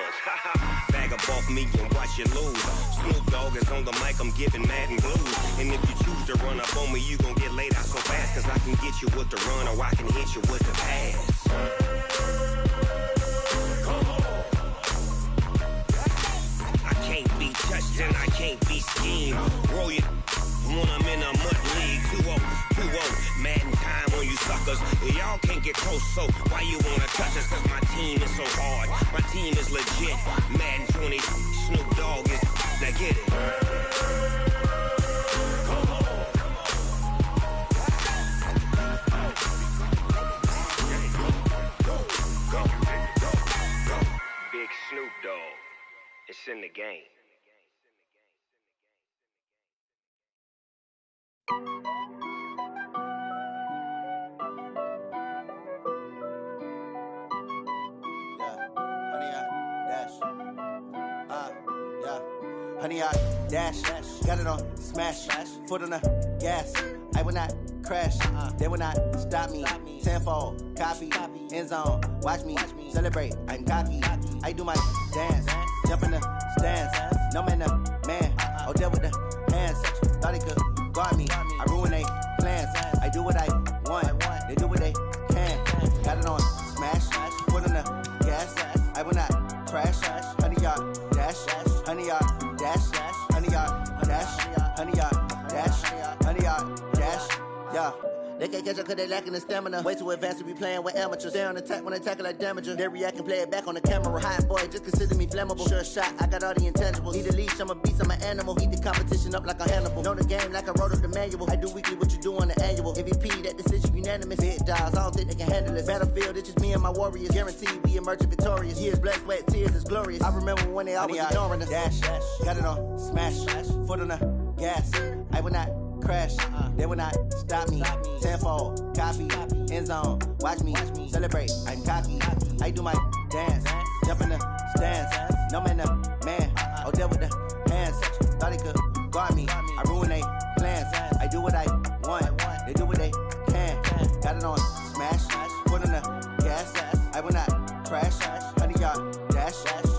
yours. Bag up off me and watch you lose. Snoop Dogg is on the mic, I'm giving mad and blues. And if you choose to run up on me, you gon' get laid out so fast. Cause I can get you with the run or I can hit you with the pass. I can't be touched and I can't be schemed. Roll you when I'm in a mud league. 2-0, mad in time on you suckers. Y'all can't get close, so why you wanna touch us? Cause my team is so hard, my team is legit. Madden 20, Snoop Dogg is, now get it. Big Snoop Dogg, it's in the game. Honey, I dash, got it on smash, foot on the gas. I will not crash, they will not stop me. Tenfold, copy, end zone, watch me celebrate. I'm cocky, I do my dance, jump in the stands. No man, the man, oh deal with the hands. Thought he could guard me, I ruin they plans. I do what I want, they do what they can. Got it on smash, foot on the gas. I will not crash, honey, y'all dash, honey, y'all dash, honey, y'all dash, honey, y'all dash, honey, y'all dash, yeah. They can't catch up cause they lacking the stamina. Way too advanced to be playing with amateurs. Stay on attack when they tackle like damager. They react and play it back on the camera. Hot boy, just consider me flammable. Sure shot, I got all the intangibles. Need a leash, I'm a beast, I'm an animal. Heat the competition up like a Hannibal. Know the game like I wrote up the manual. I do weekly what you do on the annual. MVP, that decision unanimous. Big dials, I don't think they can handle it. Battlefield, it's just me and my warriors. Guaranteed we emerging victorious. Years, blood, sweat, tears, is glorious. I remember when they always ignoring us. Dash, got it on smash, foot on the gas. I will not crash, they will not stop me. Tenfold, copy, end zone, watch me celebrate. I'm cocky, I do my dance, jump in the stands. No man, the man, oh deal with the hands. Thought he could guard me, I ruin they plans. I do what I want, they do what they can. Got it on smash, foot on the gas. I will not crash, honey, y'all dash,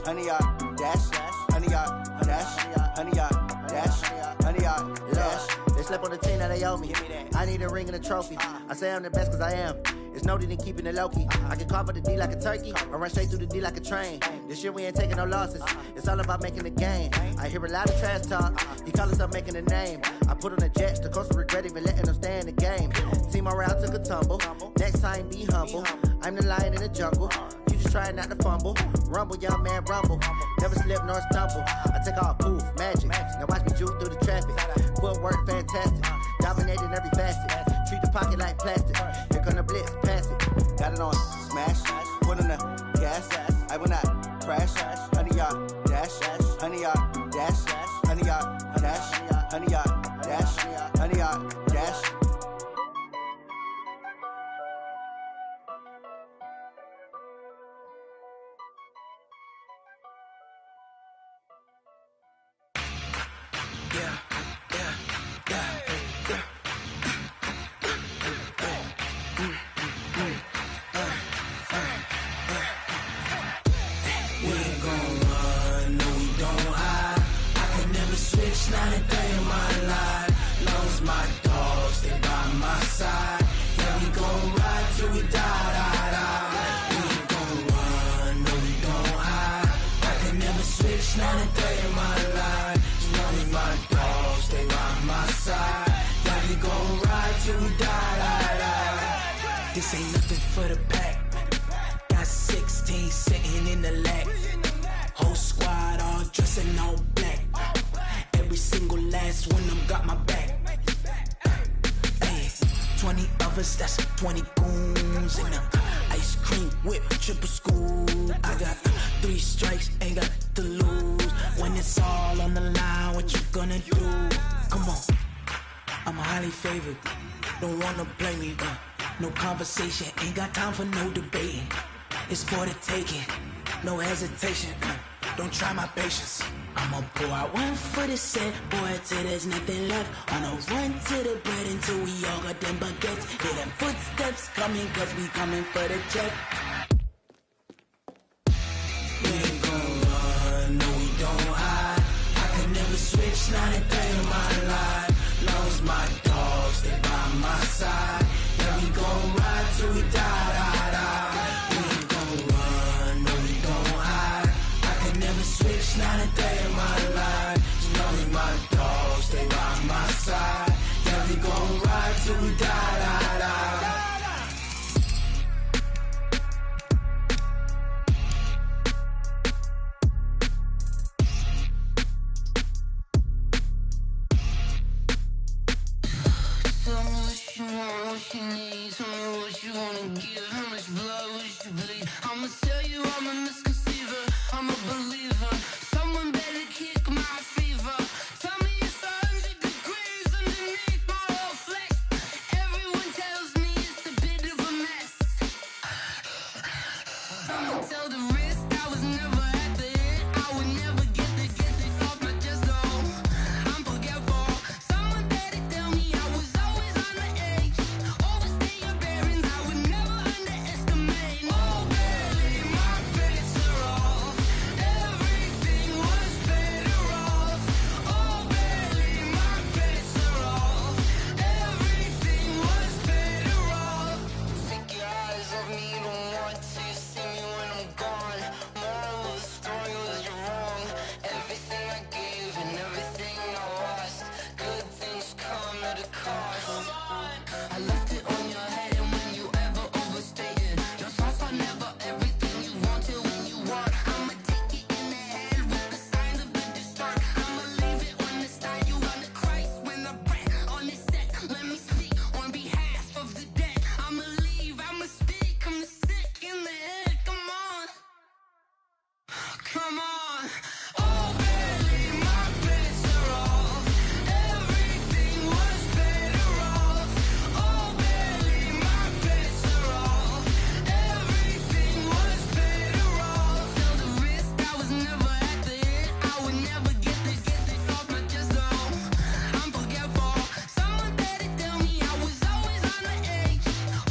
honey, y'all dash, honey, y'all dash, honey, y'all dash, honey, y'all dash. They slept on the team that they owe me. I need a ring and a trophy. I say I'm the best cause I am. It's no need in keeping it low-key. I can carve up the D like a turkey or run straight through the D like a train. This year we ain't taking no losses. It's all about making the game. I hear a lot of trash talk. He call himself making a name. I put on the Jets. The coach will regret even letting them stay in the game. Team morale took a tumble. Next time be humble. I'm the lion in the jungle. You just trying not to fumble. Rumble, young man, rumble. Never slip nor stumble. I take off, poof, magic. Now watch me juke through the traffic. Footwork fantastic. Dominating every facet. Treat the pocket like plastic. Here come the blitz, pass it. Got it on smash, foot on the gas. I will not crash, honey, y'all dash, honey, y'all dash, honey, y'all dash, honey, y'all dash, honey, y'all dash. Not a day in my life, long as my dogs stay by my side. Yeah, we gon' ride till we die, die, die. We ain't gon' run, no we don't hide. I can never switch, not a day in my life, as long as my dogs stay by my side. Yeah, we gon' ride till we die, die, die. This ain't nothing for the pack. Got 16 sitting in the lap. Whole squad all dressing all black. Every single last one of them got my back. Hey, 20 of us, that's 20 goons in the ice cream whip, triple scoop. I got 3 strikes, ain't got to lose. When it's all on the line, what you gonna do? Come on, I'm highly favored. Don't wanna play me, no conversation, ain't got time for no debating. It's for the taking, no hesitation. Don't try my patience. I'ma pour out one for the set, boy, till there's nothing left. On a run to the bread until we all got them baguettes. Hear them footsteps coming, cause we coming for the check. We ain't gon' don't hide. I could never switch, not a day of my life. Long as my dogs stay by my side. Yeah, we gon' ride till we die, die, die. We ain't gon' run, no, we don't hide. I could never switch, not a day of my life. As long as my dogs stay by my side. Yeah, we gon' ride till we die, die, die. What you need, tell me what you wanna give. How much blood would you bleed? I'ma tell you I'm a misconceiver, I'm a believer. Someone better kick my fever. Tell me it's 100 degrees underneath my whole flesh. Everyone tells me it's a bit of a mess. I'ma tell the risk I was never at the end. I would never get it off my chest though. I'm forgetful. Someone better tell me I was always on the edge. Overstay your bearings, I would never underestimate. Oh baby, my bets are off. Everything was better off. Oh baby, my bets are off. Everything was better off. Take your eyes off me, you don't want to see me when I'm gone. Moral of the story was you're wrong. Everything I gave and everything I lost. Good things come at a cost. I left it on your head and when you ever overstated. Your thoughts are never everything you wanted when you want. I'ma take it in the head with the signs of the distort. I'ma leave it on the side. You on the Christ when the breath on this set. Let me speak on behalf of the dead. I'ma leave, I'ma speak. I'm the sick in the head. Come on. Come on. Oh baby, my bets are off. Everything was better off. Oh baby, my bets are off. Everything was better off. Tell the risk I was never at the end. I would never get it off my chest though. I'm forgetful. Someone better tell me I was always on the edge.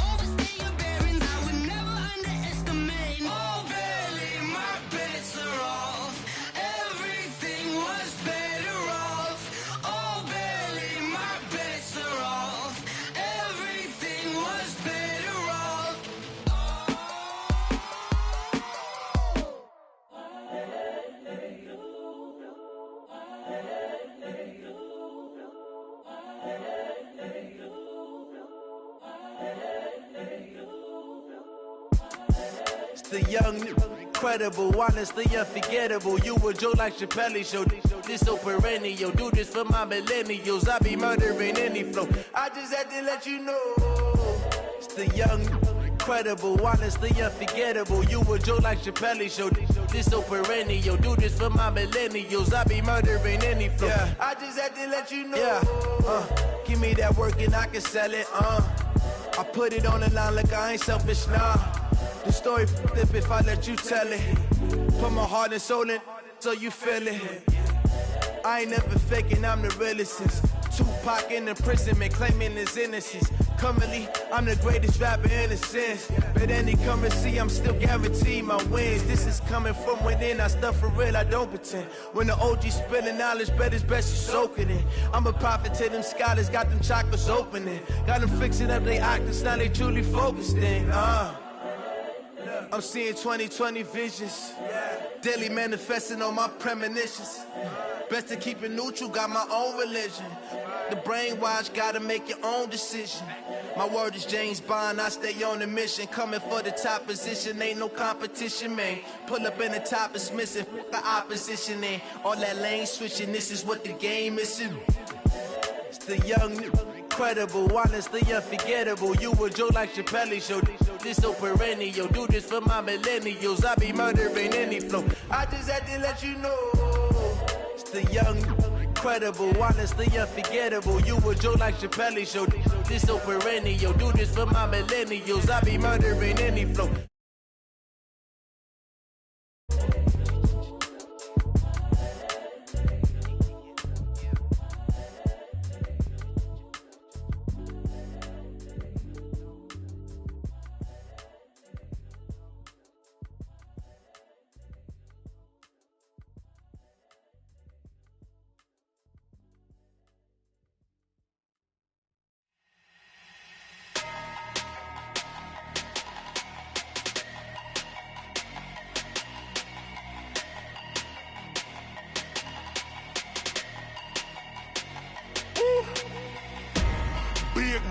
Overstay your bearings, I would never underestimate. Oh baby, my bets are off. Everything was better off. Oh baby, my bets are off. Everything was better off. It's the young, incredible, honestly unforgettable. You a Joe like Chappelle show. This so perennial. Do this for my millennials. I be murdering any flow. I just had to let you know. It's the young, incredible, honestly unforgettable. You a Joe like Chappelle show. This so perennial. Do this for my millennials. I be murdering any flow. Yeah. I just had to let you know. Yeah. Give me that work and I can sell it. I put it on the line like I ain't selfish, nah. The story flip if I let you tell it. Put my heart and soul in so you feel it. I ain't never faking, I'm the realest since Tupac in imprisonment, claiming his innocence. Currently, I'm the greatest rapper in a sense. But any currency, I'm still guaranteed my wins. This is coming from within, I stuff for real, I don't pretend. When the OG spilling knowledge, bet it's best you soak it in. I'm a prophet to them scholars, got them chakras opening. Got them fixing up they octaves, now they truly focused in. I'm seeing 2020 visions. Daily manifesting on my premonitions. Best to keep it neutral, got my own religion. The brainwash, gotta make your own decision. My word is James Bond, I stay on a mission. Coming for the top position, ain't no competition, man. Pull up in the top is missing, the opposition in. All that lane switching, this is what the game is in. It's the young, incredible, honestly unforgettable. You a Joe like Chappelle show. This so perennial. Do this for my millennials. I be murdering any flow. I just had to let you know. It's the young, incredible, honestly unforgettable. You a Joe like Chappelle show. This so perennial. Do this for my millennials. I be murdering any flow.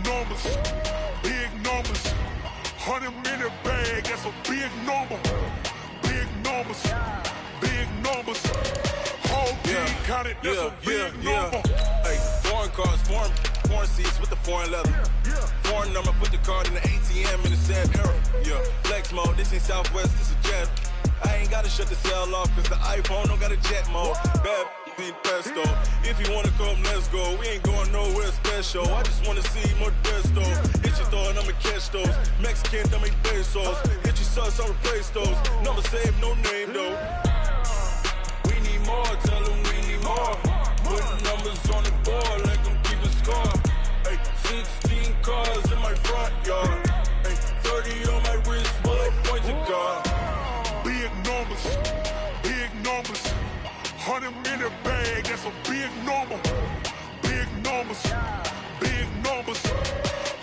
numbers, big numbers. 100 minute bag, that's a big number. Big numbers, big numbers. Whole team counted, that's a big number. Hey, foreign cars, foreign seats with the foreign leather. Foreign number, put the card in the ATM in the sad era. Yeah, flex mode, this ain't Southwest, this is jet. I ain't gotta shut the cell off, cause the iPhone don't got a jet mode. Bad be pesto. If you wanna come, let's go. We ain't going nowhere special. I just wanna see more Modesto. Hit your thought, I'ma catch those. Mexican, dummy pesos. Hit your sus, I'll replace those. Number save, no name though. We need more, tell them we need more. Put numbers on the board, let them keep a score. Hey, 16 cars in my front yard. Hey, 30 on my wrist, bullet point to God. Big numbers, big numbers. 100 minute bag, that's a big number. Big numbers, big numbers.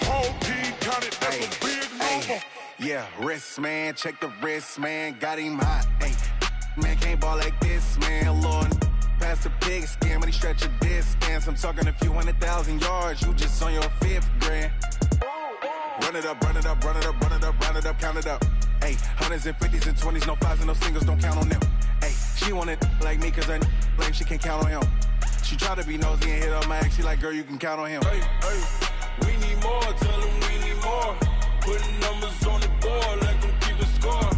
Whole team counted, that's a big number. Yeah, wrist man, check the wrist man, got him hot. Ay, man can't ball like this, man. Lord, past the pig skin when he stretch a distance. I'm talking a few 100,000 yards, you just on your 5th grand. Run it up, run it up, run it up, run it up, run it up, count it up. Ay, 100s and 50s and 20s, no 5s and no singles, don't count on them. Ay, she want it like me cause her like she can't count on him. She try to be nosy and hit up my ex, she like, girl, you can count on him. Hey, hey, we need more, tell them we need more. Putting numbers on the board, let them keep a score.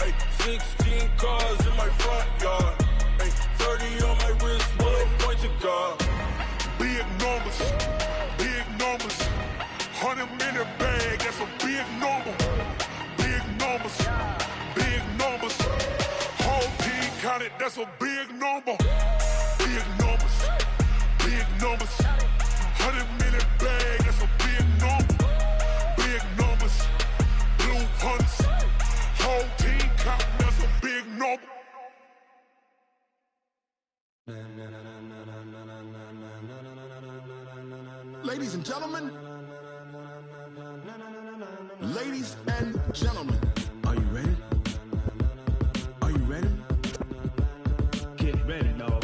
Hey, 16 cars in my front yard. Hey, 30 on my wrist, bullet point to God. Big numbers, big numbers. 100 minute bag, that's a big number. Big numbers, big numbers. Whole team counted, that's a big number. Big numbers, big numbers. 100 minute bag, that's a big number. Big numbers, blue hunts. Whole team counting, that's a big number. Ladies and gentlemen, ladies and gentlemen, are you ready? Are you ready? Get ready, dog.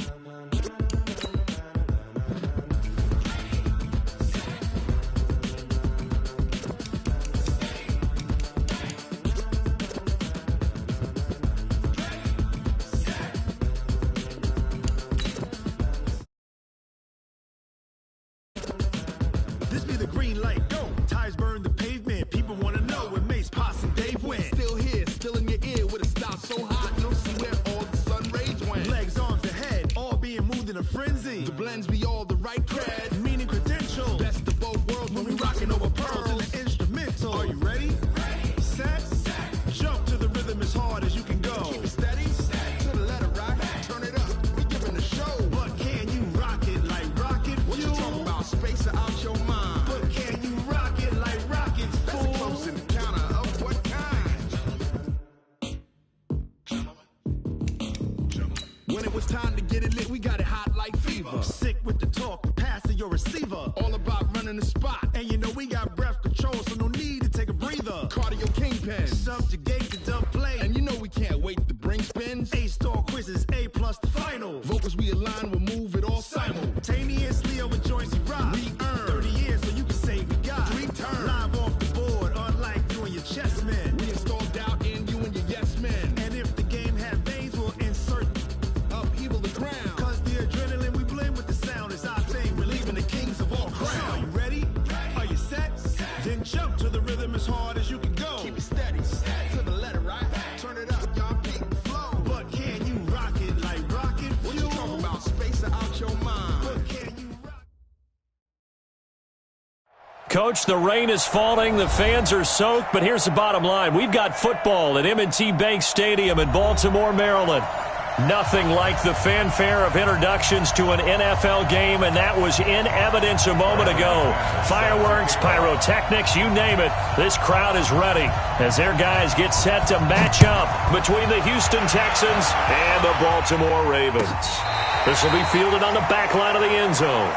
This be the green light, go. Tires burn the pavement. People want to know where Mace, Posse, and Dave went. Still here, still in your ear with a style so hot. You don't see where all the sun rays went. Legs, arms, and head, all being moved in a frenzy. The blends be all the right cred, meaning credentials. Best of both worlds when we rocking over pearls in the instrumental. Are you ready? Ready. Set. Jump to the rhythm as hard as you can go. Keep it steady. To the letter rock. Turn it up. We giving a show. But can you rock it like rocket fuel? What you talking about? Space or out your mind? But can you rock it like rockets, fool? That's a close encounter of what kind? When it was time to get it lit, we got it hot like fever. Sick with the talk, pass to your receiver. All about running the spot. And you know we got breath control, so no need to take a breather. Cardio kingpin, subjugate the dumb play. And you know we can't wait to bring spins. A-star quizzes, A+ the final. Vocals we align, we'll move it all simultaneously over joints we rock. We earn 30 years, so you can say we got 3 turns. Live off the board, unlike you and your chess men. We install doubt in you and your yes men. And if the game had veins, we'll insert upheaval the ground. Cause the adrenaline we blend with the sound is our thing. We're leaving the kings of all crowns. So are you ready? Are you set? Then jump to the rhythm as hard as you can go. Keep it steady. To the letter, right? Turn it up, y'all keep the flow. But can you rock it like rocket fuel? What you talking about? Space or out your mind? But can you rock? Coach, the rain is falling, the fans are soaked, but here's the bottom line. We've got football at M&T Bank Stadium in Baltimore, Maryland. Nothing like the fanfare of introductions to an NFL game, and that was in evidence a moment ago. Fireworks, pyrotechnics, you name it. This crowd is ready as their guys get set to match up between the Houston Texans and the Baltimore Ravens. This will be fielded on the back line of the end zone.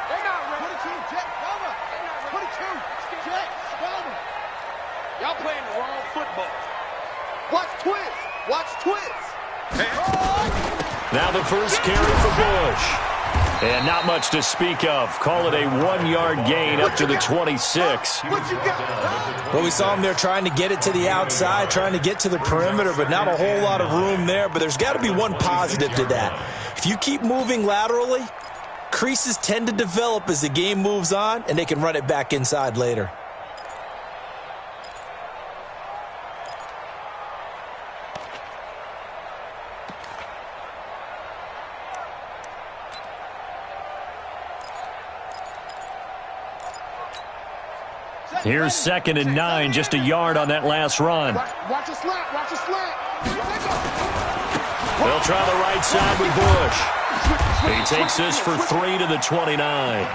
They're not ready. 22, Jet, cover. 22, Jet, cover. Y'all playing the wrong football. Watch twist. Watch twist. Now the first carry for Bush. And not much to speak of. Call it a 1-yard gain up to the 26. Well, we saw him there trying to get it to the outside, trying to get to the perimeter, but not a whole lot of room there. But there's got to be one positive to that. If you keep moving laterally, creases tend to develop as the game moves on, and they can run it back inside later. Here's 2nd and 9, just a yard on that last run. Watch a slant, watch a slant. They'll try the right side with Bush. He takes this for 3 to the 29.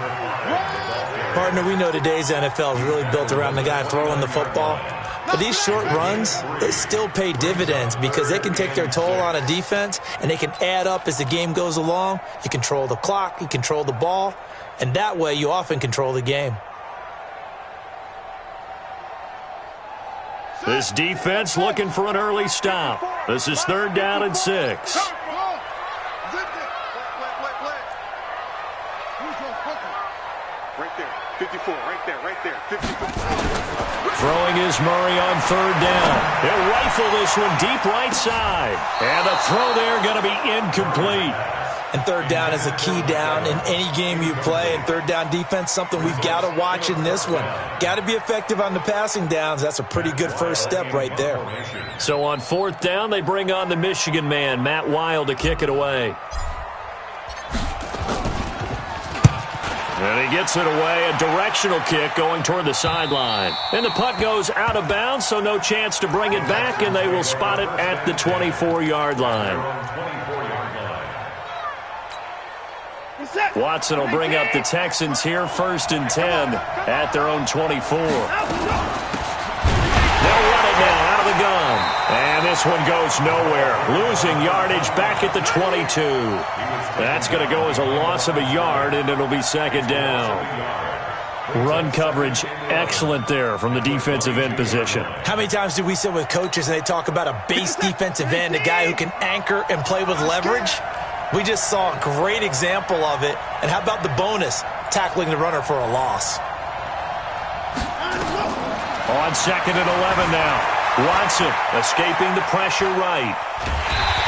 Partner, we know today's NFL is really built around the guy throwing the football. But these short runs, they still pay dividends because they can take their toll on a defense and they can add up as the game goes along. You control the clock, you control the ball, and that way you often control the game. This defense looking for an early stop. This is 3rd down and 6. Right there, 54, right there, 54. Throwing is Murray on 3rd down. He'll rifle this one deep right side. And the throw there going to be incomplete. And 3rd down is a key down in any game you play. And 3rd down defense, something we've got to watch in this one. Got to be effective on the passing downs. That's a pretty good first step right there. So on 4th down, they bring on the Michigan man, Matt Wild, to kick it away. And he gets it away, a directional kick going toward the sideline. And the punt goes out of bounds, so no chance to bring it back, and they will spot it at the 24-yard line. Watson will bring up the Texans here, 1st and 10 at their own 24. They'll run it now out of the gun. And this one goes nowhere. Losing yardage back at the 22. That's going to go as a loss of a yard, and it'll be 2nd down. Run coverage excellent there from the defensive end position. How many times do we sit with coaches and they talk about a base defensive end, a guy who can anchor and play with leverage? We just saw a great example of it. And how about the bonus, tackling the runner for a loss? On 2nd and 11 now. Watson escaping the pressure right.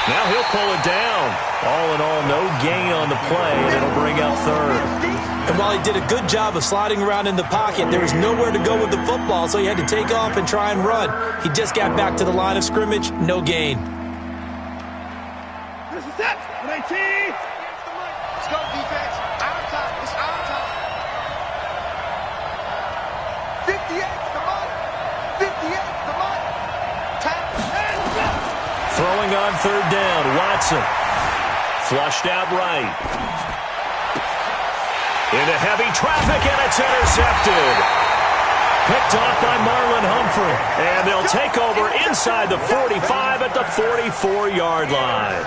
Now he'll pull it down. All in all, no gain on the play, and it'll bring up 3rd. And while he did a good job of sliding around in the pocket, there was nowhere to go with the football, so he had to take off and try and run. He just got back to the line of scrimmage, no gain. This is it. 19. Let's go, defense. Our time. It's our time. 58 to the money. 58 to the money. Throwing on 3rd down, Watson. Flushed out right. Into heavy traffic, and it's intercepted. Picked off by Marlon Humphrey. And they'll take over inside the 45 at the 44-yard line.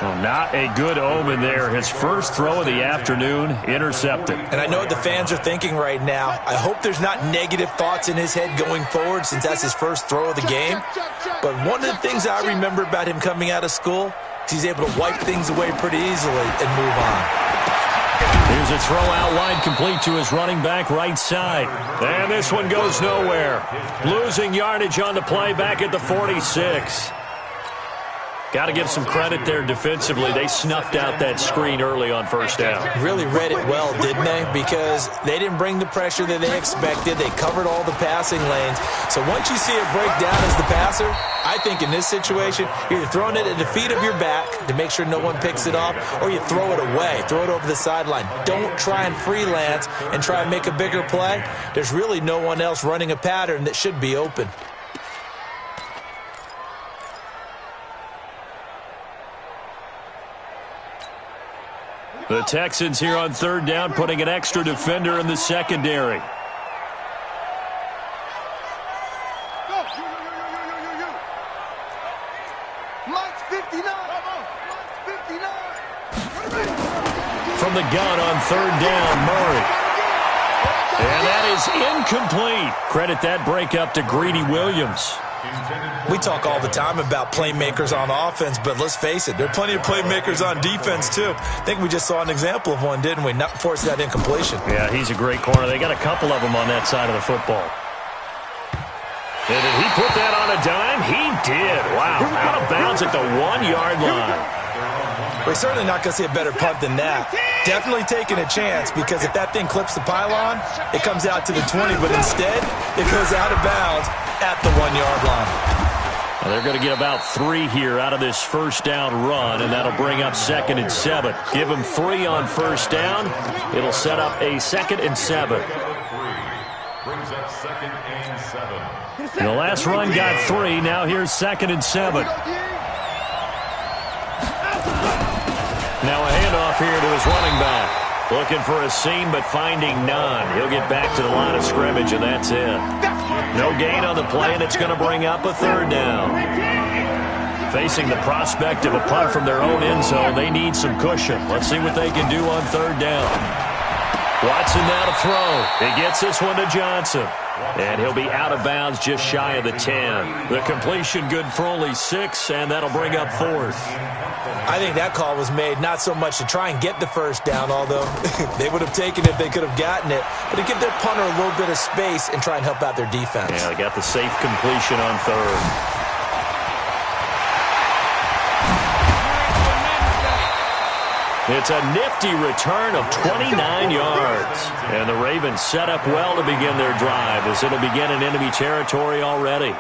Well, not a good omen there. His first throw of the afternoon, intercepted. And I know what the fans are thinking right now. I hope there's not negative thoughts in his head going forward since that's his first throw of the game. But one of the things I remember about him coming out of school is he's able to wipe things away pretty easily and move on. Here's a throw out wide, complete to his running back right side. And this one goes nowhere. Losing yardage on the play back at the 46. Got to give some credit there defensively. They snuffed out that screen early on 1st down. Really read it well, didn't they? Because they didn't bring the pressure that they expected. They covered all the passing lanes. So once you see it break down as the passer, I think in this situation, you're either throwing it at the feet of your back to make sure no one picks it off, or you throw it away, throw it over the sideline. Don't try and freelance and try and make a bigger play. There's really no one else running a pattern that should be open. The Texans here on 3rd down, putting an extra defender in the secondary. from the gun on third down, Murray. And that is incomplete. Credit that breakup to Greedy Williams. We talk all the time about playmakers on offense, but let's face it, there are plenty of playmakers on defense, too. I think we just saw an example of one, didn't we? Not force that incompletion. Yeah, he's a great corner. They got a couple of them on that side of the football. And did he put that on a dime? He did. Wow, out of bounds at the 1-yard line. We're certainly not going to see a better punt than that. Definitely taking a chance, because if that thing clips the pylon, it comes out to the 20, but instead, it goes out of bounds at the 1-yard line. Well, they're going to get about 3 here out of this first down run, and that'll bring up 2nd and 7. Give them 3 on first down. It'll set up a 2nd and 7. Brings up 2nd and 7. The last run got 3. Now here's 2nd and 7. Now a handoff here to his running back. Looking for a seam, but finding none. He'll get back to the line of scrimmage, and that's it. No gain on the play, and it's going to bring up a 3rd down. Facing the prospect of a punt from their own end zone, they need some cushion. Let's see what they can do on 3rd down. Watson now to throw. He gets this one to Johnson. And he'll be out of bounds just shy of the 10. The completion good for only 6, and that'll bring up 4th. I think that call was made not so much to try and get the first down, although they would have taken it if they could have gotten it, but to give their punter a little bit of space and try and help out their defense. Yeah, they got the safe completion on 3rd. It's a nifty return of 29 yards. And the Ravens set up well to begin their drive, as it'll begin in enemy territory already.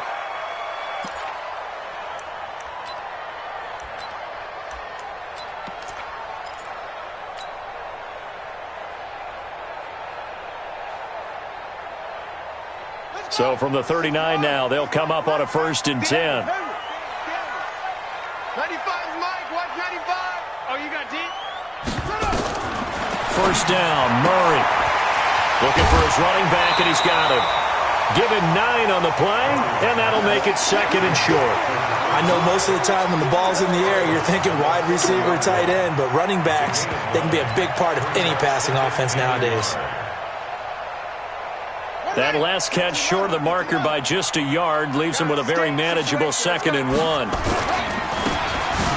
So from the 39 now, they'll come up on a 1st and 10. 95, Mike. Watch 95. Oh, you got deep? First down, Murray. Looking for his running back, and he's got him. Give him 9 on the play, and that'll make it 2nd and short. I know most of the time when the ball's in the air, you're thinking wide receiver, tight end, but running backs, they can be a big part of any passing offense nowadays. That last catch short of the marker by just a yard leaves him with a very manageable 2nd and 1.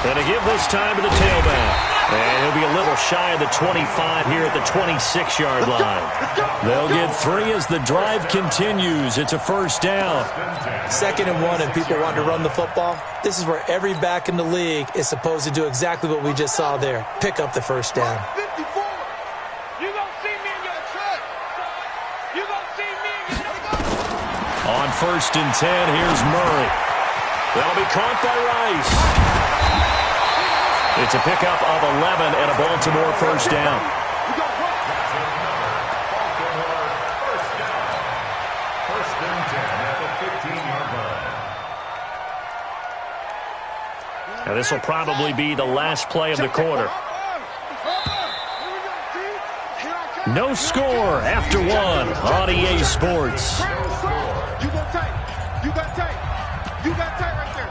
And to give this time to the tailback. And he'll be a little shy of the 25 here at the 26-yard line. They'll get 3 as the drive continues. It's a 1st down. 2nd and 1, and people want to run the football. This is where every back in the league is supposed to do exactly what we just saw there. Pick up the 1st down. On 1st and 10, here's Murray. That'll be caught by Rice. It's a pickup of 11 and a Baltimore 1st down. First and 10 at the 15-yard line. Now this will probably be the last play of the quarter. No score after 1 on EA Sports. You got tight. You got tight. You got tight right there.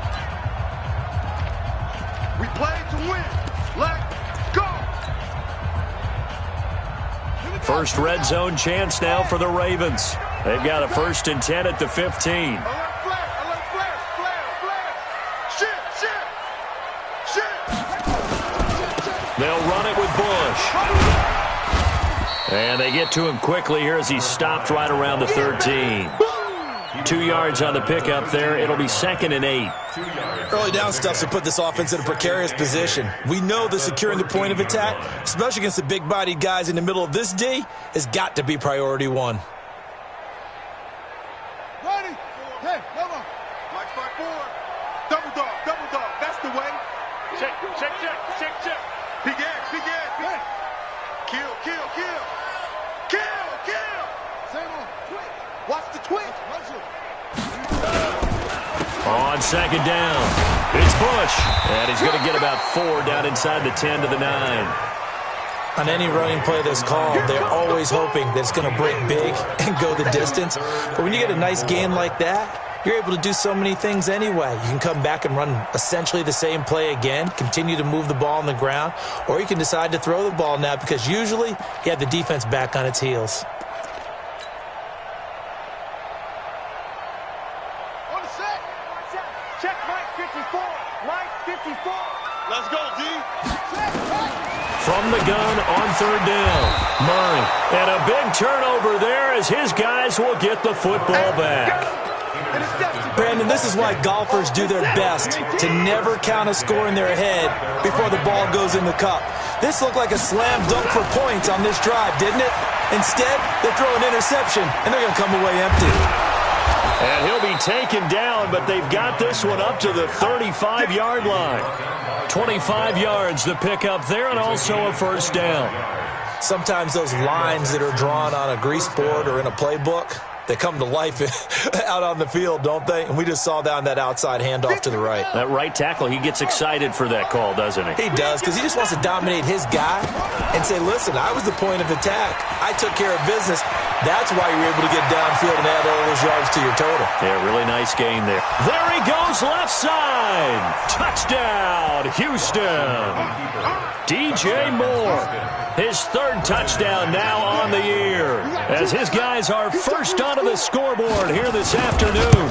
We play to win. Let's go. First red zone chance now for the Ravens. They've got a 1st and 10 at the 15. They'll run it with Bush. And they get to him quickly here as he stopped right around the 13. 2 yards on the pickup there. It'll be 2nd and 8. Early down stuff to put this offense in a precarious position. We know that securing the point of attack, especially against the big-bodied guys in the middle of this D, has got to be priority 1. Ready? Hey, come on. Black spot 4. Double dog. That's the way. Check. Big ass. Kill. Same on. Watch the twitch. On 2nd down, it's Bush. And he's going to get about 4 down inside the 10 to the 9. On any running play that's called, they're always hoping that it's going to break big and go the distance. But when you get a nice gain like that, you're able to do so many things anyway. You can come back and run essentially the same play again, continue to move the ball on the ground, or you can decide to throw the ball now because usually you have the defense back on its heels. On the set. Check Mike 54. Mike 54. Let's go, D. From the gun on third down, Murray. And a big turnover there as his guys will get the football back. Brandon, this is why golfers do their best to never count a score in their head before the ball goes in the cup. This looked like a slam dunk for points on this drive, didn't it? Instead, they throw an interception, and they're going to come away empty. And he'll be taken down, but they've got this one up to the 35-yard line. 25 yards the pick up there, and also a first down. Sometimes those lines that are drawn on a grease board or in a playbook, they come to life out on the field, don't they? And we just saw down that outside handoff to the right. That right tackle, he gets excited for that call, doesn't he? He does, because he just wants to dominate his guy and say, listen, I was the point of attack. I took care of business. That's why you're able to get downfield and add all those yards to your total. Yeah, really nice gain there. There he goes, left side. Touchdown, Houston. DJ Moore. His third touchdown now on the year as his guys are first onto the scoreboard here this afternoon.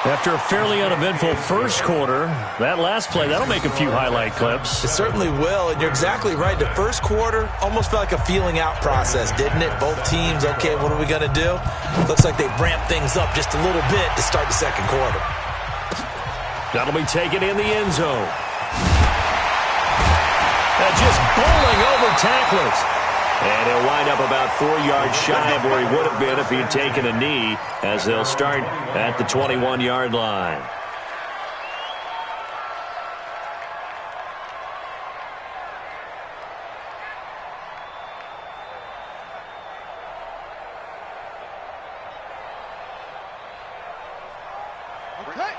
After a fairly uneventful first quarter, that last play, that'll make a few highlight clips. It certainly will, and you're exactly right. The first quarter almost felt like a feeling out process, didn't it? Both teams, okay, what are we going to do? Looks like they ramped things up just a little bit to start the second quarter. That'll be taken in the end zone. Just bowling over tacklers. And he'll wind up about 4 yards shy of where he would have been if he had taken a knee, as they'll start at the 21-yard line.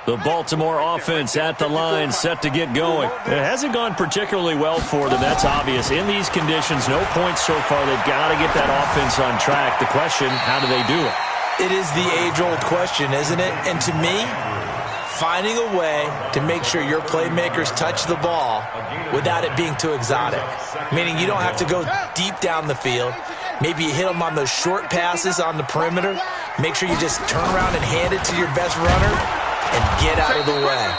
The Baltimore offense at the line, set to get going. It hasn't gone particularly well for them. That's obvious. In these conditions, no points so far. They've got to get that offense on track. The question, how do they do it? It is the age-old question, isn't it? And to me, finding a way to make sure your playmakers touch the ball without it being too exotic. Meaning you don't have to go deep down the field. Maybe you hit them on those short passes on the perimeter. Make sure you just turn around and hand it to your best runner and get out of the way.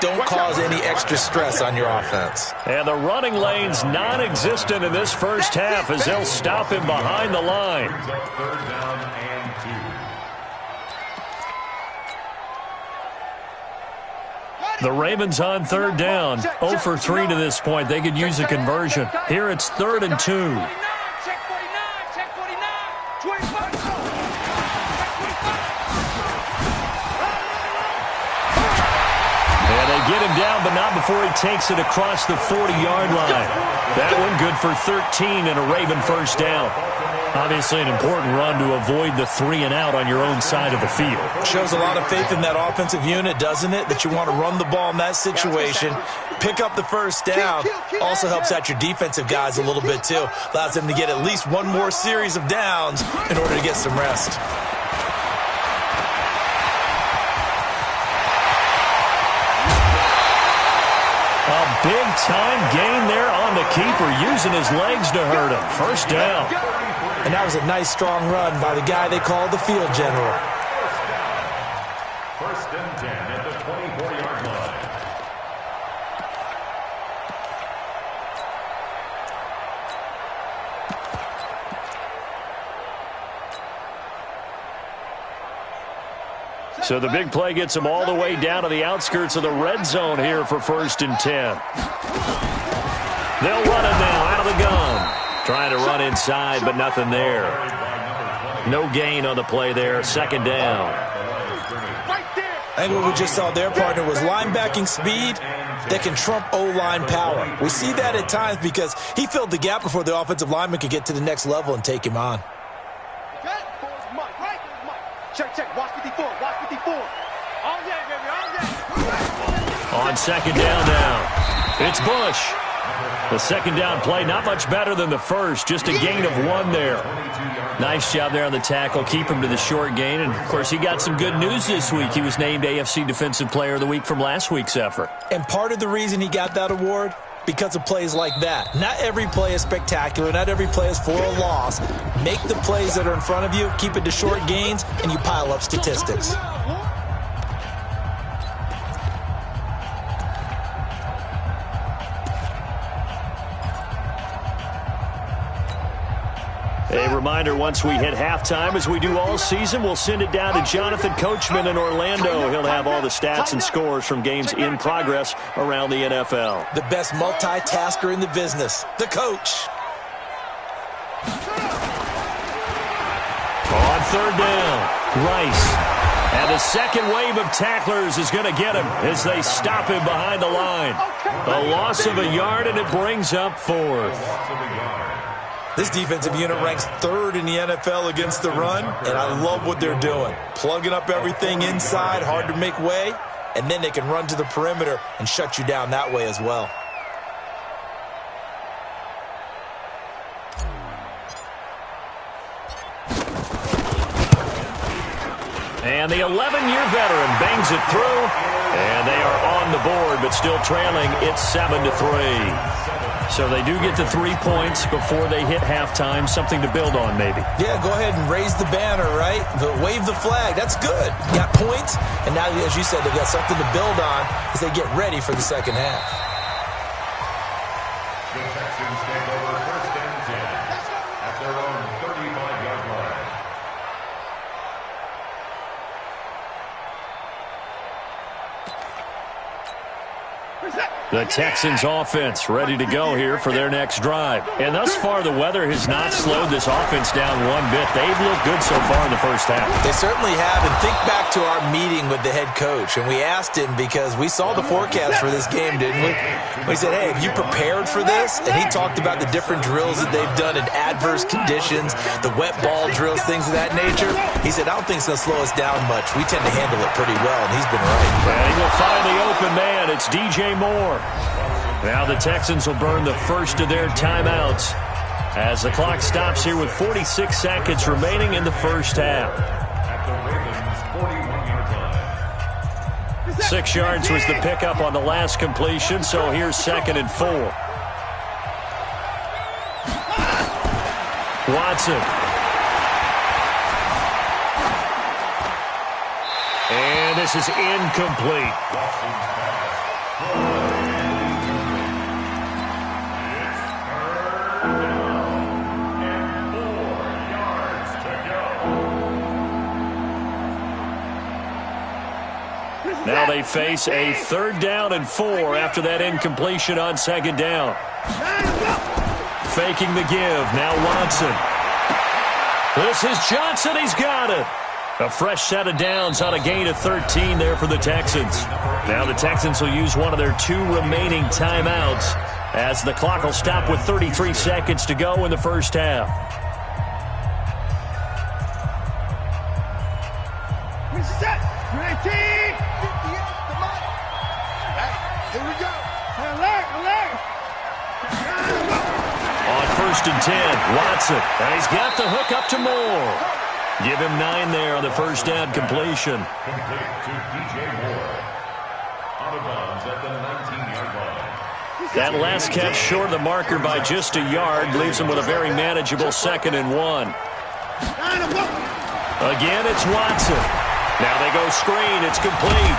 Don't cause any extra stress on your offense. And the running lane's non-existent in this first half as they'll stop him behind the line. Third down and 2. The Ravens on third down. 0 for 3 to this point. They could use a conversion. Here it's 3rd and 2. Get him down, but not before he takes it across the 40-yard line. That one good for 13 and a Raven first down. Obviously an important run to avoid the 3-and-out on your own side of the field. Shows a lot of faith in that offensive unit, doesn't it? That you want to run the ball in that situation. Pick up the first down. Also helps out your defensive guys a little bit, too. Allows them to get at least one more series of downs in order to get some rest. Big-time gain there on the keeper, using his legs to hurt him. First down. And that was a nice, strong run by the guy they call the field general. First and 10 at the 24-yard line. So the big play gets them all the way down to the outskirts of the red zone here for 1st and 10. They'll run it now out of the gun. Trying to run inside, but nothing there. No gain on the play there. 2nd down. I think what we just saw their partner was linebacking speed that can trump O-line power. We see that at times because he filled the gap before the offensive lineman could get to the next level and take him on. Check. Watch 54. Watch 54. All day, baby. All day. On 2nd down now. It's Bush. The second down play, not much better than the first, just a gain of 1 there. Nice job there on the tackle, keep him to the short gain. And, of course, he got some good news this week. He was named AFC Defensive Player of the Week from last week's effort. And part of the reason he got that award, because of plays like that. Not every play is spectacular. Not every play is for a loss. Make the plays that are in front of you, keep it to short gains, and you pile up statistics. A reminder, once we hit halftime, as we do all season, we'll send it down to Jonathan Coachman in Orlando. He'll have all the stats and scores from games in progress around the NFL. The best multitasker in the business, the coach. On third down, Rice. And the second wave of tacklers is going to get him as they stop him behind the line. A loss of a yard, and it brings up 4th. This defensive unit ranks 3rd in the NFL against the run, and I love what they're doing. Plugging up everything inside, hard to make way, and then they can run to the perimeter and shut you down that way as well. And the 11-year veteran bangs it through, and they are on the board, but still trailing. It's 7-3. So they do get the 3 points before they hit halftime, something to build on maybe. Yeah, go ahead and raise the banner, right? Wave the flag. That's good. Got points, and now, as you said, they've got something to build on as they get ready for the second half. The Texans take over 1st and 10 at their own 35-yard line. The Texans offense ready to go here for their next drive. And thus far, the weather has not slowed this offense down one bit. They've looked good so far in the first half. They certainly have. And think back to our meeting with the head coach. And we asked him, because we saw the forecast for this game, didn't we? We said, hey, have you prepared for this? And he talked about the different drills that they've done in adverse conditions, the wet ball drills, things of that nature. He said, I don't think it's going to slow us down much. We tend to handle it pretty well, and he's been right. And he will find the open man. It's DJ Moore. Now the Texans will burn the first of their timeouts as the clock stops here with 46 seconds remaining in the first half. At the Ravens' 41-yard line. 6 yards was the pickup on the last completion, so here's 2nd and 4. Watson. And this is incomplete. Now they face a 3rd down and 4 after that incompletion on 2nd down. Faking the give. Now Watson. This is Johnson. He's got it. A fresh set of downs on a gain of 13 there for the Texans. Now the Texans will use one of their 2 remaining timeouts as the clock will stop with 33 seconds to go in the first half. Reset. 19. Here we go. Alert. On 1st and 10, Watson. And he's got the hook up to Moore. Give him 9 there on the first down completion. Complete to DJ Moore. Out of bounds at the 19-yard line. That last catch short of the marker by just a yard leaves him with a very manageable 2nd and 1. Again, it's Watson. Now they go screen. It's complete.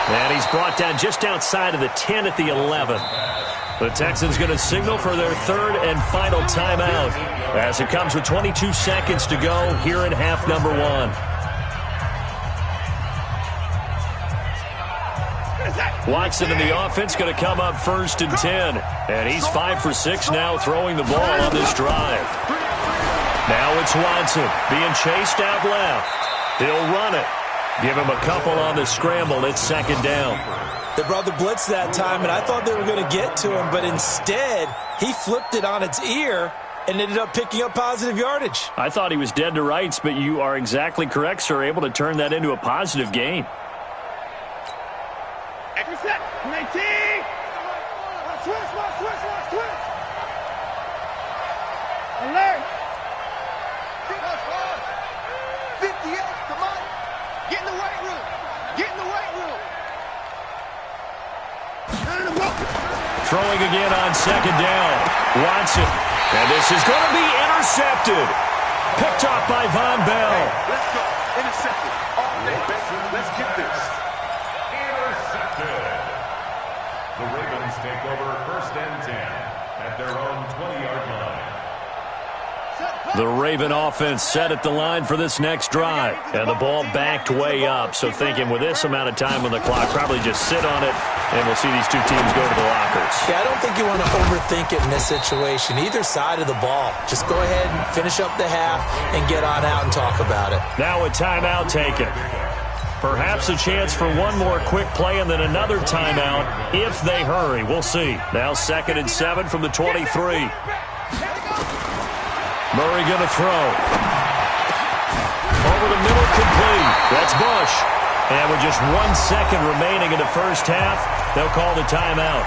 And he's brought down just outside of the 10 at the 11. The Texans going to signal for their 3rd and final timeout as it comes with 22 seconds to go here in half number 1. Watson in the offense going to come up 1st and 10. And he's 5 for 6 now throwing the ball on this drive. Now it's Watson being chased out left. He'll run it. Give him a couple on the scramble. It's 2nd down. They brought the blitz that time, and I thought they were going to get to him, but instead he flipped it on its ear and ended up picking up positive yardage. I thought he was dead to rights, but you are exactly correct, sir. Able to turn that into a positive gain. Alert! 58, come on! Get in the weight room! Get in the weight room! Throwing again on second down. Watson. And this is going to be intercepted. Picked off by Von Bell. Hey, let's go. Intercepted. All day, baby. Let's get this. Intercepted. The Ravens take over 1st and 10 at their own 20-yard line. The Raven offense set at the line for this next drive. And the ball backed way up. So thinking with this amount of time on the clock, probably just sit on it, and we'll see these two teams go to the lockers. Yeah, I don't think you want to overthink it in this situation. Either side of the ball. Just go ahead and finish up the half and get on out and talk about it. Now a timeout taken. Perhaps a chance for one more quick play and then another timeout if they hurry. We'll see. Now 2nd and 7 from the 23. Murray going to throw. Over the middle, complete. That's Bush. And with just 1 second remaining in the first half, they'll call the timeout.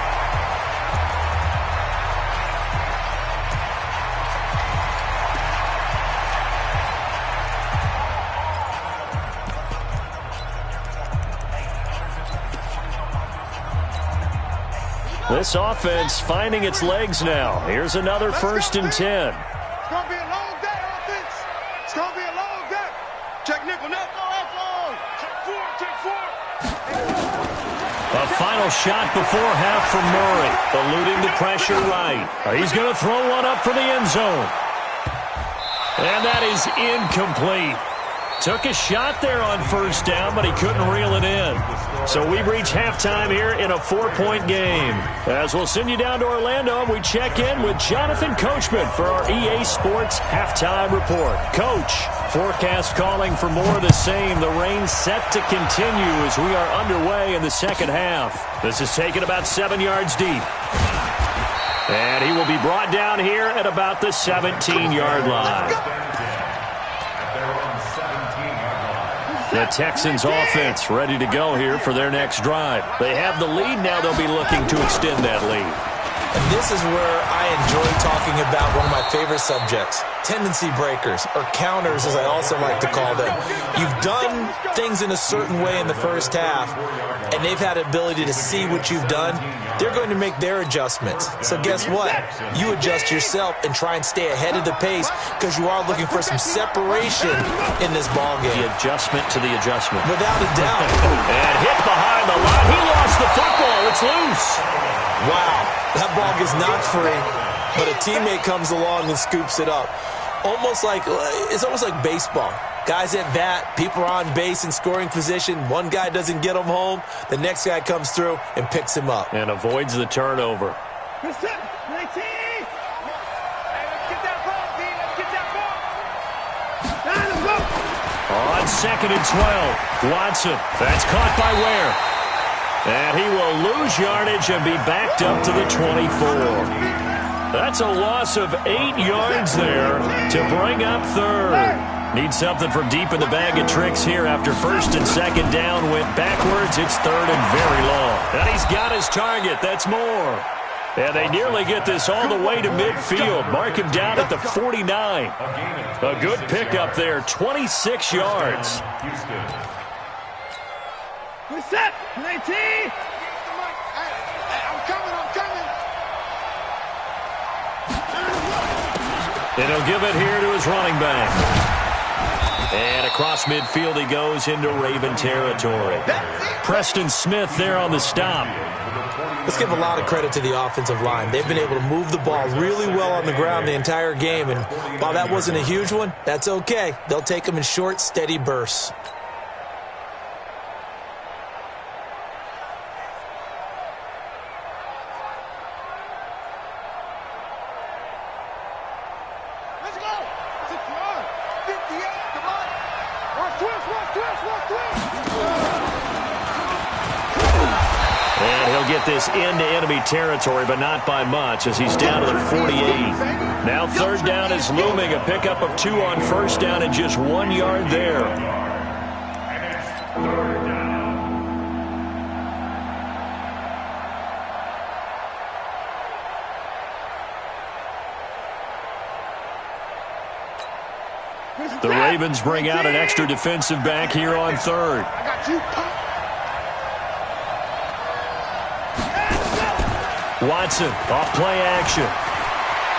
This offense finding its legs now. Here's another 1st and 10. It's going to be a long day, offense. It's going to be a long day. Check nickel, nickel. Check 4. A final shot before half from Murray. Eluding the pressure right. He's going to throw one up for the end zone. And that is incomplete. Took a shot there on 1st down, but he couldn't reel it in. So we've reached halftime here in a 4-point game. As we'll send you down to Orlando, we check in with Jonathan Coachman for our EA Sports Halftime Report. Coach, forecast calling for more of the same. The rain set to continue as we are underway in the second half. This is taken about 7 yards deep. And he will be brought down here at about the 17-yard line. The Texans offense ready to go here for their next drive. They have the lead. Now they'll be looking to extend that lead. And this is where I enjoy talking about one of my favorite subjects, tendency breakers, or counters as I also like to call them. You've done things in a certain way in the first half, and they've had the ability to see what you've done. They're going to make their adjustments. So guess what? You adjust yourself and try and stay ahead of the pace because you are looking for some separation in this ballgame. The adjustment to the adjustment. Without a doubt. And hit behind the line. He lost the football. It's loose. Wow. That ball gets knocked free, but a teammate comes along and scoops it up. It's almost like baseball. Guys at bat, people are on base in scoring position. One guy doesn't get him home. The next guy comes through and picks him up. And avoids the turnover. Good set. 19. Hey, let's get that ball, D. Let's get that ball. Let's go. On 2nd and 12, Watson. That's caught by Ware. And he will lose yardage and be backed up to the 24. That's a loss of 8 yards there to bring up 3rd. Need something from deep in the bag of tricks here after 1st and 2nd down. Went backwards. It's 3rd and very long. And he's got his target. That's more. And they nearly get this all the way to midfield. Mark him down at the 49. A good pickup there. 26 yards. Good set. 19. Hey, I'm coming. And he'll give it here to his running back. And across midfield he goes into Raven territory. Preston Smith there on the stop. Let's give a lot of credit to the offensive line. They've been able to move the ball really well on the ground the entire game. And while that wasn't a huge one, that's okay. They'll take them in short, steady bursts. And he'll get this into enemy territory, but not by much as he's down to the 48. Now 3rd down is looming. A pickup of 2 on 1st down and just 1 yard there. And it's 3rd down. The Ravens bring out an extra defensive back here on third. I got you. Watson, off play action.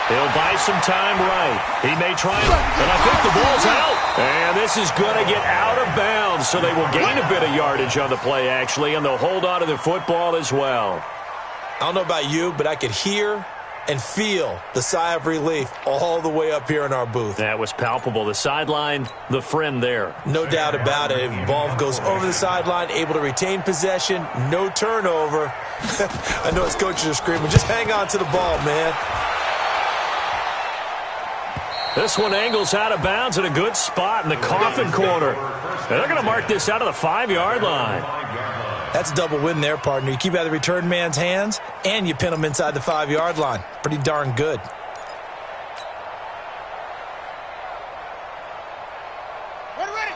He'll buy some time right. He may try it, and I think the ball's out. And this is going to get out of bounds, so they will gain a bit of yardage on the play, actually, and they'll hold on to the football as well. I don't know about you, but I could hear and feel the sigh of relief all the way up here in our booth. That was palpable. The sideline, the friend there. No doubt about it. If the ball goes over the sideline, able to retain possession, no turnover. I know his coaches are screaming, just hang on to the ball, man. This one angles out of bounds in a good spot in the coffin corner. And they're going to mark this out of the 5-yard line. That's a double win there, partner. You keep out of the return man's hands, and you pin him inside the 5-yard line. Pretty darn good.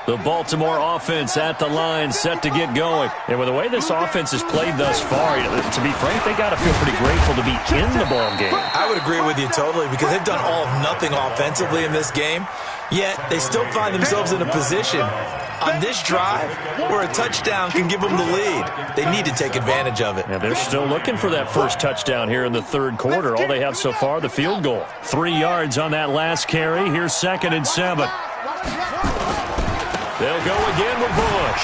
The Baltimore offense at the line, set to get going. And with the way this offense has played thus far, to be frank, they got to feel pretty grateful to be in the ball game. I would agree with you totally, because they've done all of nothing offensively in this game, yet they still find themselves in a position on this drive where a touchdown can give them the lead. They need to take advantage of it. Yeah, they're still looking for that first touchdown here in the third quarter. All they have so far, the field goal. 3 yards on that last carry. Here's 2nd and 7. They'll go again with Bush.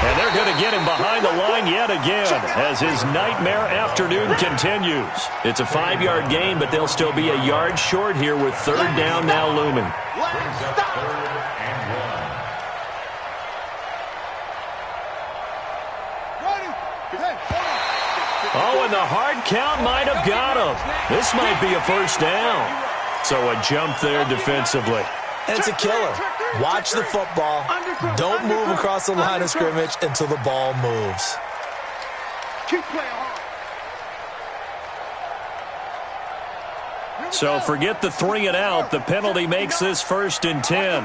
And they're going to get him behind the line yet again as his nightmare afternoon continues. It's a 5-yard gain, but they'll still be a yard short here with 3rd down now looming. Oh, and the hard count might have got him. This might be a first down. So a jump there defensively. And it's a killer. Watch the football. Don't move across the line of scrimmage until the ball moves. Keep playing hard. So forget the 3 and out. The penalty makes this 1st and 10.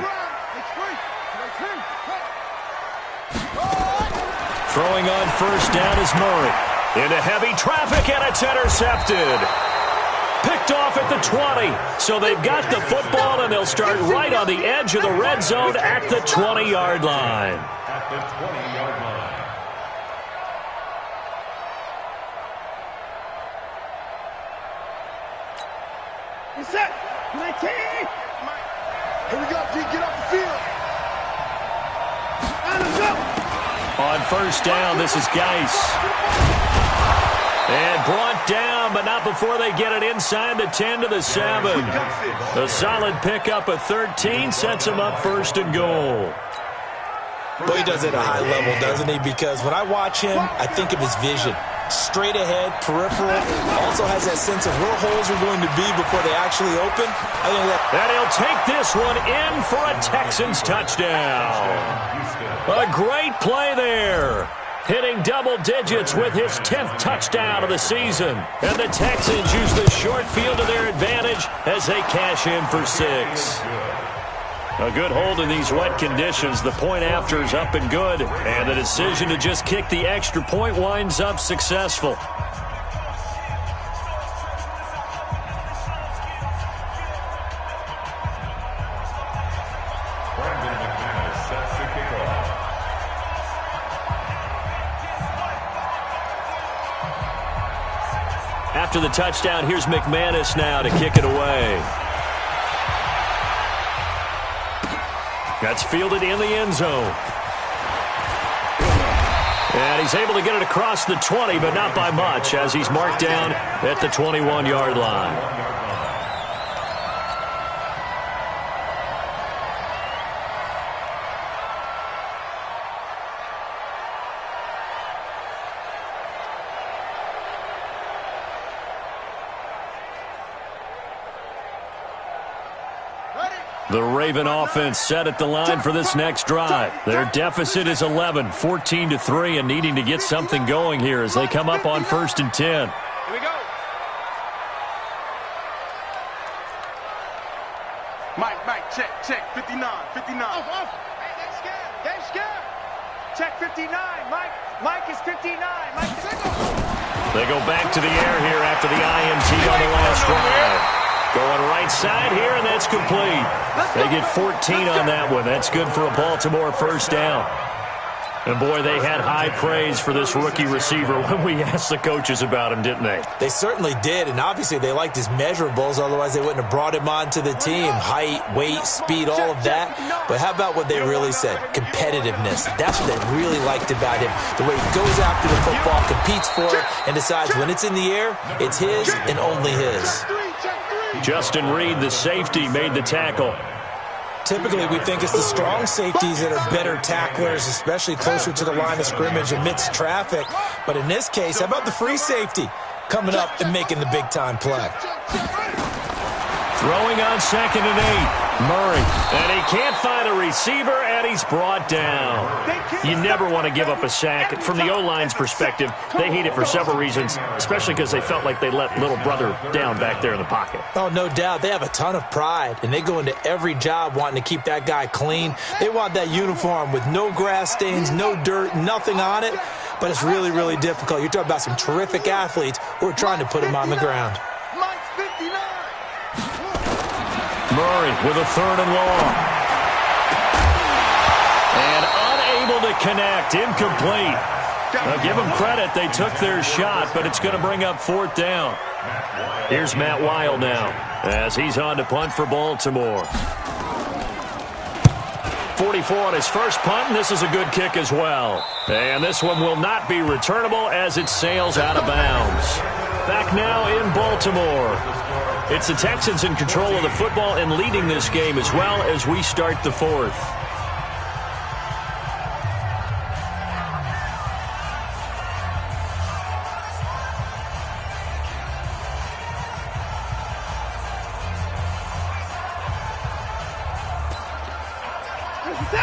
Throwing on first down is Murray. Into heavy traffic, and it's intercepted. Picked off at the 20. So they've got the football, and they'll start right on the edge of the red zone at the 20-yard line. At the 20-yard line. Get set. 19. Here we go, G. Get off the field. And it's up. On first down, this is Geis. And brought down, but not before they get it inside the 10 to the 7. A solid pickup of 13 sets him up 1st and goal. Boy, he does it at a high level, doesn't he? Because when I watch him, I think of his vision. Straight ahead, peripheral. Also has that sense of where holes are going to be before they actually open. I think that. And he'll take this one in for a Texans touchdown. A great play there. Hitting double digits with his 10th touchdown of the season. And the Texans use the short field to their advantage as they cash in for 6. A good hold in these wet conditions. The point after is up and good. And the decision to just kick the extra point winds up successful. After the touchdown, here's McManus now to kick it away. That's fielded in the end zone. And he's able to get it across the 20, but not by much, as he's marked down at the 21-yard line. The Raven offense set at the line for this next drive. Their deficit is 11, 14-3, and needing to get something going here as they come up on 1st and 10. Here we go. Mike, check, 59. Off. Hey, they scared. Check 59, Mike is 59. They go back to the air here after the INT on the last drive. Going right side here, and that's complete. They get 14 on that one. That's good for a Baltimore first down. And, boy, they had high praise for this rookie receiver when we asked the coaches about him, didn't they? They certainly did, and obviously they liked his measurables. Otherwise, they wouldn't have brought him onto the team. Height, weight, speed, all of that. But how about what they really said? Competitiveness. That's what they really liked about him. The way he goes after the football, competes for it, and decides when it's in the air, it's his and only his. Justin Reed, the safety, made the tackle. Typically, we think it's the strong safeties that are better tacklers, especially closer to the line of scrimmage amidst traffic. But in this case, how about the free safety coming up and making the big-time play? Throwing on 2nd and 8. Murray. And he can't find a receiver, and he's brought down. You never want to give up a sack. From the O-line's perspective, they hate it for several reasons, especially because they felt like they let little brother down back there in the pocket. Oh, no doubt. They have a ton of pride, and they go into every job wanting to keep that guy clean. They want that uniform with no grass stains, no dirt, nothing on it. But it's really, really difficult. You're talking about some terrific athletes who are trying to put him on the ground. Murray with a 3rd and long. And unable to connect. Incomplete. Now, give them credit. They took their shot, but it's going to bring up 4th down. Here's Matt Weil now as he's on to punt for Baltimore. 44 on his first punt, and this is a good kick as well. And this one will not be returnable as it sails out of bounds. Back now in Baltimore. It's the Texans in control of the football and leading this game as well as we start the 4th.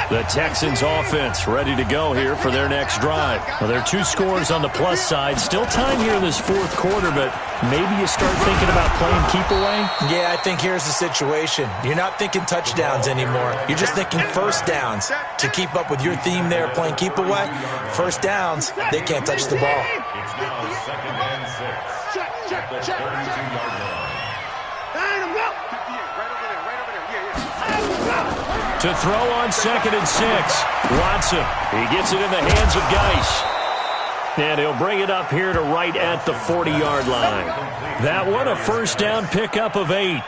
The Texans offense ready to go here for their next drive. Well, there are 2 scores on the plus side. Still time here in this 4th quarter, but maybe you start thinking about playing keep away? Yeah, I think here's the situation. You're not thinking touchdowns anymore. You're just thinking first downs. To keep up with your theme there, playing keep away, first downs, they can't touch the ball. It's now 2nd and 6 at the 32-yard line. To throw on 2nd and 6. Watson. He gets it in the hands of Geis. And he'll bring it up here to right at the 40-yard line. That one, a first down pickup of 8.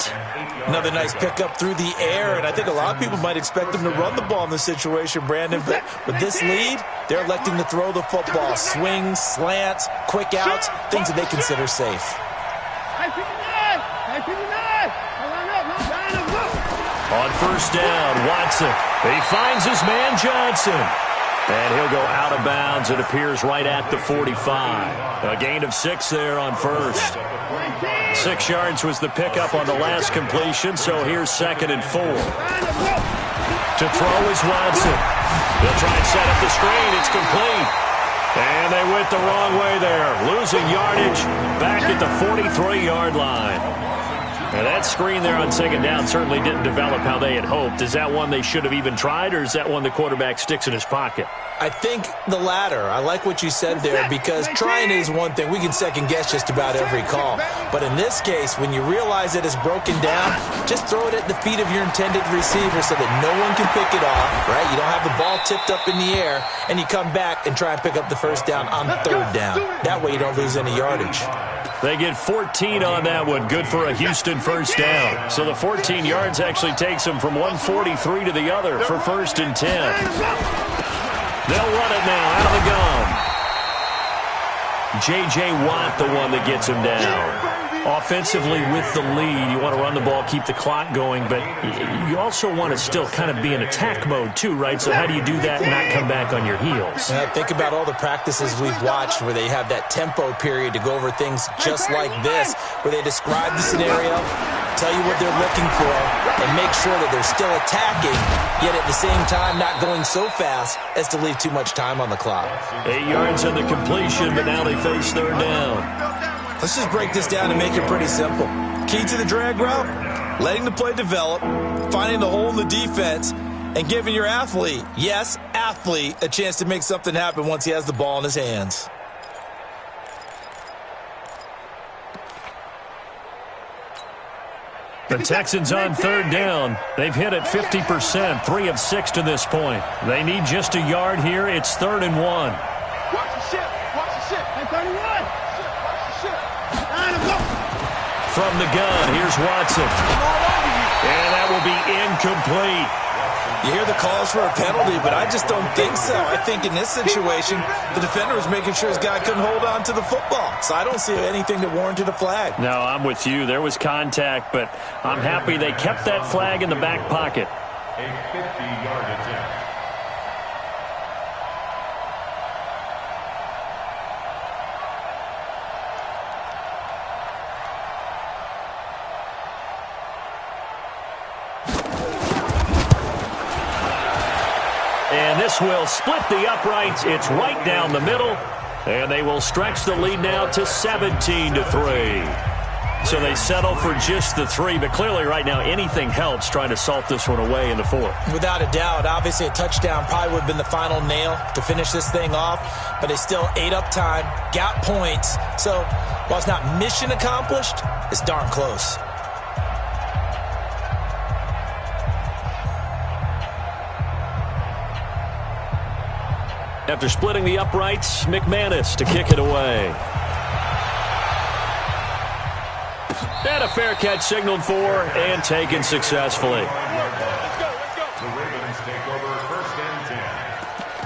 Another nice pickup through the air, and I think a lot of people might expect them to run the ball in this situation, Brandon. But with this lead, they're electing to throw the football. Swings, slants, quick outs, things that they consider safe. On first down, Watson. He finds his man Johnson. And he'll go out of bounds. It appears right at the 45. A gain of 6 there on first. 6 yards was the pickup on the last completion, so here's 2nd and 4. To throw is Watson. They'll try and set up the screen. It's complete. And they went the wrong way there. Losing yardage back at the 43-yard line. And that screen there on 2nd down certainly didn't develop how they had hoped. Is that one they should have even tried, or is that one the quarterback sticks in his pocket? I think the latter. I like what you said there, because trying is one thing. We can second-guess just about every call. But in this case, when you realize that it's broken down, just throw it at the feet of your intended receiver so that no one can pick it off, right? You don't have the ball tipped up in the air, and you come back and try and pick up the first down on 3rd down. That way you don't lose any yardage. They get 14 on that one. Good for a Houston first down. So the 14 yards actually takes them from 143 to the other for 1st and 10. They'll run it now out of the gun. J.J. Watt, the one that gets him down. Offensively with the lead, you want to run the ball, keep the clock going, but you also want to still kind of be in attack mode too, right? So how do you do that and not come back on your heels? Think about all the practices we've watched where they have that tempo period to go over things just like this, where they describe the scenario, tell you what they're looking for, and make sure that they're still attacking, yet at the same time not going so fast as to leave too much time on the clock. 8 yards on the completion, but now they face 3rd down. Let's just break this down and make it pretty simple. Key to the drag route, letting the play develop, finding the hole in the defense, and giving your athlete, yes, athlete, a chance to make something happen once he has the ball in his hands. The Texans on third down. They've hit it 50%, 3 of 6 to this point. They need just a yard here. It's 3rd and 1. Watch the ship. Watch the ship. Hey, 31. Watch the ship. From the gun, here's Watson. And that will be incomplete. You hear the calls for a penalty, but I just don't think so. I think in this situation, the defender was making sure his guy couldn't hold on to the football. So I don't see anything that warranted a flag. No, I'm with you. There was contact, but I'm happy they kept that flag in the back pocket. A 50-yard attempt. And this will split the uprights. It's right down the middle. And they will stretch the lead now to 17-3. So they settle for just the 3. But clearly right now anything helps trying to salt this one away in the 4th. Without a doubt. Obviously a touchdown probably would have been the final nail to finish this thing off. But they still ate up time, got points. So while it's not mission accomplished, it's darn close. After splitting the uprights, McManus to kick it away. And a fair catch signaled for and taken successfully. The Ravens take over 1st and 10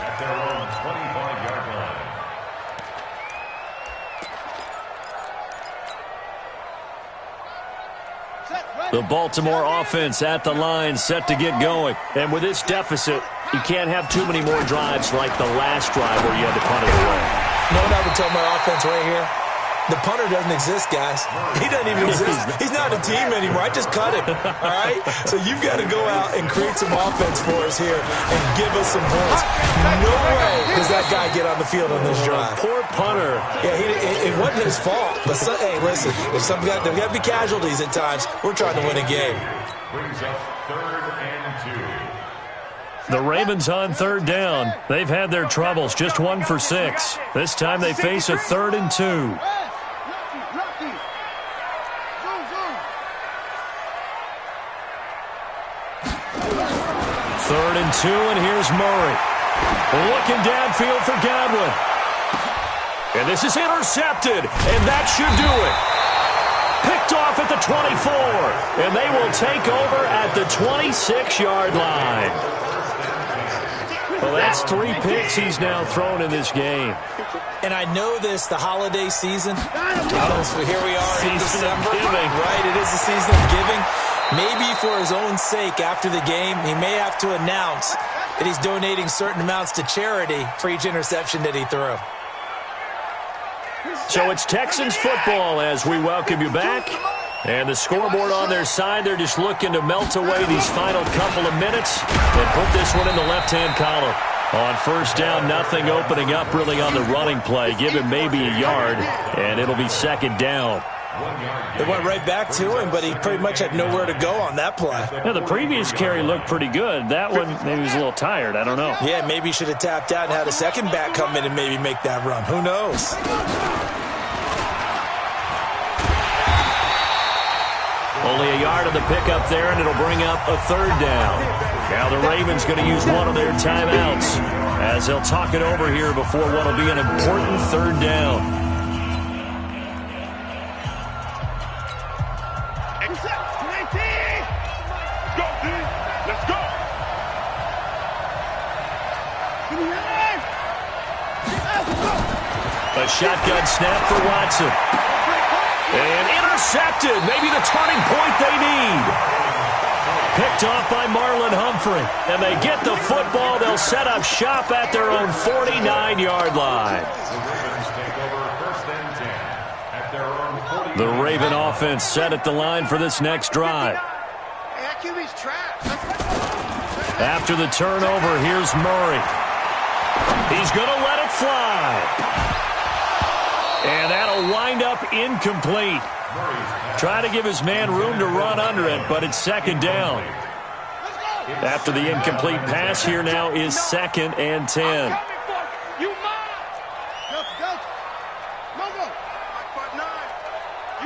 at their own 25-yard line. The Baltimore offense at the line, set to get going. And with this deficit, you can't have too many more drives like the last drive where you had to punt it away. You know what I would tell my offense right here? The punter doesn't exist, guys. He doesn't even exist. He's not a team anymore. I just cut him, all right? So you've got to go out and create some offense for us here and give us some points. No way does that guy get on the field on this drive. Poor punter. Yeah, it wasn't his fault. But, hey, listen, there's got to be casualties at times. We're trying to win a game. Brings up 3rd and 2. The Ravens on third down. They've had their troubles, just 1 for 6. This time they face a 3rd and 2. 3rd and 2, and here's Murray. Looking downfield for Godwin. And this is intercepted, and that should do it. Picked off at the 24, and they will take over at the 26-yard line. Well, that's 3 picks he's now thrown in this game. And I know this, the holiday season. So here we are in December. Right, it is the season of giving. Maybe for his own sake, after the game, he may have to announce that he's donating certain amounts to charity for each interception that he threw. So it's Texans football as we welcome you back. And the scoreboard on their side, they're just looking to melt away these final couple of minutes and put this one in the left-hand column. On first down, nothing opening up really on the running play. Give him maybe a yard, and it'll be 2nd down. They went right back to him, but he pretty much had nowhere to go on that play. Yeah, the previous carry looked pretty good. That one, maybe he was a little tired. I don't know. Yeah, maybe he should have tapped out and had a second back come in and maybe make that run. Who knows? Only a yard of the pickup there, and it'll bring up a 3rd down. Now the Ravens going to use one of their timeouts as they'll talk it over here before what will be an important 3rd down. A shotgun snap for Watson. And intercepted. Maybe the turning point they need. Picked off by Marlon Humphrey. And they get the football. They'll set up shop at their own 49-yard line. The Raven offense set at the line for this next drive. After the turnover, here's Murray. He's going to let it fly. And that'll wind up incomplete. Try to give his man room to run under it, but it's 2nd down. After the incomplete pass, here now is 2nd and 10. You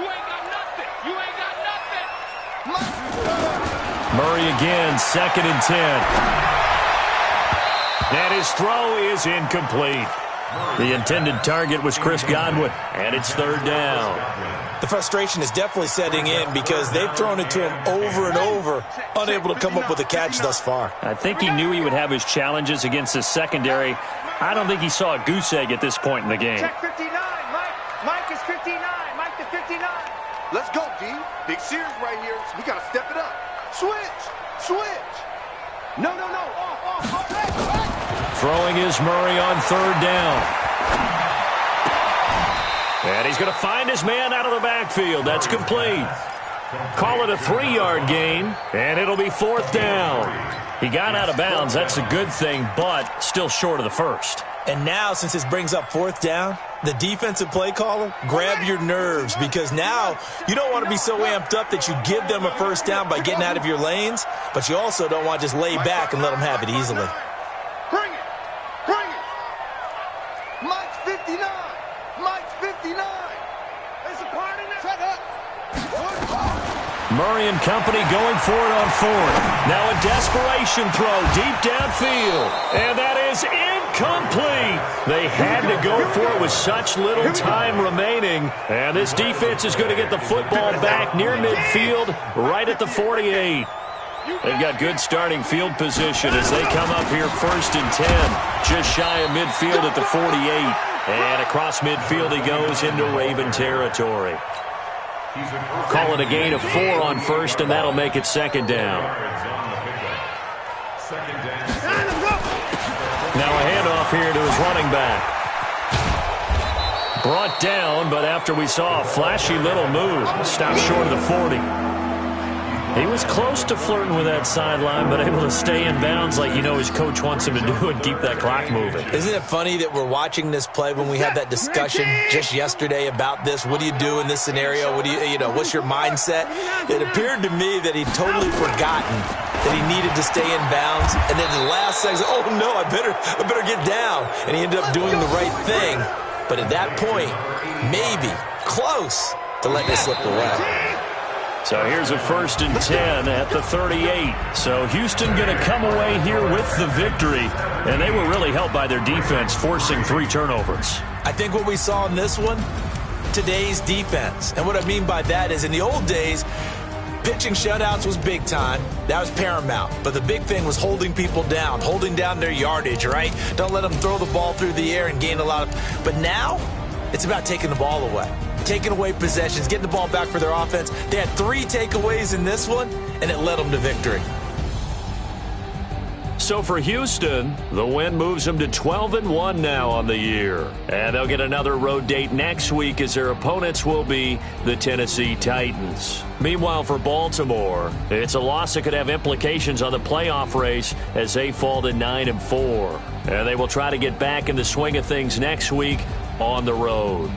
ain't got nothing. Murray again, 2nd and 10. And his throw is incomplete. The intended target was Chris Godwin, and it's 3rd down. The frustration is definitely setting in because they've thrown it to him over and over, unable to come up with a catch thus far. I think he knew he would have his challenges against his secondary. I don't think he saw a goose egg at this point in the game. Check 59, Mike. Mike is 59. Mike to 59. Let's go, D. Big series right here. So we got to step it up. Switch. Switch. No. Off. Throwing is Murray on 3rd down. And he's going to find his man out of the backfield. That's complete. Call it a 3-yard gain, and it'll be 4th down. He got out of bounds. That's a good thing, but still short of the first. And now, since this brings up 4th down, the defensive play caller, grab your nerves, because now you don't want to be so amped up that you give them a 1st down by getting out of your lanes, but you also don't want to just lay back and let them have it easily. Bring it. Mike's 59. Mike's 59. There's a part in there. Set up. Murray and company going for it on 4th. Now a desperation throw deep downfield. And that is incomplete. They had to go for it with such little time remaining. And this defense is going to get the football back near midfield, right at the 48. They've got good starting field position as they come up here 1st and 10. Just shy of midfield at the 48. And across midfield he goes into Raven territory. Call it a gain of 4 on 1st, and that'll make it 2nd down. Now a handoff here to his running back. Brought down, but after we saw a flashy little move, stopped short of the 40. He was close to flirting with that sideline, but able to stay in bounds like his coach wants him to do and keep that clock moving. Isn't it funny that we're watching this play when we had that discussion just yesterday about this? What do you do in this scenario? What do what's your mindset? It appeared to me that he'd totally forgotten that he needed to stay in bounds, and then the last second, oh no, I better get down, and he ended up doing the right thing. But at that point, maybe close to letting it slip away. So here's a 1st and 10 at the 38. So Houston going to come away here with the victory. And they were really helped by their defense, forcing 3 turnovers. I think what we saw in this one, today's defense. And what I mean by that is in the old days, pitching shutouts was big time. That was paramount. But the big thing was holding people down, holding down their yardage, right? Don't let them throw the ball through the air and gain a lot of... But now, it's about taking the ball away. Taking away possessions, getting the ball back for their offense. They had 3 takeaways in this one, and it led them to victory. So for Houston, the win moves them to 12-1 now on the year. And they'll get another road date next week as their opponents will be the Tennessee Titans. Meanwhile, for Baltimore, it's a loss that could have implications on the playoff race as they fall to 9-4. And they will try to get back in the swing of things next week on the road.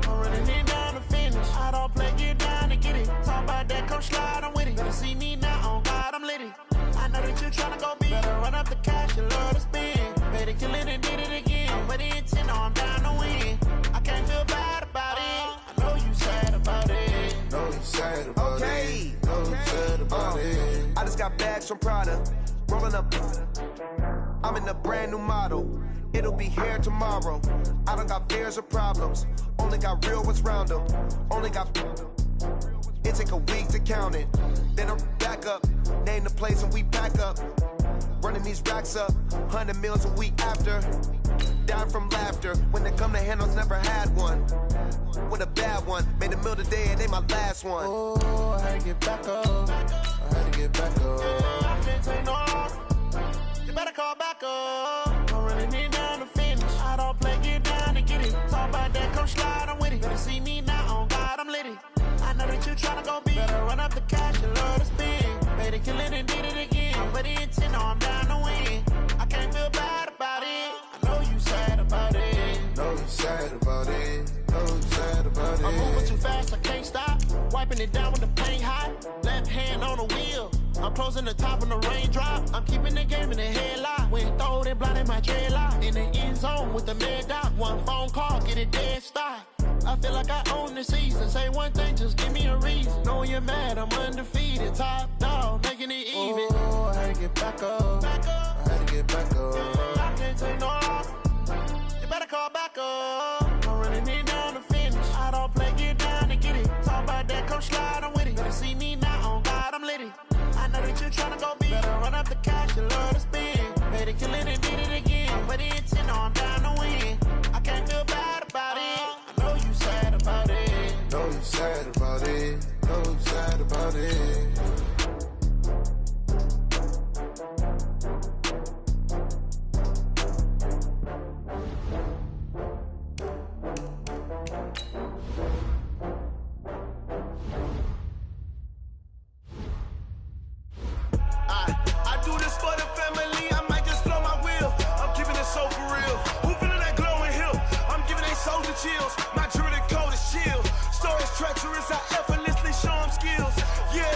I'm running it down to finish. I don't play, get down to get it. Talk about that, come slide, I'm with it. Better see me now, on God, I'm litty. I know that you tryna go big. Better run up the cash, you love to spend. Better kill it and did it again. But the intent, no, I'm down to win. I can't feel bad about it. I know you sad about it. Know you sad about it. Know you sad about it. I just got bags from Prada. Rolling up. I'm in a brand new model. It'll be here tomorrow. I don't got fears or problems. Only got real ones round them. Only got. It take a week to count it. Then I'm back up. Name the place and we pack up. Running these racks up. 100 meals a week after. Down from laughter. When they come to handles, never had one. With a bad one. Made a meal today and they my last one. Oh, I had to get back up. I had to get back up. I can't take no loss. You better call back up. I'm running it down to finish. I don't play, get down to get it. Talk about that, come slide, I'm with it. Better see me now, on God, I'm litty. I know that you tryna go big. Better run up the cash, you love to spend. Better kill it and did it again. But the intent, no, I'm down to win. I can't feel bad about it. I know you sad about it. Know you sad about it. Know you sad about it. I'm moving too fast, I can't stop. Wiping it down with the paint hot. Left hand on the wheel. I'm closing the top when the raindrop. I'm keeping the game in the headlock. When throwed and blinded my dreadlock. In the end zone with the mad dot. One phone call, get it dead stop. I feel like I own the season. Say one thing, just give me a reason. Knowing you're mad, I'm undefeated. Top dog, making it even. Oh, I had to get back up. I had to get back up. I can't take no loss. You better call back up. I'm running it down to finish. I don't play, get down to get it. Talk about that, come slide, I'm with it. Better see me now, on God, I'm litty. I know that you tryna go big. Better run up the cash, you love to spend. Better kill it and did it again. But the intent, no, I'm down to win. I can't feel bad about it. I know you sad about it. Know you sad about it. Know you sad about it. I do this for the family, I might just blow my wheel. I'm keeping it so for real. Who feeling that glowing hill? I'm giving they soldier chills. My jewelry cold is chill. Stories treacherous, I effortlessly show them skills. Yeah.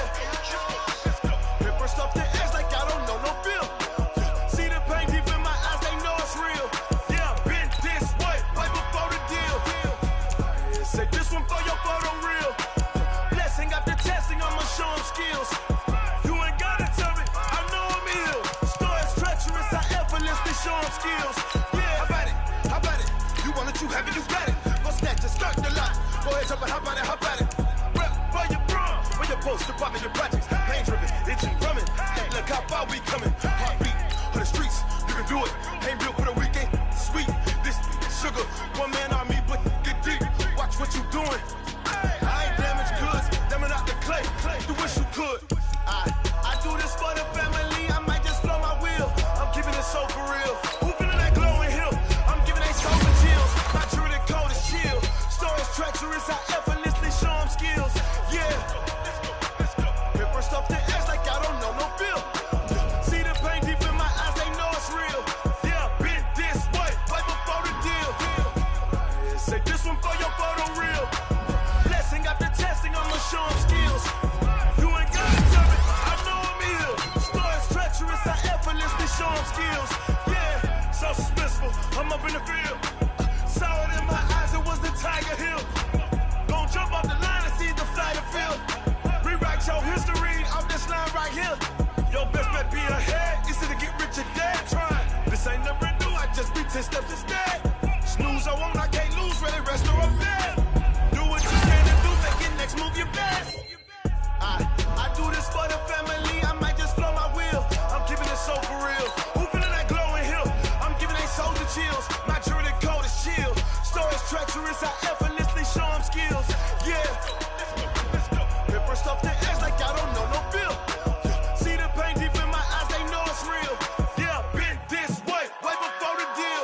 Paper stuff the edge like I don't know no feel. See the pain deep in my eyes, they know it's real. Yeah, been this way, right before the deal. Say this one for your photo real. Blessing after testing, I'ma show them skills. You ain't gotta tell me, I know I'm ill. Stories treacherous, I effortlessly show them skills. Yeah, how about it? How about it? You want it, you have it, you got it. Go snatch and start the lot. Go ahead, jump it, how about it? How about it? Rep for your bro, for your post, your pop, your projects. Pain driven, itching, drumming. Hey, look how far we coming. Heartbeat for the streets, you can do it. Ain't built for the weekend. Sweet, this sugar, one man army, but get deep. Watch what you doing. I ain't damaged goods, damn it out the clay. You wish you could. I do this for the family, I might just blow my wheel. I'm keeping it so for real. Who feeling that glowing hill? I'm giving they soldier chills. My jewelry cold is chill. Stories treacherous, I effortlessly show them skills. Yeah. Paper stuff the edge like I don't know no feel. See the pain deep in my eyes, they know it's real. Yeah, been this way, right before the deal. Say this one for your photo real. Blessing after testing, I'ma show them skills. You ain't gotta tell me, I know I'm ill. Stories treacherous, I effortlessly show them skills. Yeah, so suspenseful, I'm up in the field. Saw it in my eyes, it was the Tiger Hill. Gon' jump off the line and see the flight of field. Rewrite your history off this line right here. Your best bet be ahead, easy to get rich or dead. Trying, this ain't never new, I just be 10 steps instead. Snooze I won't, I can't lose, ready, rest or I'm dead. Do what you can and do, make it next move your best. I do this for the family, I might just blow my wheel. I'm keeping it so for real. Who feeling that glowing hill? I'm giving they soldier chills. My jewelry cold is chill. Stories treacherous, I effortlessly show them skills. Yeah. Paper stuff the edge like I don't know no feel. See the pain deep in my eyes, they know it's real. Yeah, been this way, right before the deal.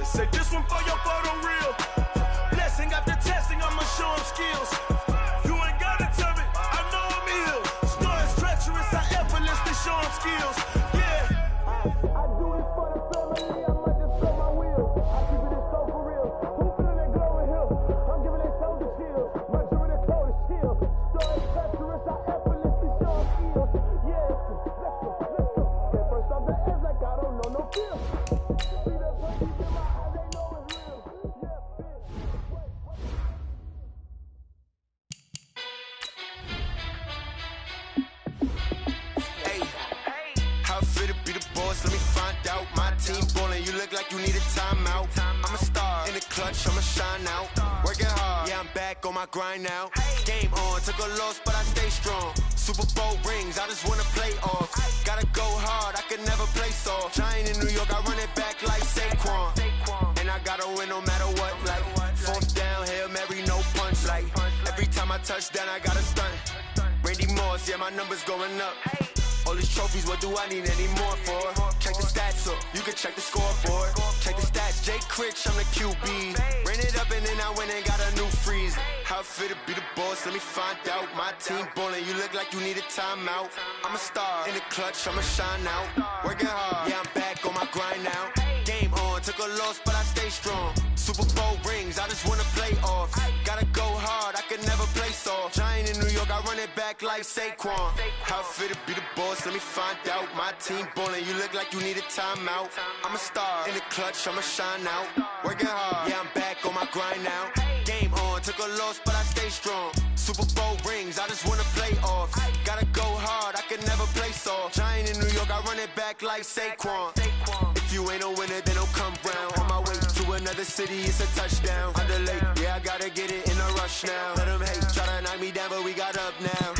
Say this one for your photo real. Blessing after testing, I'ma show them skills. You ain't gotta tell me, I know I'm ill. Stories treacherous, I effortlessly show them skills. Yeah. I do it for the family, I might just blow my wheel. I keep it so for real. Who feeling that glow boss, let me find out. My team ballin', you look like you need a timeout. I'm a star in the clutch, I'ma shine out. Working hard, yeah, I'm back on my grind now. Game on, took a loss, but I stay strong. Super Bowl rings, I just wanna play off. Gotta go hard, I could never play soft. Giant in New York, I run it back like Saquon. And I gotta win no matter what, like fourth down, Hail Mary, no punch. Like every time I touch down, I gotta stunt. Randy Moss, yeah, my numbers going up. All these trophies, what do I need any more for? Check the stats up, you can check the scoreboard. Check the stats, Jay Critch, I'm the QB. Ran it up and then I went and got a new freeze. How it feel to be the boss, let me find out. My team ballin', you look like you need a timeout. I'm a star in the clutch, I'ma shine out. Working hard, yeah, I'm back on my grind now. Game on, took a loss, but I stay strong. Super Bowl rings, I just wanna play off. Gotta go hard, I could never play soft. Giant in New York, I run it back like Saquon. How it feel to be the boss, let me find out. My team ballin', you look like you need a timeout. I'm a star in the clutch, I'ma shine out. Working hard, yeah, I'm back on my grind now. Game on, took a loss, but I stay strong. Super Bowl rings, I just wanna play off. Gotta go hard, I could never play soft. Giant in New York, I run it back like Saquon. If you ain't a winner, then don't come round. On my way to another city, it's a touchdown. Underlay, yeah, I gotta get it in a rush now. Let them hate, try to knock me down, but we got up now.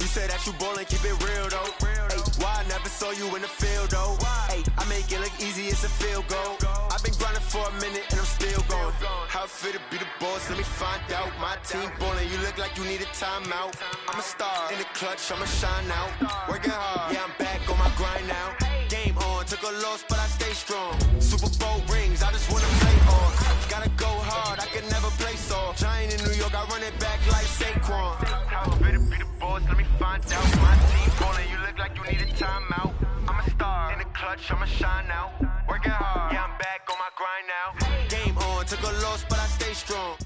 You say that you ballin', keep it real though. Hey, why I never saw you in the field though? Hey, I make it look easy, it's a field goal. I've been grinding for a minute and I'm still going. How it feel to be the boss, let me find out. My team ballin', you look like you need a timeout. I'm a star in the clutch, I'ma shine out. Working hard, yeah, I'm back on my grind now. Game on, took a loss, but I stay strong. Super Bowl rings, I just wanna play off. Gotta go hard, I could never play soft. Giant in New York, I run it back like Saquon. How it feel to be the boss, let me find out. My team ballin', you look like you need a timeout. I'm a star in the clutch, I'ma shine out. Working hard, yeah, I'm back on my grind now. Game on, took a loss, but I stay strong.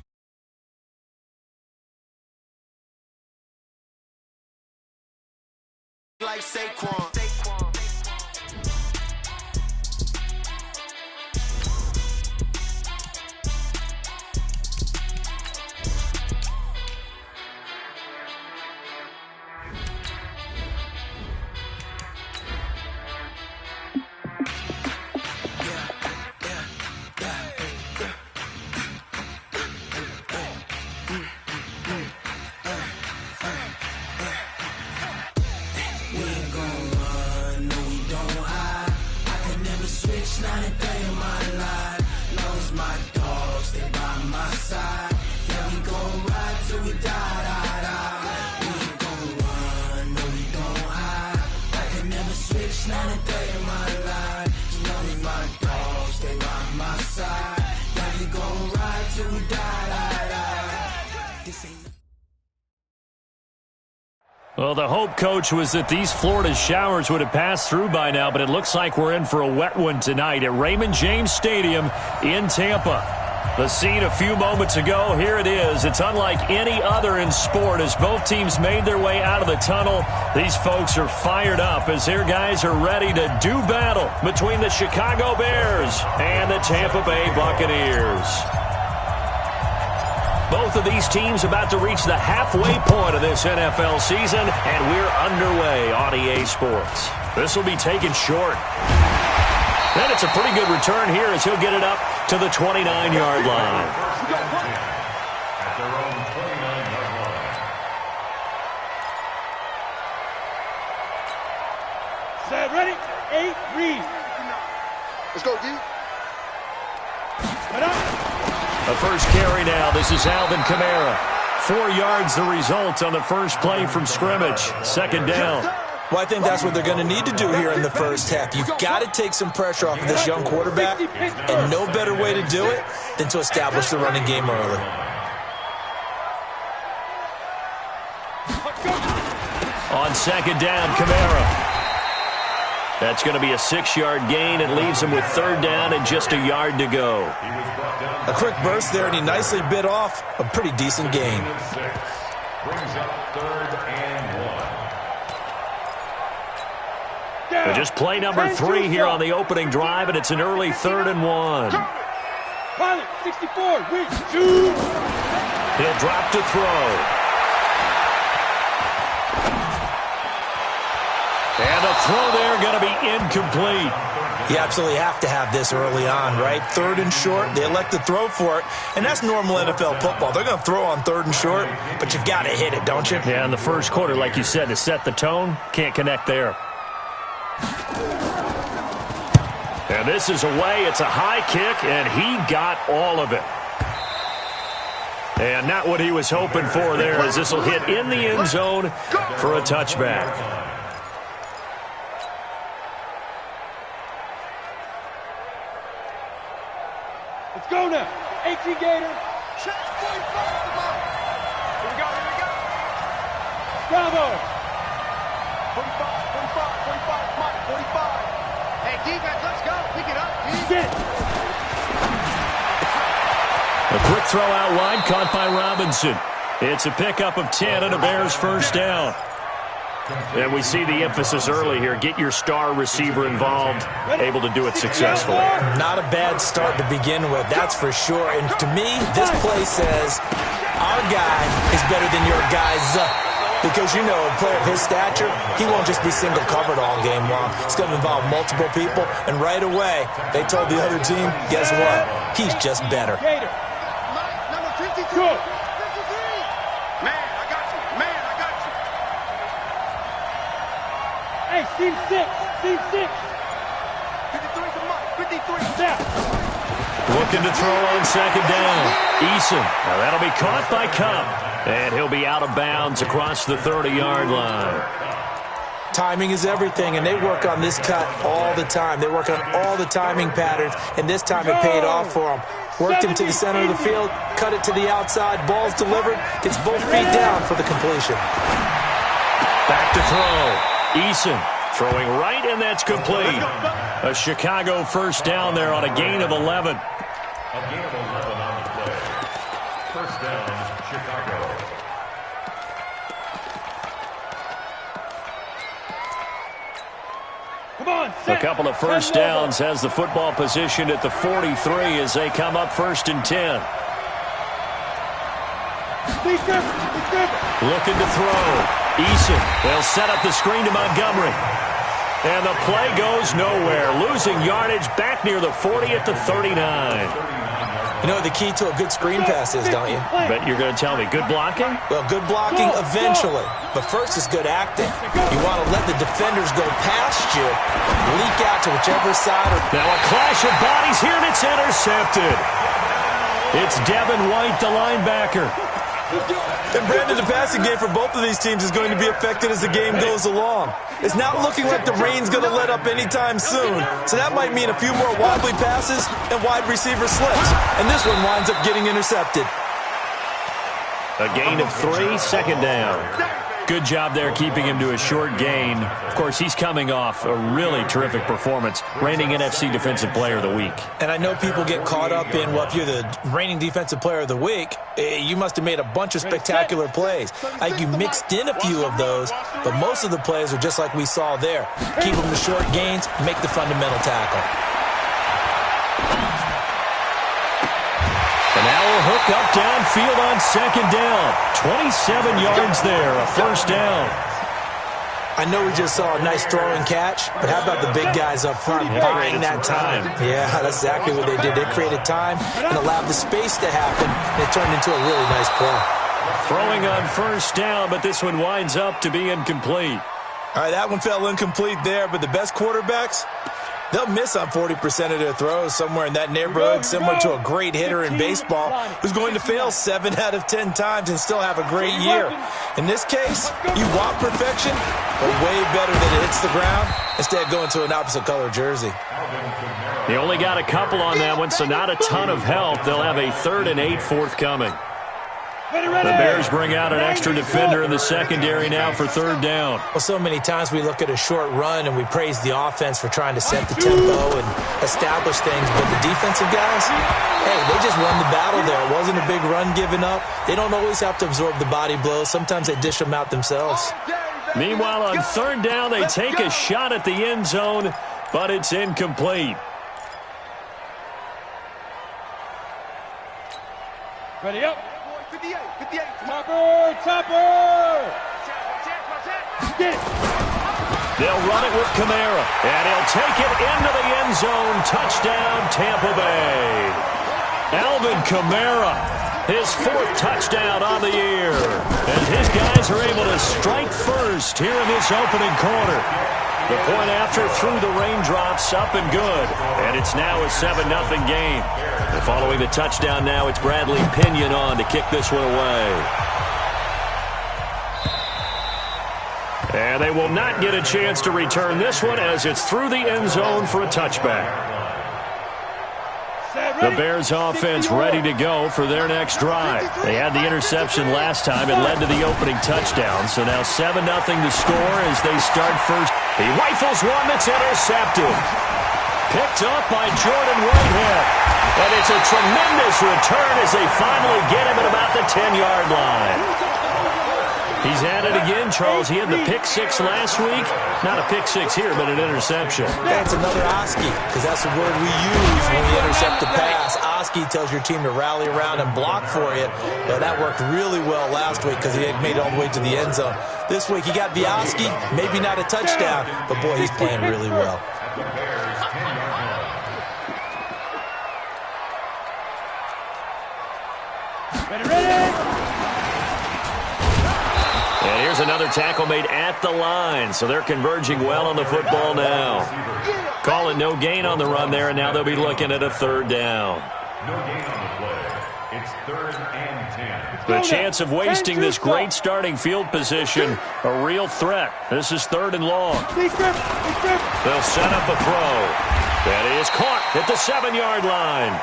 Like Saquon. Not a day in my life, long as my dogs, they by my side. Yeah, we gon' ride till we die. We ain't gon' run, no, we don't hide. I can never switch, not a day in my life. As long as my dogs, they by my side. Yeah, we gon' ride till we die. This ain't Well, the hope, Coach, was that these Florida showers would have passed through by now, but it looks like we're in for a wet one tonight at Raymond James Stadium in Tampa. The scene a few moments ago, here it is. It's unlike any other in sport as both teams made their way out of the tunnel. These folks are fired up as their guys are ready to do battle between the Chicago Bears and the Tampa Bay Buccaneers. Both of these teams about to reach the halfway point of this NFL season, and we're underway on EA Sports. This will be taken short. And it's a pretty good return here as he'll get it up to the 29-yard line. At their own 29-yard line. Set, ready? 8, read. Let's go, D. Get up. The first carry now. This is Alvin Kamara. 4 yards the result on the first play from scrimmage. Second down. Well, I think that's what they're going to need to do here in the first half. You've got to take some pressure off of this young quarterback, and no better way to do it than to establish the running game early. On second down, Kamara. That's going to be a 6-yard gain. It leaves him with third down and just a yard to go. A quick burst there, and he nicely bit off a pretty decent gain. Brings up 3rd and 1. Just play number 3 here on the opening drive, and it's an early 3rd and 1. Pilot, 64, reach, shoot. He'll drop to throw. And the throw there going to be incomplete. You absolutely have to have this early on, right? 3rd and short, they elect to throw for it, and that's normal NFL football. They're going to throw on 3rd and short, but you've got to hit it, don't you? Yeah, in the first quarter, like you said, to set the tone, can't connect there. And this is away. It's a high kick, and he got all of it. And not what he was hoping for there, as this will hit in the end zone for a touchback. Let's go now. 18 Gator. Check 45. Here we go. Bravo. 45, Mike, 45. Hey, defense, let's go. Pick it up. Get it. A quick throw out wide, caught by Robinson. It's a pickup of 10 and a Bears first down. And we see the emphasis early here. Get your star receiver involved, able to do it successfully. Not a bad start to begin with, that's for sure. And to me, this play says our guy is better than your guy's. Because, you know, a player of his stature, he won't just be single covered all game long. It's going to involve multiple people. And right away, they told the other team, guess what? He's just better. Number 52. 53. Man, I got you. Hey, team 6. 53 to Mike. 53. Step. Looking to throw on second down. Eason. Now that'll be caught by Cup. And he'll be out of bounds across the 30-yard line. Timing is everything, and they work on this cut all the time. They work on all the timing patterns, and this time it paid off for them. Worked him to the center of the field, cut it to the outside, ball's delivered, gets both feet down for the completion. Back to throw. Eason throwing right, and that's complete. A Chicago first down there on a gain of 11. A gain of 11 on the play. First down, Chicago. Come on, A couple of first downs has the football positioned at the 43 as they come up 1st and 10. Looking to throw. Eason. They'll set up the screen to Montgomery. And the play goes nowhere. Losing yardage back near the 40 at the 39. You know what the key to a good screen pass is, don't you? Bet you're going to tell me. Good blocking? Well, good blocking eventually. But first is good acting. You want to let the defenders go past you, leak out to whichever side. Now a clash of bodies here, and it's intercepted. It's Devin White, the linebacker. And Brandon, the passing game for both of these teams is going to be affected as the game goes along. It's not looking like the rain's going to let up anytime soon. So that might mean a few more wobbly passes and wide receiver slips. And this one winds up getting intercepted. A gain of 3, second down. Good job there keeping him to a short gain. Of course, he's coming off a really terrific performance, reigning NFC Defensive Player of the Week. And I know people get caught up in, well, if you're the reigning Defensive Player of the Week, you must have made a bunch of spectacular plays. I think you mixed in a few of those, but most of the plays are just like we saw there. Keep them to short gains, make the fundamental tackle. And now we'll hook up downfield on second down. 27 yards there, a first down. I know we just saw a nice throw and catch, but how about the big guys up front buying that time? Yeah, that's exactly what they did. They created time and allowed the space to happen, and it turned into a really nice play. Throwing on first down, but this one winds up to be incomplete. All right, that one fell incomplete there, but the best quarterbacks, they'll miss on 40% of their throws, somewhere in that neighborhood, similar to a great hitter in baseball who's going to fail 7 out of 10 times and still have a great year. In this case, you want perfection, but way better that it hits the ground instead of going to an opposite color jersey. They only got a couple on that one, so not a ton of help. They'll have a 3rd and 8 forthcoming. The Bears bring out an extra defender in the secondary now for third down. Well, so many times we look at a short run and we praise the offense for trying to set the tempo and establish things, but the defensive guys, hey, they just won the battle there. It wasn't a big run given up. They don't always have to absorb the body blows. Sometimes they dish them out themselves. Meanwhile, on third down, they take a shot at the end zone, but it's incomplete. Ready up. 58. Topper. Get it. They'll run it with Kamara, and he'll take it into the end zone. Touchdown, Tampa Bay. Alvin Kamara, his 4th touchdown on the year. And his guys are able to strike first here in this opening quarter. The point after through the raindrops, up and good. And it's now a 7-0 game. And following the touchdown now, it's Bradley Pinion on to kick this one away. And they will not get a chance to return this one as it's through the end zone for a touchback. The Bears offense ready to go for their next drive. They had the interception last time. It led to the opening touchdown. So now 7-0 to score as they start first. He rifles one that's intercepted. Picked up by Jordan Whitehead. And it's a tremendous return as they finally get him at about the 10-yard line. He's at it again, Charles. He had the pick 6 last week. Not a pick 6 here, but an interception. That's another Oski, because that's the word we use when we intercept the pass. Oski tells your team to rally around and block for you. But that worked really well last week because he had made it all the way to the end zone. This week he got the Oski, maybe not a touchdown, but boy, he's playing really well. And here's another tackle made at the line, so they're converging well on the football now. Calling no gain on the run there, and now they'll be looking at a 3rd down. No gain on the play. It's 3rd and 10. The chance of wasting this great starting field position, a real threat. This is 3rd and long. They'll set up a throw. That is caught at the 7-yard line.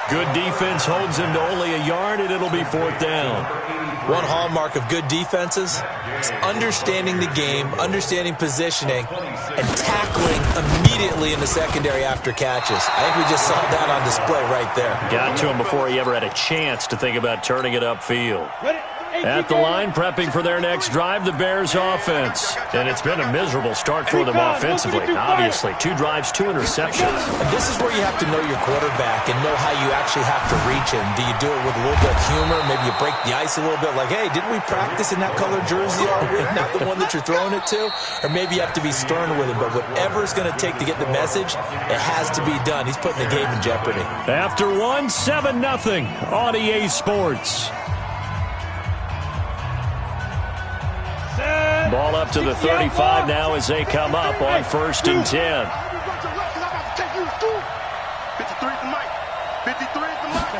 Good defense holds him to only a yard, and it'll be 4th down. One hallmark of good defenses is understanding the game, understanding positioning, and tackling immediately in the secondary after catches. I think we just saw that on display right there. Got to him before he ever had a chance to think about turning it upfield. At the line, prepping for their next drive, the Bears offense. And it's been a miserable start for them offensively, obviously. 2 drives, 2 interceptions. And this is where you have to know your quarterback and know how you actually have to reach him. Do you do it with a little bit of humor? Maybe you break the ice a little bit like, hey, didn't we practice in that color jersey all week? Not the one that you're throwing it to? Or maybe you have to be stern with him. But whatever it's going to take to get the message, it has to be done. He's putting the game in jeopardy. After 7-0 on EA Sports. Ball up to the 35 now as they come up on 1st and 10. 53 for Mike. 53 for Mike.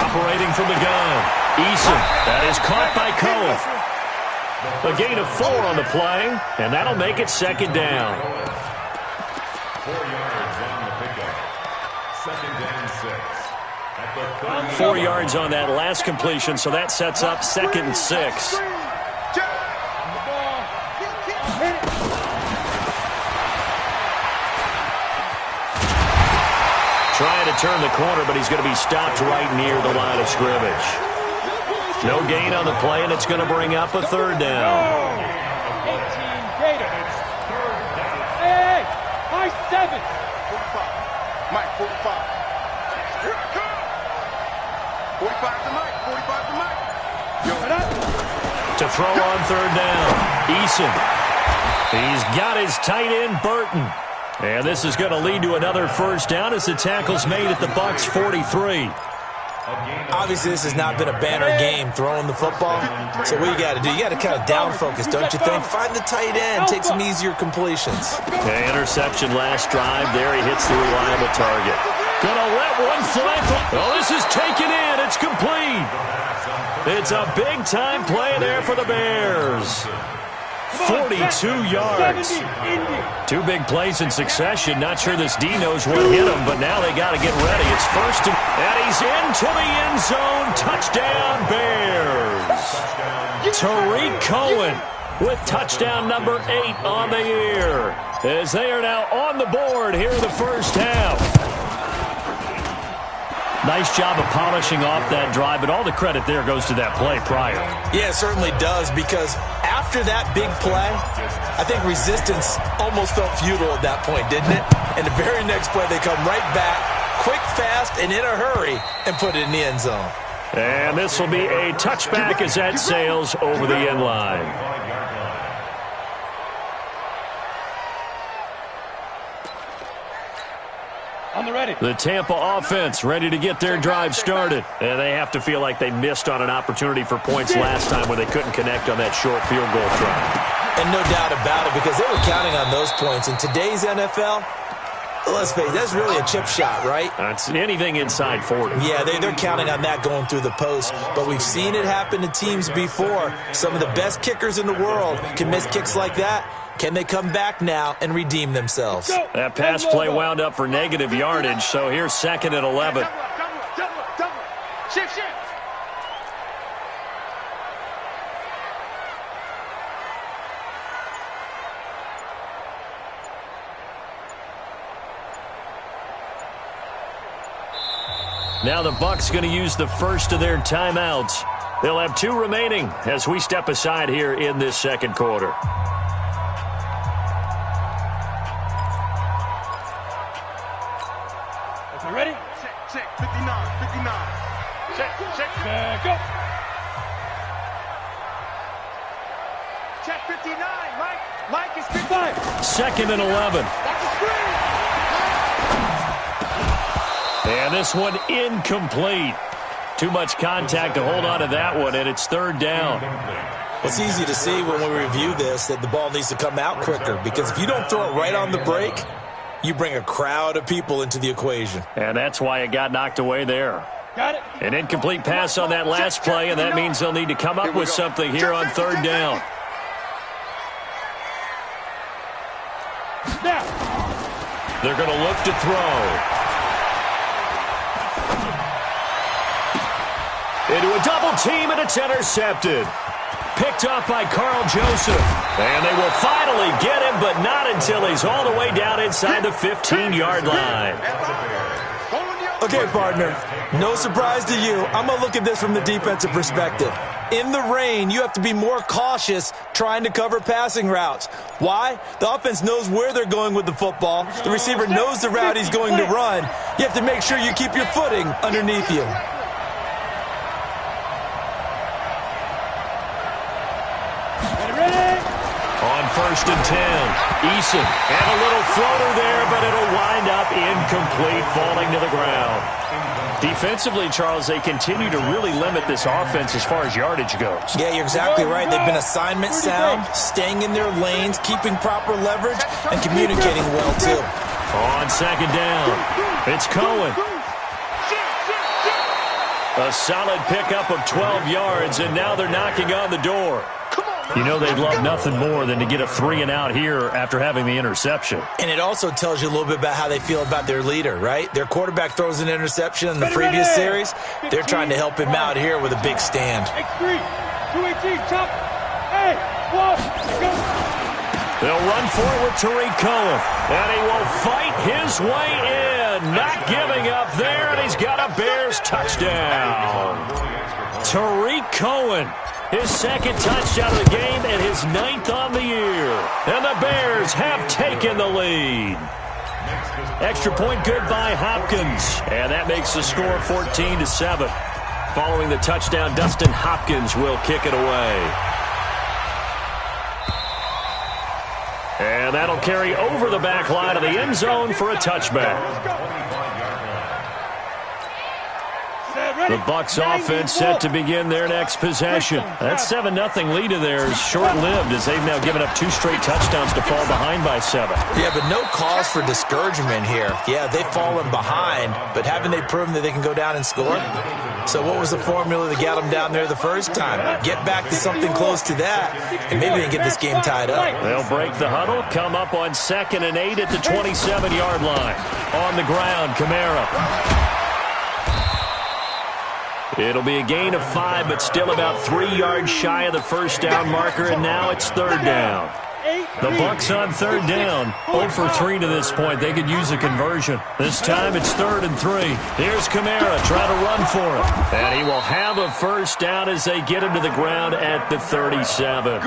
Operating from the gun. Eason. That is caught by Cohen. A gain of 4 on the play, and that'll make it 2nd down. 4 yards on the pickup. 2nd and 6. 4 yards on that last completion, so that sets up 2nd and 6. Trying to turn the corner, but he's going to be stopped right near the line of scrimmage. No gain on the play, and it's going to bring up a 3rd down. 18 Gator. Hey, high 7. 45. Mike, 45. Here I come. 45 to Mike. 45 to Mike. Yo. To throw on 3rd down. Eason. He's got his tight end, Burton. And this is going to lead to another 1st down as the tackle's made at the Bucs 43. Obviously, this has not been a banner game throwing the football. So what you got to do, you got to kind of down focus, don't you think? Find the tight end, take some easier completions. Okay, interception last drive. There he hits the reliable target. Gonna let one fly. Oh, this is taken in. It's complete. It's a big-time play there for the Bears. 42 yards. 2 big plays in succession. Not sure this D knows what hit him, but now they got to get ready. It's 1st and he's into the end zone. Touchdown, Bears. Tariq Cohen with touchdown number 8 on the year as they are now on the board here in the 1st half. Nice job of polishing off that drive, but all the credit there goes to that play prior. Yeah, it certainly does, because after that big play, I think resistance almost felt futile at that point, didn't it? And the very next play, they come right back, quick, fast, and in a hurry, and put it in the end zone. And this will be a touchback as that sails over the end line. On the ready. The Tampa offense ready to get their drive started. And they have to feel like they missed on an opportunity for points last time when they couldn't connect on that short field goal try. And no doubt about it, because they were counting on those points. In today's NFL, let's face it, that's really a chip shot, right? That's anything inside 40. Yeah, they're counting on that going through the post. But we've seen it happen to teams before. Some of the best kickers in the world can miss kicks like that. Can they come back now and redeem themselves? That pass play wound up for negative yardage, so here's 2nd and 11. Double. Shift. Now the Bucs going to use the first of their timeouts. They'll have 2 remaining as we step aside here in this second quarter. Ready? Check. 59. Check. Go. Check 59. Mike is 55. 2nd and 11. That's a screen. And this one incomplete. Too much contact to hold on to that one, and it's 3rd down. It's easy to see when we review this that the ball needs to come out quicker, because if you don't throw it right on the break, you bring a crowd of people into the equation. And that's why it got knocked away there. Got it. An incomplete pass on that last play, and that means they'll need to come up with something here on 3rd down. Snap. They're going to look to throw. Into a double team, and it's intercepted. Picked up by Carl Joseph. And they will finally get him, but not until he's all the way down inside the 15-yard line. Okay, partner, no surprise to you. I'm going to look at this from the defensive perspective. In the rain, you have to be more cautious trying to cover passing routes. Why? The offense knows where they're going with the football. The receiver knows the route he's going to run. You have to make sure you keep your footing underneath you. On 1st and 10, Eason, and a little floater there, but it'll wind up incomplete, falling to the ground. Defensively, Charles, they continue to really limit this offense as far as yardage goes. Yeah, you're exactly right. They've been assignment sound, staying in their lanes, keeping proper leverage, and communicating well, too. On 2nd down, it's Cohen. A solid pickup of 12 yards, and now they're knocking on the door. You know they'd love nothing more than to get a 3-and-out here after having the interception. And it also tells you a little bit about how they feel about their leader, right? Their quarterback throws an interception in the previous series. They're trying to help him out here with a big stand. X3, 218, chop. Hey, whoa, go. They'll run forward with Tariq Cohen, and he will fight his way in. Not giving up there, and he's got a Bears touchdown. Tariq Cohen. His 2nd touchdown of the game and his 9th on the year. And the Bears have taken the lead. Extra point good by Hopkins. And that makes the score 14-7. Following the touchdown, Dustin Hopkins will kick it away. And that'll carry over the back line of the end zone for a touchback. The Bucs offense set to begin their next possession. That 7-0 lead of theirs is short-lived as they've now given up 2 straight touchdowns to fall behind by 7. Yeah, but no cause for discouragement here. Yeah, they've fallen behind, but haven't they proven that they can go down and score? So what was the formula that got them down there the first time? Get back to something close to that, and maybe they can get this game tied up. They'll break the huddle, come up on 2nd and 8 at the 27-yard line. On the ground, Kamara. It'll be a gain of 5, but still about 3 yards shy of the first down marker, and now it's 3rd down. The Bucs on 3rd down, 0 for 3 to this point. They could use a conversion. This time it's 3rd and 3. Here's Kamara trying to run for it. And he will have a first down as they get him to the ground at the 37.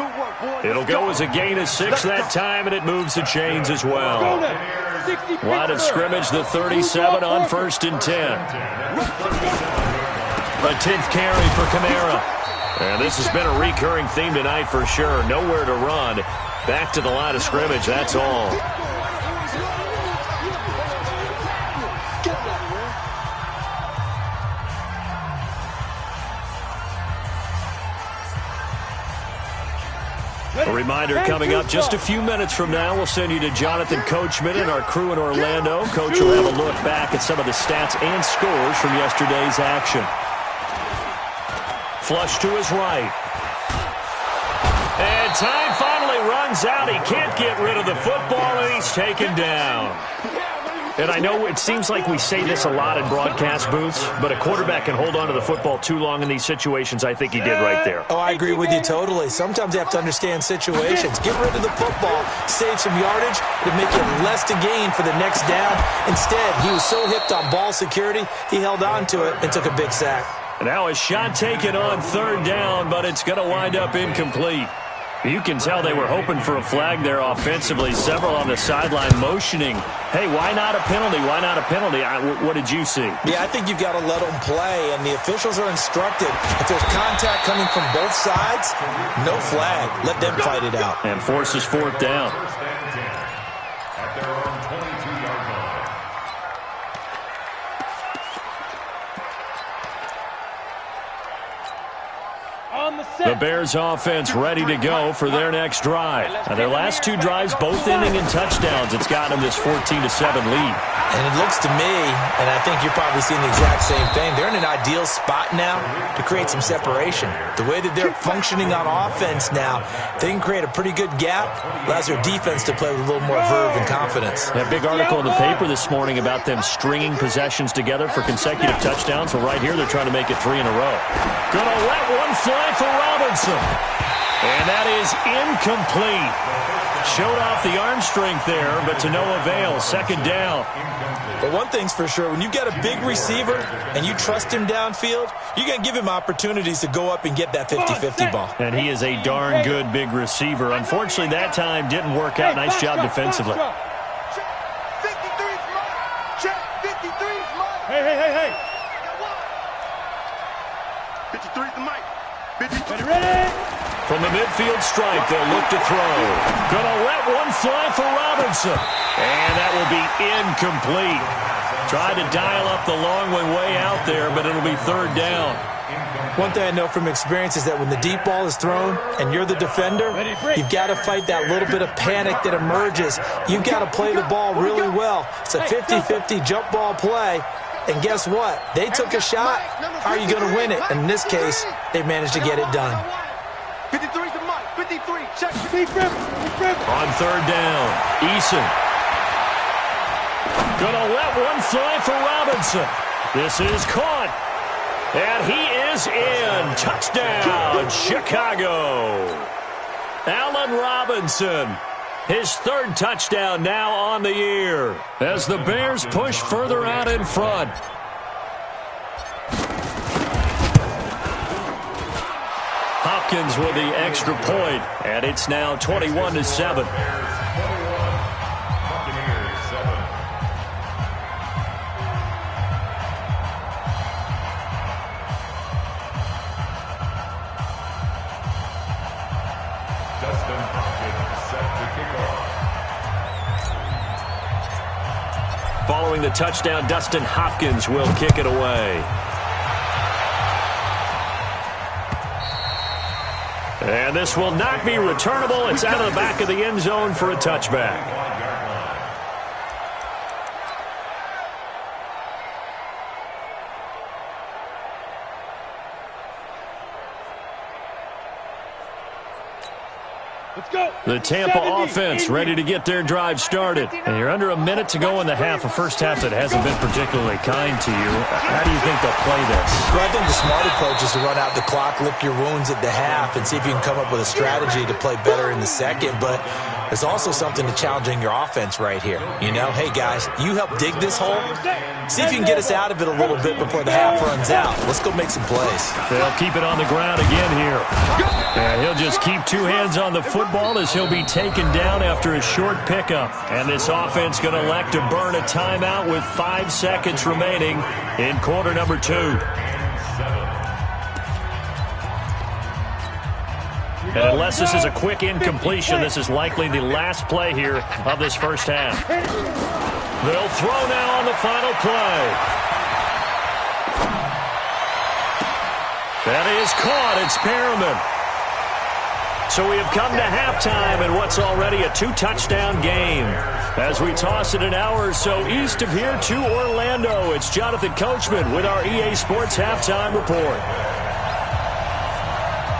It'll go as a gain of 6 that time, and it moves the chains as well. Line of scrimmage, the 37 on 1st and 10. A 10th carry for Kamara. And this has been a recurring theme tonight for sure. Nowhere to run. Back to the line of scrimmage, that's all. A reminder coming up just a few minutes from now, we'll send you to Jonathan Coachman and our crew in Orlando. Coach will have a look back at some of the stats and scores from yesterday's action. Flush to his right. And time finally runs out. He can't get rid of the football, and he's taken down. And I know it seems like we say this a lot in broadcast booths, but a quarterback can hold on to the football too long in these situations. I think he did right there. Oh, I agree with you totally. Sometimes you have to understand situations. Get rid of the football, save some yardage, to make it less to gain for the next down. Instead, he was so hipped on ball security, he held on to it and took a big sack. Now a shot taken on third down, but it's going to wind up incomplete. You can tell they were hoping for a flag there offensively. Several on the sideline motioning, hey, why not a penalty? Why not a penalty? What did you see? Yeah, I think you've got to let them play, and the officials are instructed. If there's contact coming from both sides, no flag. Let them fight it out. And forces fourth down. At their own 22-yard line. The Bears offense ready to go for their next drive. Now, their last two drives both ending in touchdowns. It's got them this 14-7 lead. And it looks to me, and I think you're probably seeing the exact same thing, they're in an ideal spot now to create some separation. The way that they're functioning on offense now, they can create a pretty good gap, allows their defense to play with a little more verve and confidence. That big article in the paper this morning about them stringing possessions together for consecutive touchdowns. Well, right here they're trying to make it 3 in a row. Gonna let one fly for Robinson. And that is incomplete. Showed off the arm strength there, but to no avail. Second down. But one thing's for sure, when you've got a big receiver and you trust him downfield, you're going to give him opportunities to go up and get that 50-50 ball. And he is a darn good big receiver. Unfortunately, that time didn't work out. Nice job defensively. 53's mine. Check. 53's mine. Hey. 53's the mic. 53. Ready? From the midfield stripe, they'll look to throw. Gonna let one fly for Robinson. And that will be incomplete. Tried to dial up the long one way out there, but it'll be third down. One thing I know from experience is that when the deep ball is thrown and you're the defender, you've got to fight that little bit of panic that emerges. You've got to play the ball really well. It's a 50-50 jump ball play. And guess what? They took a shot. How are you going to win it? And in this case, they managed to get it done. 53's the mic. 53. Check. On third down, Eason. Gonna let one fly for Robinson. This is caught. And he is in. Touchdown, Chicago. Allen Robinson. His third touchdown now on the year as the Bears push further out in front. Hopkins with the extra point, and it's now 21-7. Following the touchdown, Dustin Hopkins will kick it away. And this will not be returnable. It's out of the back of the end zone for a touchback. The Tampa offense ready to get their drive started. And you're under a minute to go in the half, a first half that hasn't been particularly kind to you. How do you think they'll play this? Well, I think the smart approach is to run out the clock, lick your wounds at the half, and see if you can come up with a strategy to play better in the second. But there's also something to challenging your offense right here. You know, hey, guys, you help dig this hole. See if you can get us out of it a little bit before the half runs out. Let's go make some plays. They'll keep it on the ground again here. And he'll just keep two hands on the football as he'll be taken down after a short pickup. And this offense going to elect to burn a timeout with 5 seconds remaining in quarter number 2. And unless this is a quick incompletion, this is likely the last play here of this first half. They'll throw now on the final play. That is caught. It's Perriman. So we have come to halftime in what's already a 2-touchdown game. As we toss it an hour or so east of here to Orlando, it's Jonathan Coachman with our EA Sports Halftime Report.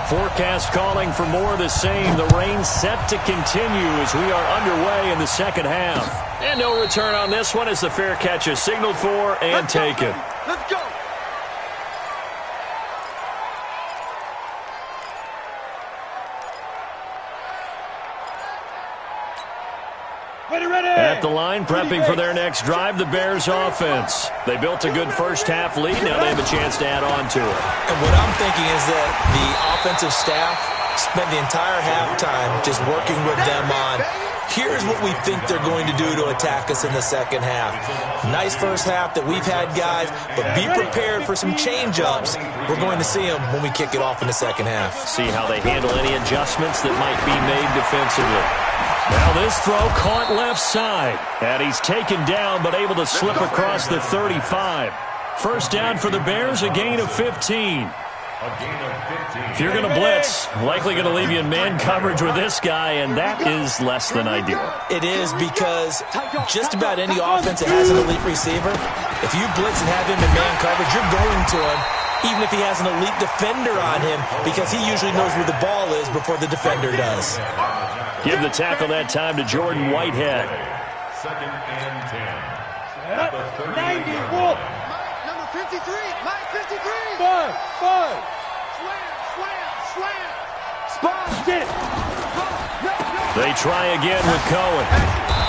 Forecast calling for more of the same. The rain set to continue as we are underway in the second half. And no return on this one as the fair catch is signaled for and taken. Let's go. At the line, prepping for their next drive, the Bears offense. They built a good first-half lead. Now they have a chance to add on to it. And what I'm thinking is that the offensive staff spent the entire halftime just working with them on, here's what we think they're going to do to attack us in the second half. Nice first half that we've had, guys, but be prepared for some change-ups. We're going to see them when we kick it off in the second half. See how they handle any adjustments that might be made defensively. Now this throw caught left side. And he's taken down but able to slip across the 35. First down for the Bears, a gain of 15. If you're going to blitz, likely going to leave you in man coverage with this guy, and that is less than ideal. It is because just about any offense that has an elite receiver, if you blitz and have him in man coverage, you're going to him, even if he has an elite defender on him, because he usually knows where the ball is before the defender does. Give the tackle that time to Jordan Whitehead. Second and 10. 90, Wolf. Number 53, Mike 53. Five. Slam. Spot. Get it. They try again with Cohen.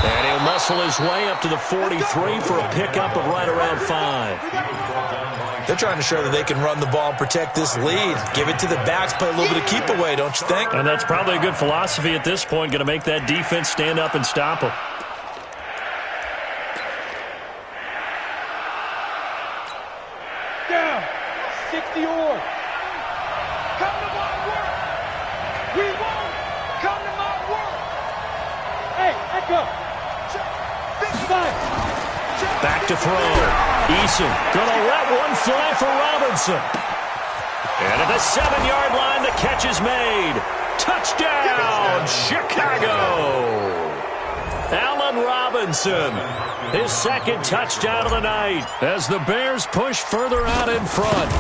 And he'll muscle his way up to the 43 for a pickup of right around 5. They're trying to show that they can run the ball and protect this lead. Give it to the backs, play a little bit of keep away, don't you think? And that's probably a good philosophy at this point, going to make that defense stand up and stop them. Down. 60 or. Come to my work. We won't. Come to my work. Hey, echo. Back to throw. Eason gonna let one fly for Robinson. And at the 7-yard line, the catch is made. Touchdown, Chicago. Allen Robinson, his second touchdown of the night as the Bears push further out in front.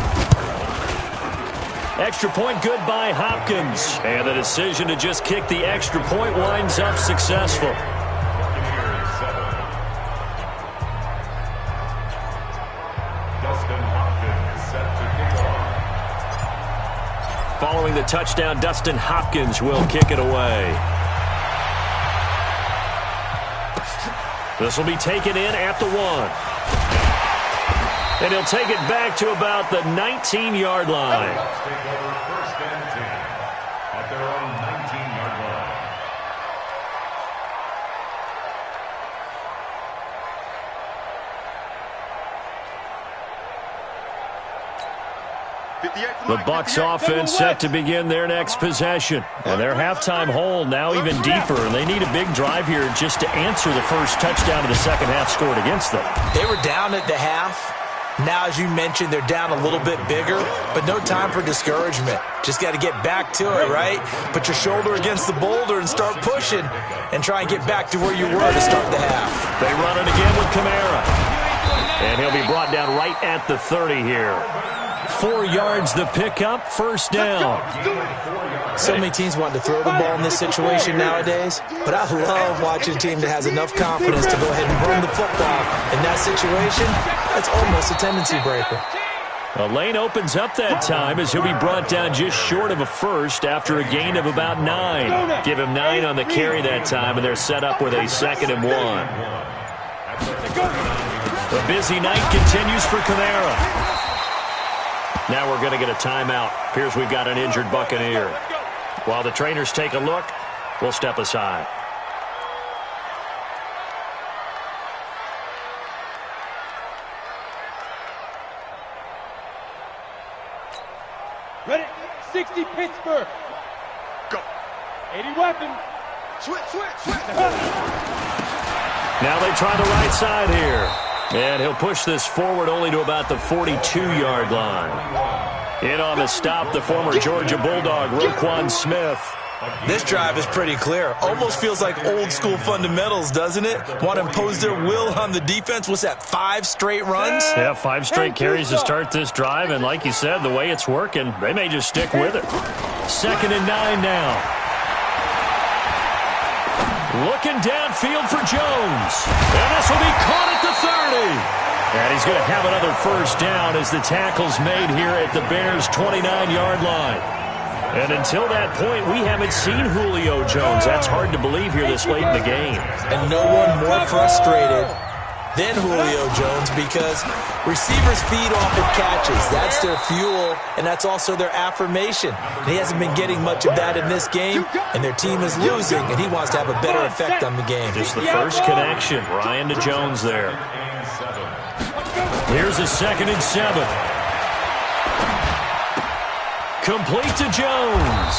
Extra point good by Hopkins. And the decision to just kick the extra point winds up successful. Following the touchdown, Dustin Hopkins will kick it away. This will be taken in at the 1. And he'll take it back to about the 19-yard line. Take over first and 10 at their own 19-yard line. The Bucs offense set to begin their next possession. And their halftime hole now even deeper. And they need a big drive here just to answer the first touchdown of the second half scored against them. They were down at the half. Now, as you mentioned, they're down a little bit bigger, but no time for discouragement. Just got to get back to it, right? Put your shoulder against the boulder and start pushing and try and get back to where you were to start the half. They run it again with Kamara. And he'll be brought down right at the 30 here. 4 yards the pickup, first down. So many teams want to throw the ball in this situation nowadays, but I love watching a team that has enough confidence to go ahead and run the football. In that situation, that's almost a tendency breaker. A lane opens up that time as he'll be brought down just short of a first after a gain of about 9. Give him 9 on the carry that time, and they're set up with a 2nd and 1. The busy night continues for Kamara. Now we're going to get a timeout. Appears we've got an injured Buccaneer. While the trainers take a look, we'll step aside. Ready? 60 Pittsburgh. Go. 80 weapon. Switch. Now they try the right side here. And he'll push this forward only to about the 42-yard line. In on the stop, the former Georgia Bulldog, Roquan Smith. This drive is pretty clear. Almost feels like old school fundamentals, doesn't it? Want to impose their will on the defense. What's that, 5 straight runs? Yeah, 5 straight carries to start this drive, and like you said, the way it's working, they may just stick with it. 2nd and 9 now. Looking downfield for Jones. And this will be caught at the 30. And he's going to have another first down as the tackle's made here at the Bears' 29-yard line. And until that point, we haven't seen Julio Jones. That's hard to believe here this late in the game. And no one more frustrated than Julio Jones because receivers feed off of catches. That's their fuel, and that's also their affirmation. And he hasn't been getting much of that in this game, and their team is losing, and he wants to have a better effect on the game. Just the first connection, Ryan to Jones there. Here's a 2nd and 7. Complete to Jones.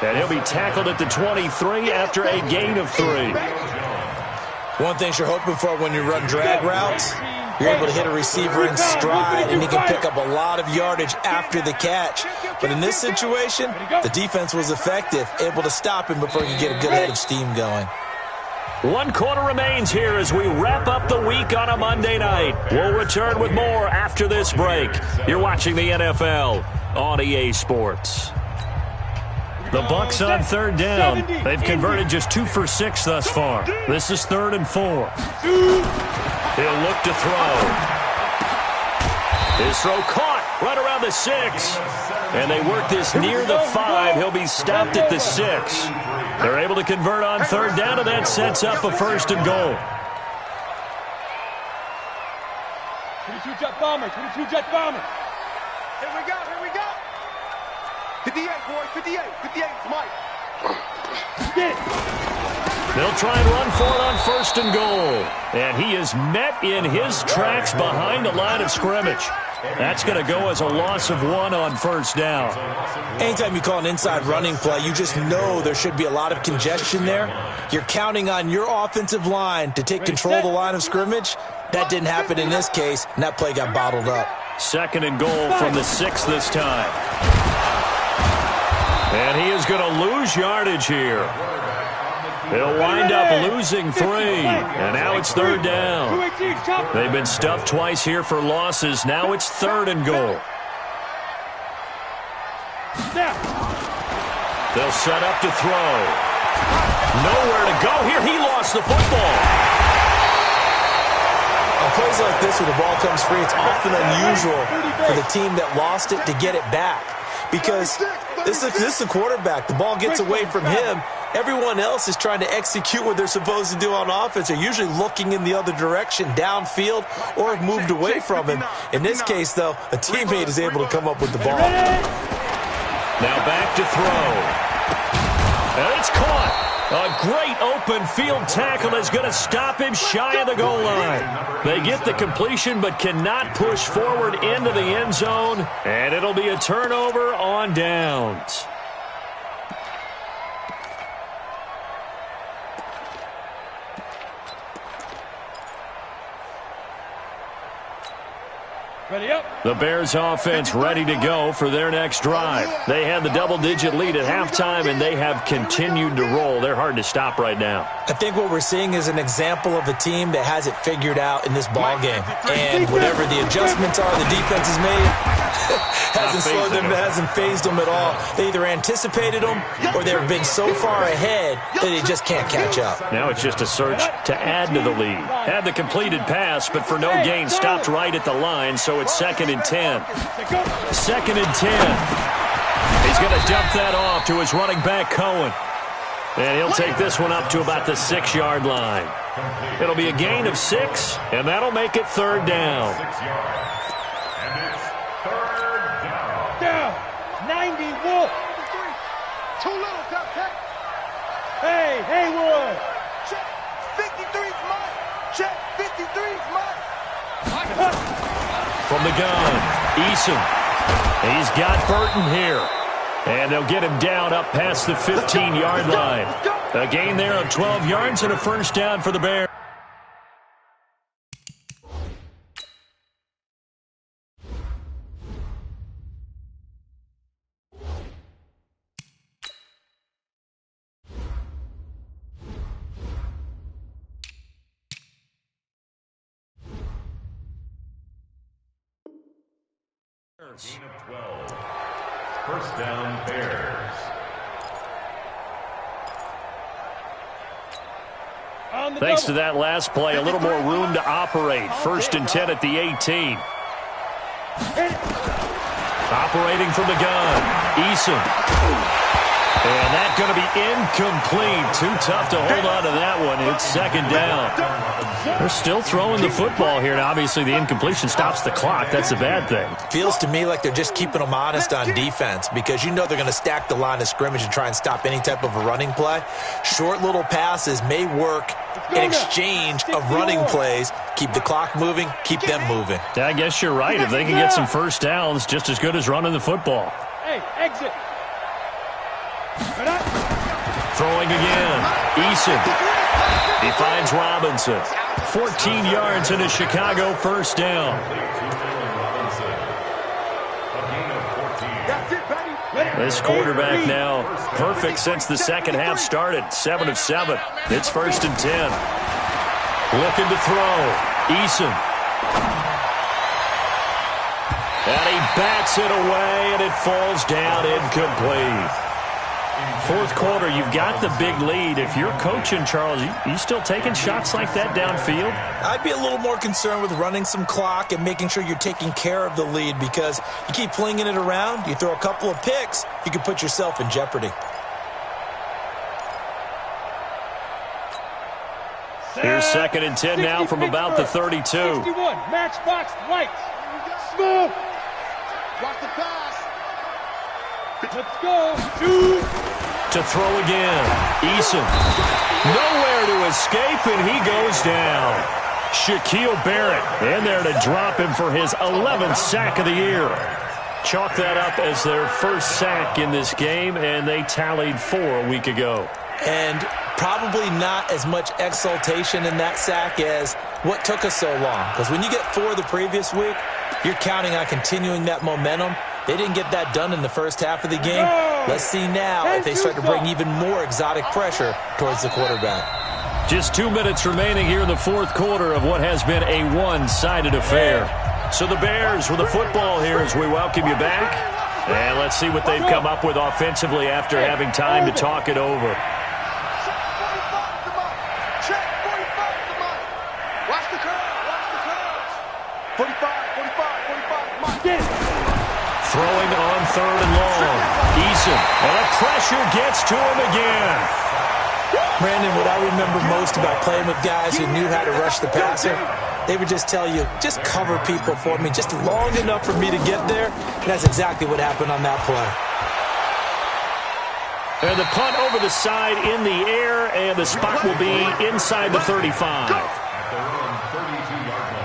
And he'll be tackled at the 23 after a gain of 3. One thing you're hoping for when you run drag routes, you're able to hit a receiver in stride, and he can pick up a lot of yardage after the catch. But in this situation, the defense was effective, able to stop him before he could get a good head of steam going. 1 quarter remains here as we wrap up the week on a Monday night. We'll return with more after this break. You're watching the NFL on EA Sports. The Bucs on 3rd down. They've converted just 2 for 6 thus far. This is 3rd and 4. He'll look to throw. His throw caught right around the 6. And they work this near the 5. He'll be stopped at the 6. They're able to convert on 3rd down, and that sets up a 1st and goal. 22 Jet Bomber, 22 Jet Bomber. Here we go, here we go. 58, boys, 58, 58, Mike. Get it. They'll try and run for it on 1st and goal. And he is met in his tracks behind the line of scrimmage. That's going to go as a loss of 1 on 1st down. Anytime you call an inside running play, you just know there should be a lot of congestion there. You're counting on your offensive line to take control of the line of scrimmage. That didn't happen in this case, and that play got bottled up. 2nd and goal from the 6 this time. And he is going to lose yardage here. He'll wind up losing 3, and now it's 3rd down. They've been stuffed twice here for losses. Now it's 3rd and goal. They'll set up to throw. Nowhere to go here. He lost the football. On plays like this where the ball comes free, it's often unusual for the team that lost it to get it back. Because this is the quarterback. The ball gets away from him. Everyone else is trying to execute what they're supposed to do on offense. They're usually looking in the other direction, downfield, or have moved away from him. In this case, though, a teammate is able to come up with the ball. Now back to throw. And it's caught. A great open field tackle is going to stop him shy of the goal line. They get the completion but cannot push forward into the end zone, and it'll be a turnover on downs. Ready up. The Bears offense ready to go for their next drive. They had the double-digit lead at halftime, and they have continued to roll. They're hard to stop right now. I think what we're seeing is an example of a team that has it figured out in this ball game. And whatever the adjustments are the defense has made, hasn't slowed them, hasn't phased them at all. They either anticipated them or they've been so far ahead that they just can't catch up. Now it's just a search to add to the lead. Had the completed pass, but for no gain, stopped right at the line, so it's 2nd and 10. 2nd and 10. He's going to dump that off to his running back, Cohen. And he'll take this one up to about the 6-yard line. It'll be a gain of 6, and that'll make it 3rd down. And it's 3rd down. Down. 90 Wolf. Too little, Tech. Hey, Haywood. Check. 53's mine. Check. 53's mine. From the gun, Eason. He's got Burton here. And they'll get him down up past the 15-yard line. A gain there of 12 yards and a first down for the Bears. yards. 12. First down, Bears. Thanks to that last play, a little more room to operate. First and 10 at the 18. Operating from the gun, Eason. And that's going to be incomplete. Too tough to hold on to that one. It's second down. They're still throwing the football here. And obviously, the incompletion stops the clock. That's a bad thing. Feels to me like they're just keeping them honest on defense because you know they're going to stack the line of scrimmage and try and stop any type of a running play. Short little passes may work in exchange of running plays. Keep the clock moving, keep them moving. Yeah, I guess you're right. If they can get some first downs, just as good as running the football. Hey, exit. Throwing again. Eason. He finds Robinson. 14 yards and a Chicago first down. This quarterback now perfect since the second half started. 7 of 7. It's first and 10. Looking to throw. Eason. And he bats it away, and it falls down incomplete. Fourth quarter, you've got the big lead. If you're coaching, Charles, you still taking shots like that downfield? I'd be a little more concerned with running some clock and making sure you're taking care of the lead because you keep flinging it around, you throw a couple of picks, you could put yourself in jeopardy. Here's second and 10 now from about the 32. 61, matchbox lights. Go. Watch the pass. Let's go. 2. To throw again. Eason. Nowhere to escape, and he goes down. Shaquille Barrett in there to drop him for his 11th sack of the year. Chalk that up as their first sack in this game, and they tallied 4 a week ago. And probably not as much exultation in that sack as what took us so long. Because when you get 4 the previous week, you're counting on continuing that momentum. They didn't get that done in the first half of the game. Let's see now if they start to bring even more exotic pressure towards the quarterback. Just 2 minutes remaining here in the fourth quarter of what has been a one-sided affair. So the Bears with the football here as we welcome you back. And let's see what they've come up with offensively after having time to talk it over. Watch the curve. 45, 45, come on. Get it. Throwing on third and long. Eason. And the pressure gets to him again. Brandon, what I remember most about playing with guys who knew how to rush the passer, they would just tell you, just cover people for me, just long enough for me to get there. And that's exactly what happened on that play. And the punt over the side in the air, and the spot will be inside the 35. At their own 32-yard line.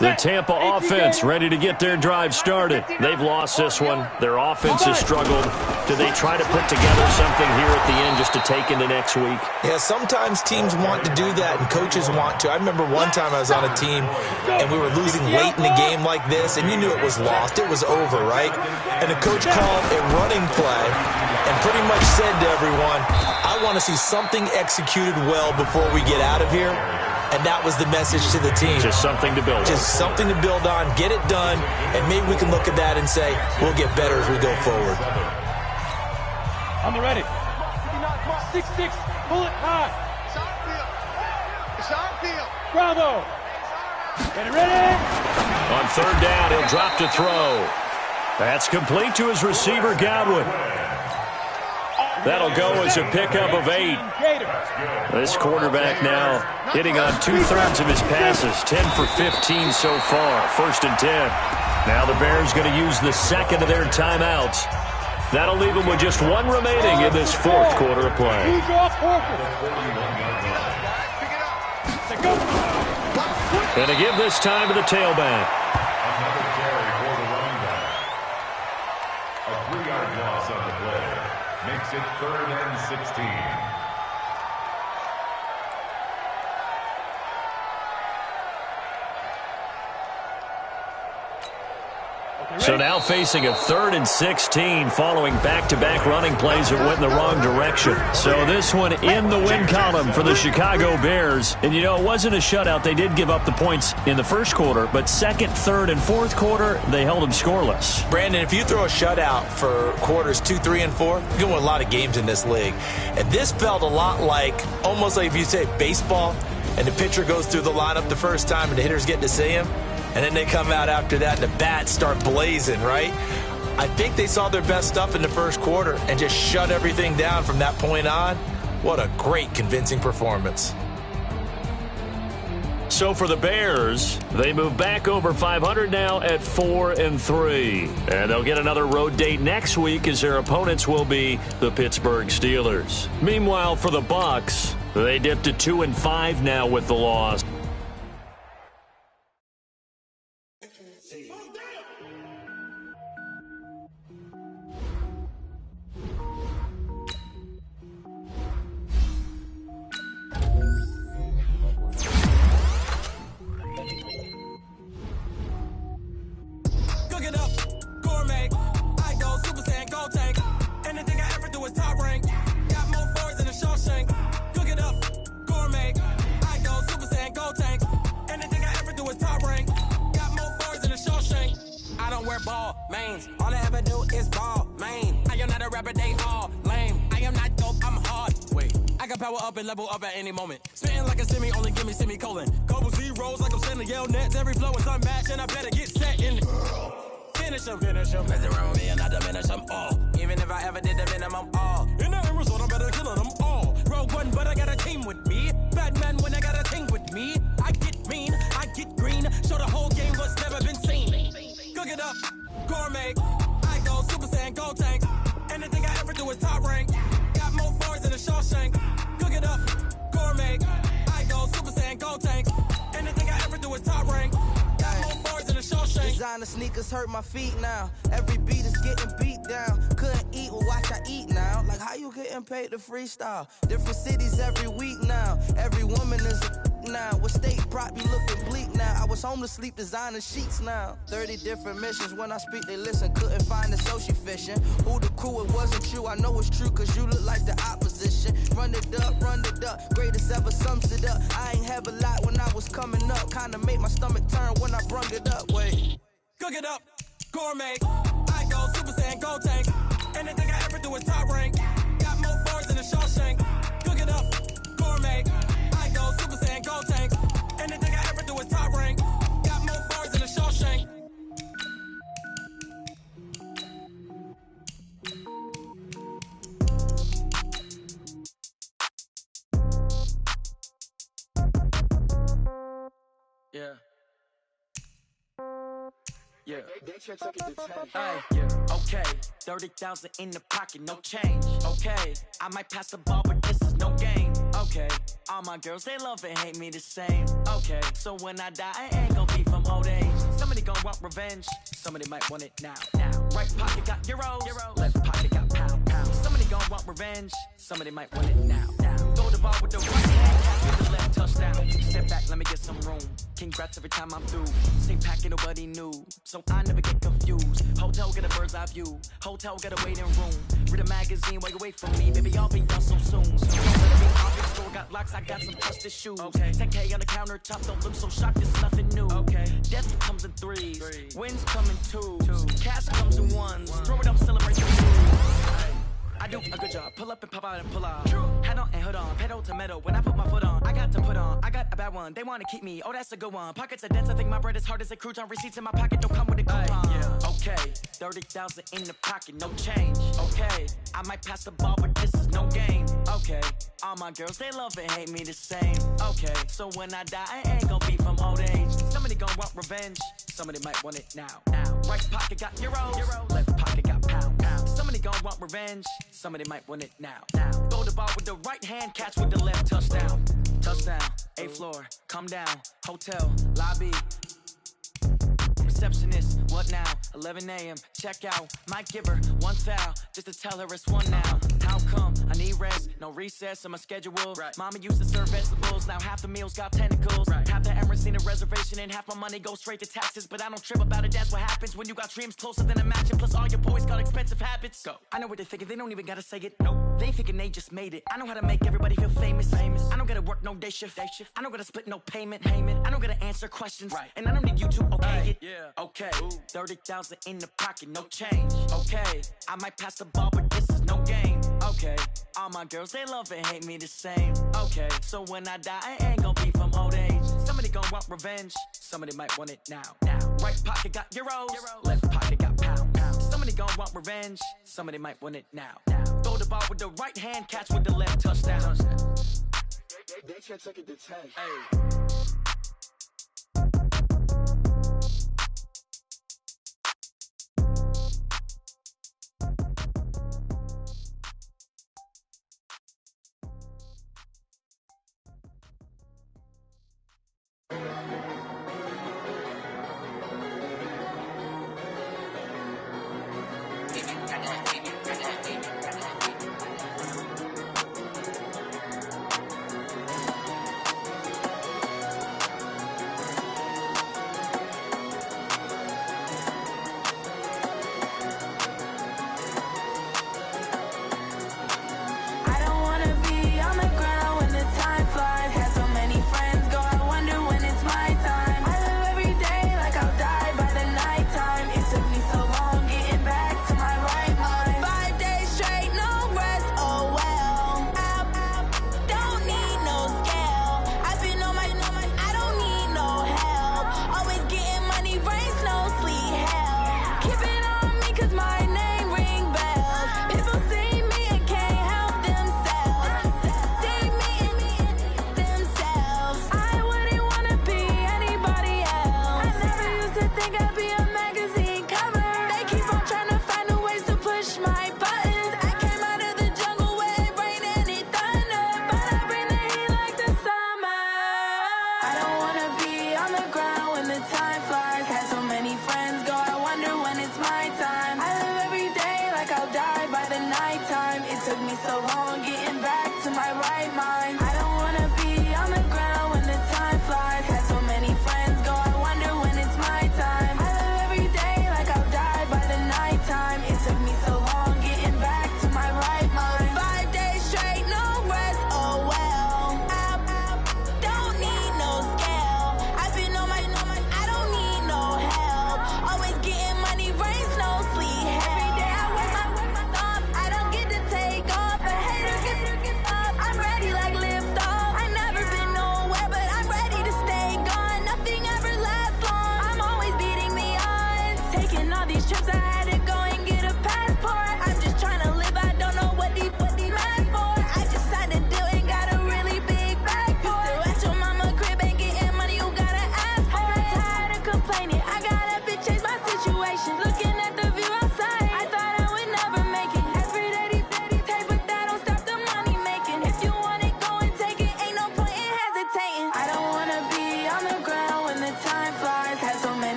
The Tampa offense ready to get their drive started. They've lost this one. Their offense has struggled. Do they try to put together something here at the end just to take into next week? Yeah, sometimes teams want to do that and coaches want to. I remember one time I was on a team and we were losing late in the game like this and you knew it was lost. It was over, right? And the coach called a running play and pretty much said to everyone, I want to see something executed well before we get out of here. And that was the message to the team. Just something to build on. Just something to build on, get it done, and maybe we can look at that and say, we'll get better as we go forward. On the ready. 6-6, pull it high. It's our field. Bravo. Get it ready. On third down, he'll drop to throw. That's complete to his receiver, Godwin. That'll go as a pickup of 8. This quarterback now hitting on 2/3 of his passes, 10 for 15 so far. First and 10. Now the Bears going to use the second of their timeouts. That'll leave them with just 1 remaining in this fourth quarter of play. And to give this time to the tailback. Another carry for the running back. A 3-yard loss on the play. Makes it 3rd and 16. So now facing a 3rd and 16 following back-to-back running plays that went in the wrong direction. So this one in the win column for the Chicago Bears. And, it wasn't a shutout. They did give up the points in the first quarter, but second, third, and fourth quarter, they held them scoreless. Brandon, if you throw a shutout for quarters 2, 3, and 4, you're going to win a lot of games in this league. And this felt a lot almost like if you say baseball, and the pitcher goes through the lineup the first time and the hitters get to see him. And then they come out after that and the bats start blazing, right? I think they saw their best stuff in the first quarter and just shut everything down from that point on. What a great, convincing performance. So for the Bears, they move back over 500 now at 4-3. And they'll get another road date next week as their opponents will be the Pittsburgh Steelers. Meanwhile, for the Bucs, they dipped to 2-5 now with the loss. All I ever do is ball, man. I am not a rapper, they all lame. I am not dope, I'm hard. Wait, I can power up and level up at any moment. Spitting like a semi, only give me semicolon. Couple zeros like I'm sending yell nets. Every flow is unmatched, and I better get set in. Finish them. Mess around with me and I diminish them all. Even if I ever did the minimum, all. In the end result, I'm better killing them all. Rogue one, but I got a team with me. Batman when I got a team with me. I get mean, I get green. Show the whole game what's never been seen. Cook it up. Gourmet, I go Super Saiyan, Gold Tank. Anything I ever do is top rank. Got more bars than a Shawshank. Cook it up, gourmet. I go Super Saiyan, Gold Tank. Anything I ever do is top rank. Got more bars than a Shawshank. Designer sneakers hurt my feet now. Every beat is getting beat down. Couldn't eat, well watch I eat now. Like how you getting paid to freestyle? Different cities every week now. Every woman is now. What state prop be looking bleak now? I was home to sleep designing sheets now. 30 different missions. When I speak, they listen. Couldn't find the social fishing. Who the crew? It wasn't you. I know it's true, cause you look like the opposition. Run it up. Greatest ever sums it up. I ain't have a lot when I was coming up. Kinda made my stomach turn when I brung it up. Wait. Cook it up. Gourmet. I go Super Saiyan, Gold Tank. Anything I ever do is top rank. Got more bars than a Shawshank. Cook it up. Gourmet. I go Super Saiyan, Gold Tank. Anything I ever do is top rank. Got more bars than a Shawshank. Yeah. Hey, yeah. Okay, 30,000 in the pocket, no change. Okay, I might pass the ball, but this is no game. Okay, all my girls, they love and hate me the same. Okay, so when I die, I ain't gon' be from old age. Somebody gon' want revenge, somebody might want it now. Right pocket got euros, left pocket got pound. Somebody gon' want revenge, somebody might want it now. Throw the ball with the right hand, catch with the left touchdown. Step back, let me get some room. Congrats every time I'm through. Same packet, nobody knew, so I never get confused. Hotel get a bird's eye view. Hotel get a waiting room. Read a magazine while you wait for me. Baby, I'll be done so soon. So store got locks, I got some trusted shoes. Okay. 10K on the countertop, don't look so shocked, it's nothing new. Okay. Death comes in threes. Wins come in twos. Cash comes in ones. Throw it up, celebrate the two. I do a good job. Pull up and pop out and pull out. Head on and hood on. Pedal to metal. When I put my foot on, I got to put on. I got a bad one. They want to keep me. Oh, that's a good one. Pockets are dense. I think my bread is hard as a crouton. Receipts in my pocket don't come with a coupon. Yeah. Okay. 30,000 in the pocket. No change. Okay. I might pass the ball, but this is no game. Okay. All my girls, they love and hate me the same. Okay. So when I die, I ain't gonna be from old age. Somebody gonna want revenge. Somebody might want it now. Right pocket got euros. Left pocket got pound. Somebody gon' want revenge. Somebody might want it now. Throw the ball with the right hand, catch with the left touchdown. Touchdown, 8th floor, come down. Hotel, lobby. Receptionist, what now? 11 a.m., check out. Might give her one foul, just to tell her it's one now. How come? I need rest, no recess in my schedule. Mama used to serve vegetables, now half the meals got tentacles. Half the Emirates need a reservation and half my money goes straight to taxes. But I don't trip about it, that's what happens when you got dreams closer than a match. And plus all your boys got expensive habits. Go. I know what they're thinking, they don't even gotta say it. No, they thinking they just made it. I know how to make everybody feel famous. I don't gotta work no day shift. I don't gotta split no payment. I don't gotta answer questions. And I don't need you to okay it. Okay, 30,000 in the pocket, no change. Okay, I might pass the ball, but this is no game. Okay, all my girls, they love and hate me the same. Okay, so when I die, I ain't gonna be from old age. Somebody gon' want revenge, somebody might want it now. Right pocket got euros, left pocket got pounds. Somebody gon' want revenge, somebody might want it now. Throw the ball with the right hand, catch with the left, touchdown. They can't take it to 10. Hey.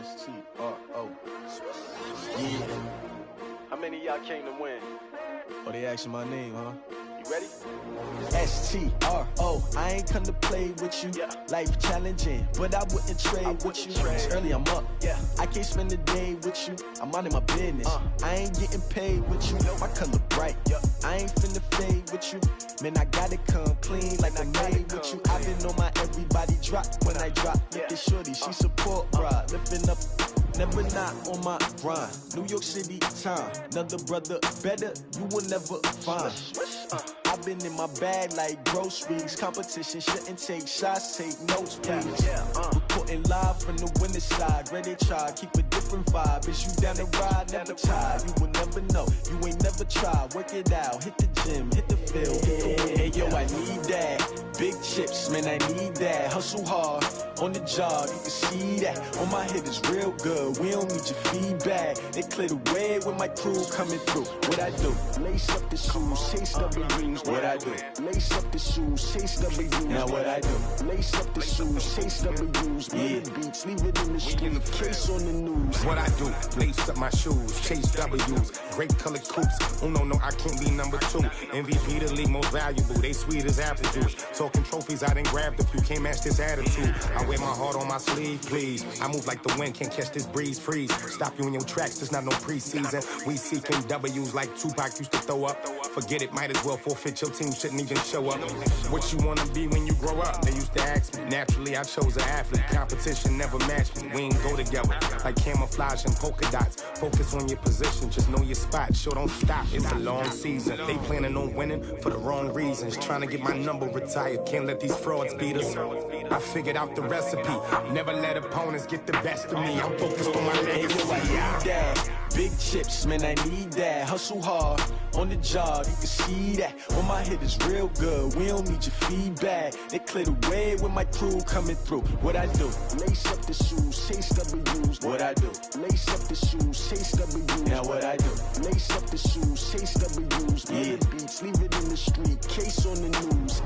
S-T-R-O. Yeah. How many of y'all came to win? Oh, they asking my name, huh? You ready? S-T-R-O. I ain't come to play with you. Yeah. Life challenging, but I wouldn't trade with you. It's early, I'm up. Yeah. I can't spend the day with you. I'm minding my business. I ain't getting paid with you. My color bright. I ain't finna fade with you. Man, I gotta come clean like I made with you. I've been on my everybody drop when I drop. Look at shorty, she support, bruh. Lifting up, never not on my grind. New York City time, another brother better, you will never find. I've been in my bag like groceries. Competition shouldn't take shots, take notes, please. Reporting live from the winning side. Ready to try, keep a different vibe. Is you down the ride, never tired. You will never know, you ain't never tried. Work it out, hit the gym, hit the field, hit the wheel. Hey yo, I need that. Big chips, man, I need that. Hustle hard, on the job, you can see that. On my head is real good, we don't need your feedback. They clear the way when my crew coming through. What I do? Lace up the shoes, chase W's. What I do? Lace up the shoes, chase W's. Now what I do? Lace up the shoes, chase W's. Yeah, beats, leave it in the street, case on the news. What I do? Lace up my shoes, chase W's. Great colored coops. Oh no, I can't be number 2. MVP the league most valuable. They sweet as apple juice. Talking trophies, I done grabbed a few. Can't match this attitude. I wear my heart on my sleeve, please. I move like the wind, can't catch this breeze. Freeze. Stop you in your tracks. There's not no preseason. We seeking W's like Tupac used to throw up. Forget it, might as well forfeit. Your team shouldn't even show up. What you wanna be when you grow up? They used to ask me. Naturally, I chose an athlete. Competition never matched me. We ain't go together like camouflage and polka dots. Focus on your position, just know your spot. Sure, don't stop. It's a long season. They planning on winning for the wrong reasons. Trying to get my number retired. Can't let these frauds beat us. I figured out the recipe. Never let opponents get the best of me. I'm focused on my legacy. Big chips, man, I need that. Hustle hard, on the job, you can see that. On my head is real good, we don't need your feedback. They clear the way when my crew coming through. What I do? Lace up the shoes, chase W's. What I do? Lace up the shoes, chase W's. Now what I do? Lace up the shoes, chase W's. Yeah, beats, leave it in the street, case on the news.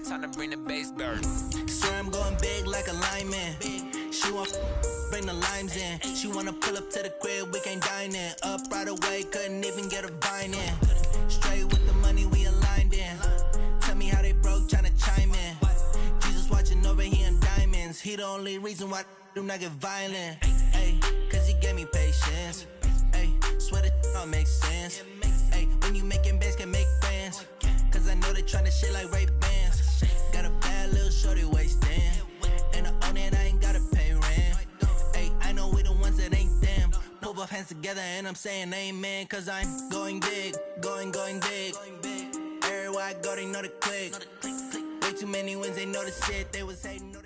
Time to bring the bass burn. Swear I'm going big like a lineman. She want bring the limes in. She wanna pull up to the crib, we can't dine in. Up right away, couldn't even get a vine in. Straight with the money we aligned in. Tell me how they broke, tryna chime in. Jesus watching over here in diamonds. He the only reason why do not get violent. Ay, cause he gave me patience. Ay, swear that don't make sense. Ay, when you making bands can make friends. Cause I know they tryna shit like Ray Bans. Got a bad little shorty wasting. And I own it, I ain't gotta pay rent. Ay, I know we the ones that ain't them. Pull both hands together and I'm saying amen. Cause I'm going big, going big. Everywhere I go, they know the click. Way too many wins, they know the shit. They was hating, know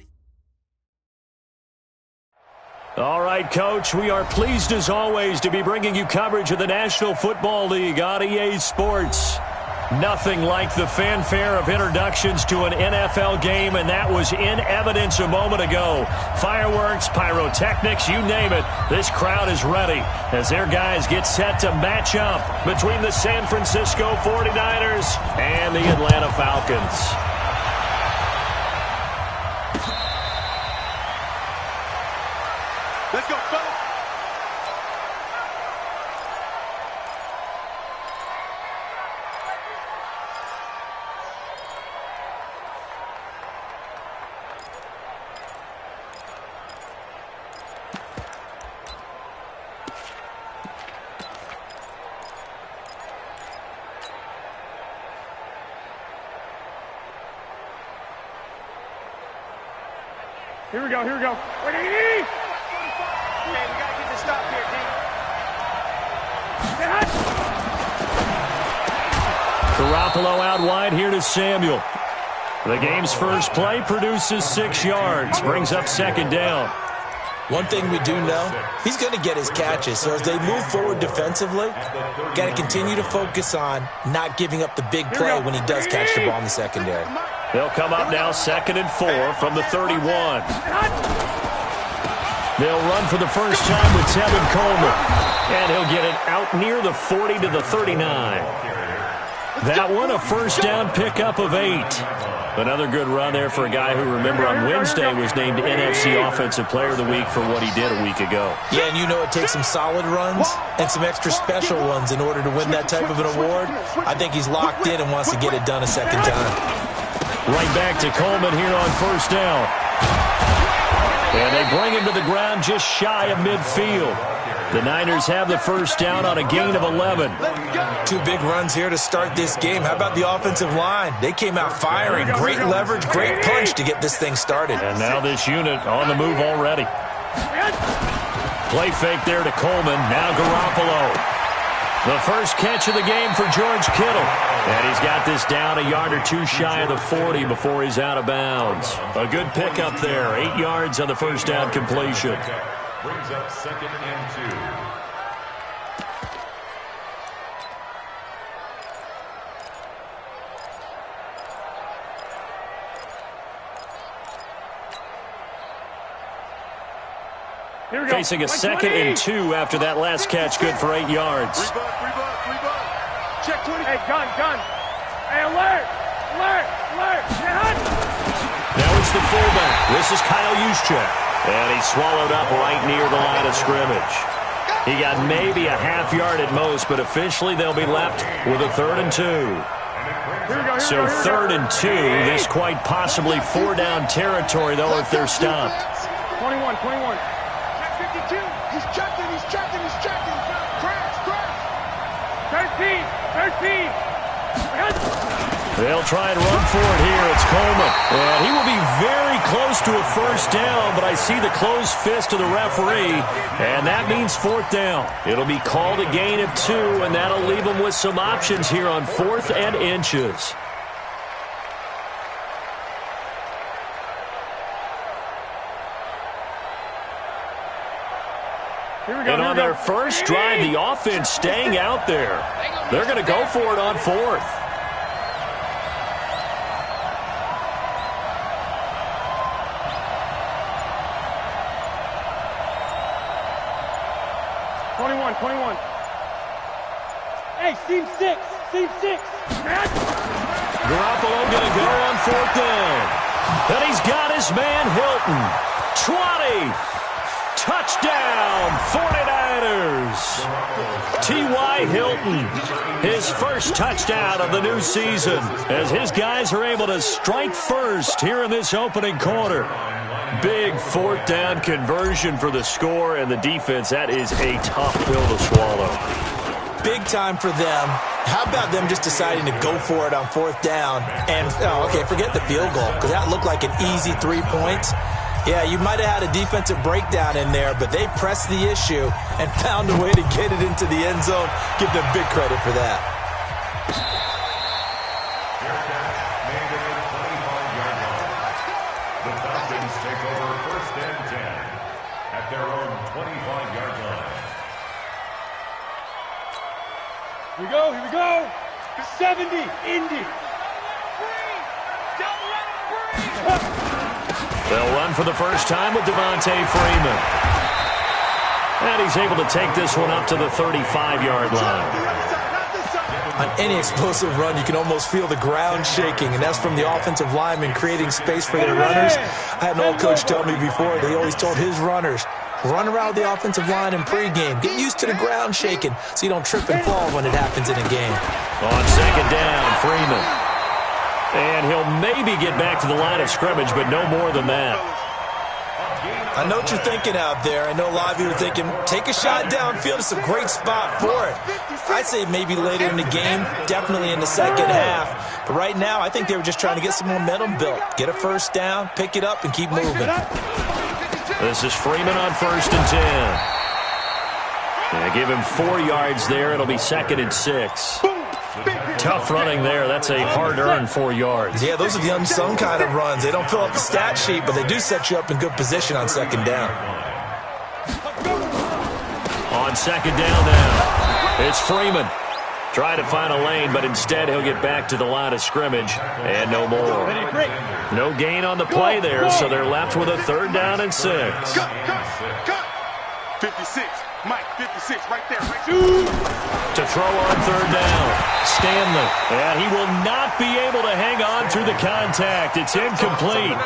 All right, Coach, we are pleased as always to be bringing you coverage of the National Football League on EA Sports. Nothing like the fanfare of introductions to an NFL game, and that was in evidence a moment ago. Fireworks, pyrotechnics, you name it. This crowd is ready as their guys get set to match up between the San Francisco 49ers and the Atlanta Falcons. Let's go, fellas. Here we go, here we go. Wait, hey, we gotta get this stop here, D. Garoppolo out wide here to Samuel. The game's first play produces 6 yards, brings up second down. One thing we do know, he's going to get his catches. So as they move forward defensively, got to continue to focus on not giving up the big play when he does catch the ball in the secondary. They'll come up now 2nd and 4 from the 31. They'll run for the first time with Tevin Coleman. And he'll get it out near the 40 to the 39. That one, a first down pickup of 8. Another good run there for a guy who, remember, on Wednesday was named NFC Offensive Player of the Week for what he did a week ago. Yeah, and you know it takes some solid runs and some extra special ones in order to win that type of an award. I think he's locked in and wants to get it done a second time. Right back to Coleman here on first down. And they bring him to the ground just shy of midfield. The Niners have the first down on a gain of 11. 2 big runs here to start this game. How about the offensive line? They came out firing. Great leverage, great punch to get this thing started. And now this unit on the move already. Play fake there to Coleman. Now Garoppolo. The first catch of the game for George Kittle. And he's got this down a yard or 2 shy of the 40 before he's out of bounds. A good pickup there. 8 yards on the first down completion. Brings up 2nd and 2. Facing a 2nd and 2 after that last catch, good for 8 yards. Check 20. Hey, gun. Hey, alert. Now it's the fullback. This is Kyle Juszczyk. And he's swallowed up right near the line of scrimmage. He got maybe a half yard at most, but officially they'll be left with a 3rd and 2. So 3rd and 2, this quite possibly 4-down territory, though, if they're stopped. 21. 52. He's checking. Crash. 13. They'll try and run for it here. It's Coleman. And he will be very close to a first down, but I see the closed fist of the referee, and that means 4th down. It'll be called a gain of 2, and that'll leave them with some options here on 4th and inches. And on their first drive, the offense staying out there. They're going to go for it on 4th. Hey, seam 6. Garoppolo going to go on 4th down. And he's got his man Hilton. 20. Touchdown, 49ers. T.Y. Hilton, his first touchdown of the new season, as his guys are able to strike first here in this opening quarter. Big 4th down conversion for the score, and the defense, that is a tough pill to swallow. Big time for them. How about them just deciding to go for it on 4th down? And, forget the field goal, because that looked like an easy 3 points. Yeah, you might have had a defensive breakdown in there, but they pressed the issue and found a way to get it into the end zone. Give them big credit for that. The Falcons take over 1st and 10 at their own 25-yard line. Here we go. 70, Indy. They'll run for the first time with Devontae Freeman. And he's able to take this one up to the 35-yard line. On any explosive run, you can almost feel the ground shaking, and that's from the offensive linemen creating space for their runners. I had an old coach tell me before, they always told his runners, run around the offensive line in pregame. Get used to the ground shaking so you don't trip and fall when it happens in a game. On 2nd down, Freeman. And he'll maybe get back to the line of scrimmage, but no more than that. I know what you're thinking out there. I know a lot of you are thinking, take a shot downfield. It's a great spot for it. I'd say maybe later in the game, definitely in the second half. But right now, I think they were just trying to get some momentum built. Get a first down, pick it up, and keep moving. This is Freeman on 1st and 10. Give him 4 yards there. It'll be 2nd and 6. Tough running there. That's a hard-earned 4 yards. Yeah, those are the unsung kind of runs. They don't fill up the stat sheet, but they do set you up in good position on 2nd down. On 2nd down now, it's Freeman. Try to find a lane, but instead he'll get back to the line of scrimmage, and no more. No gain on the play there, so they're left with a 3rd down and 6. 56. Mike, 56, right there. To throw on 3rd down. Stanley. And he will not be able to hang on through the contact. It's incomplete.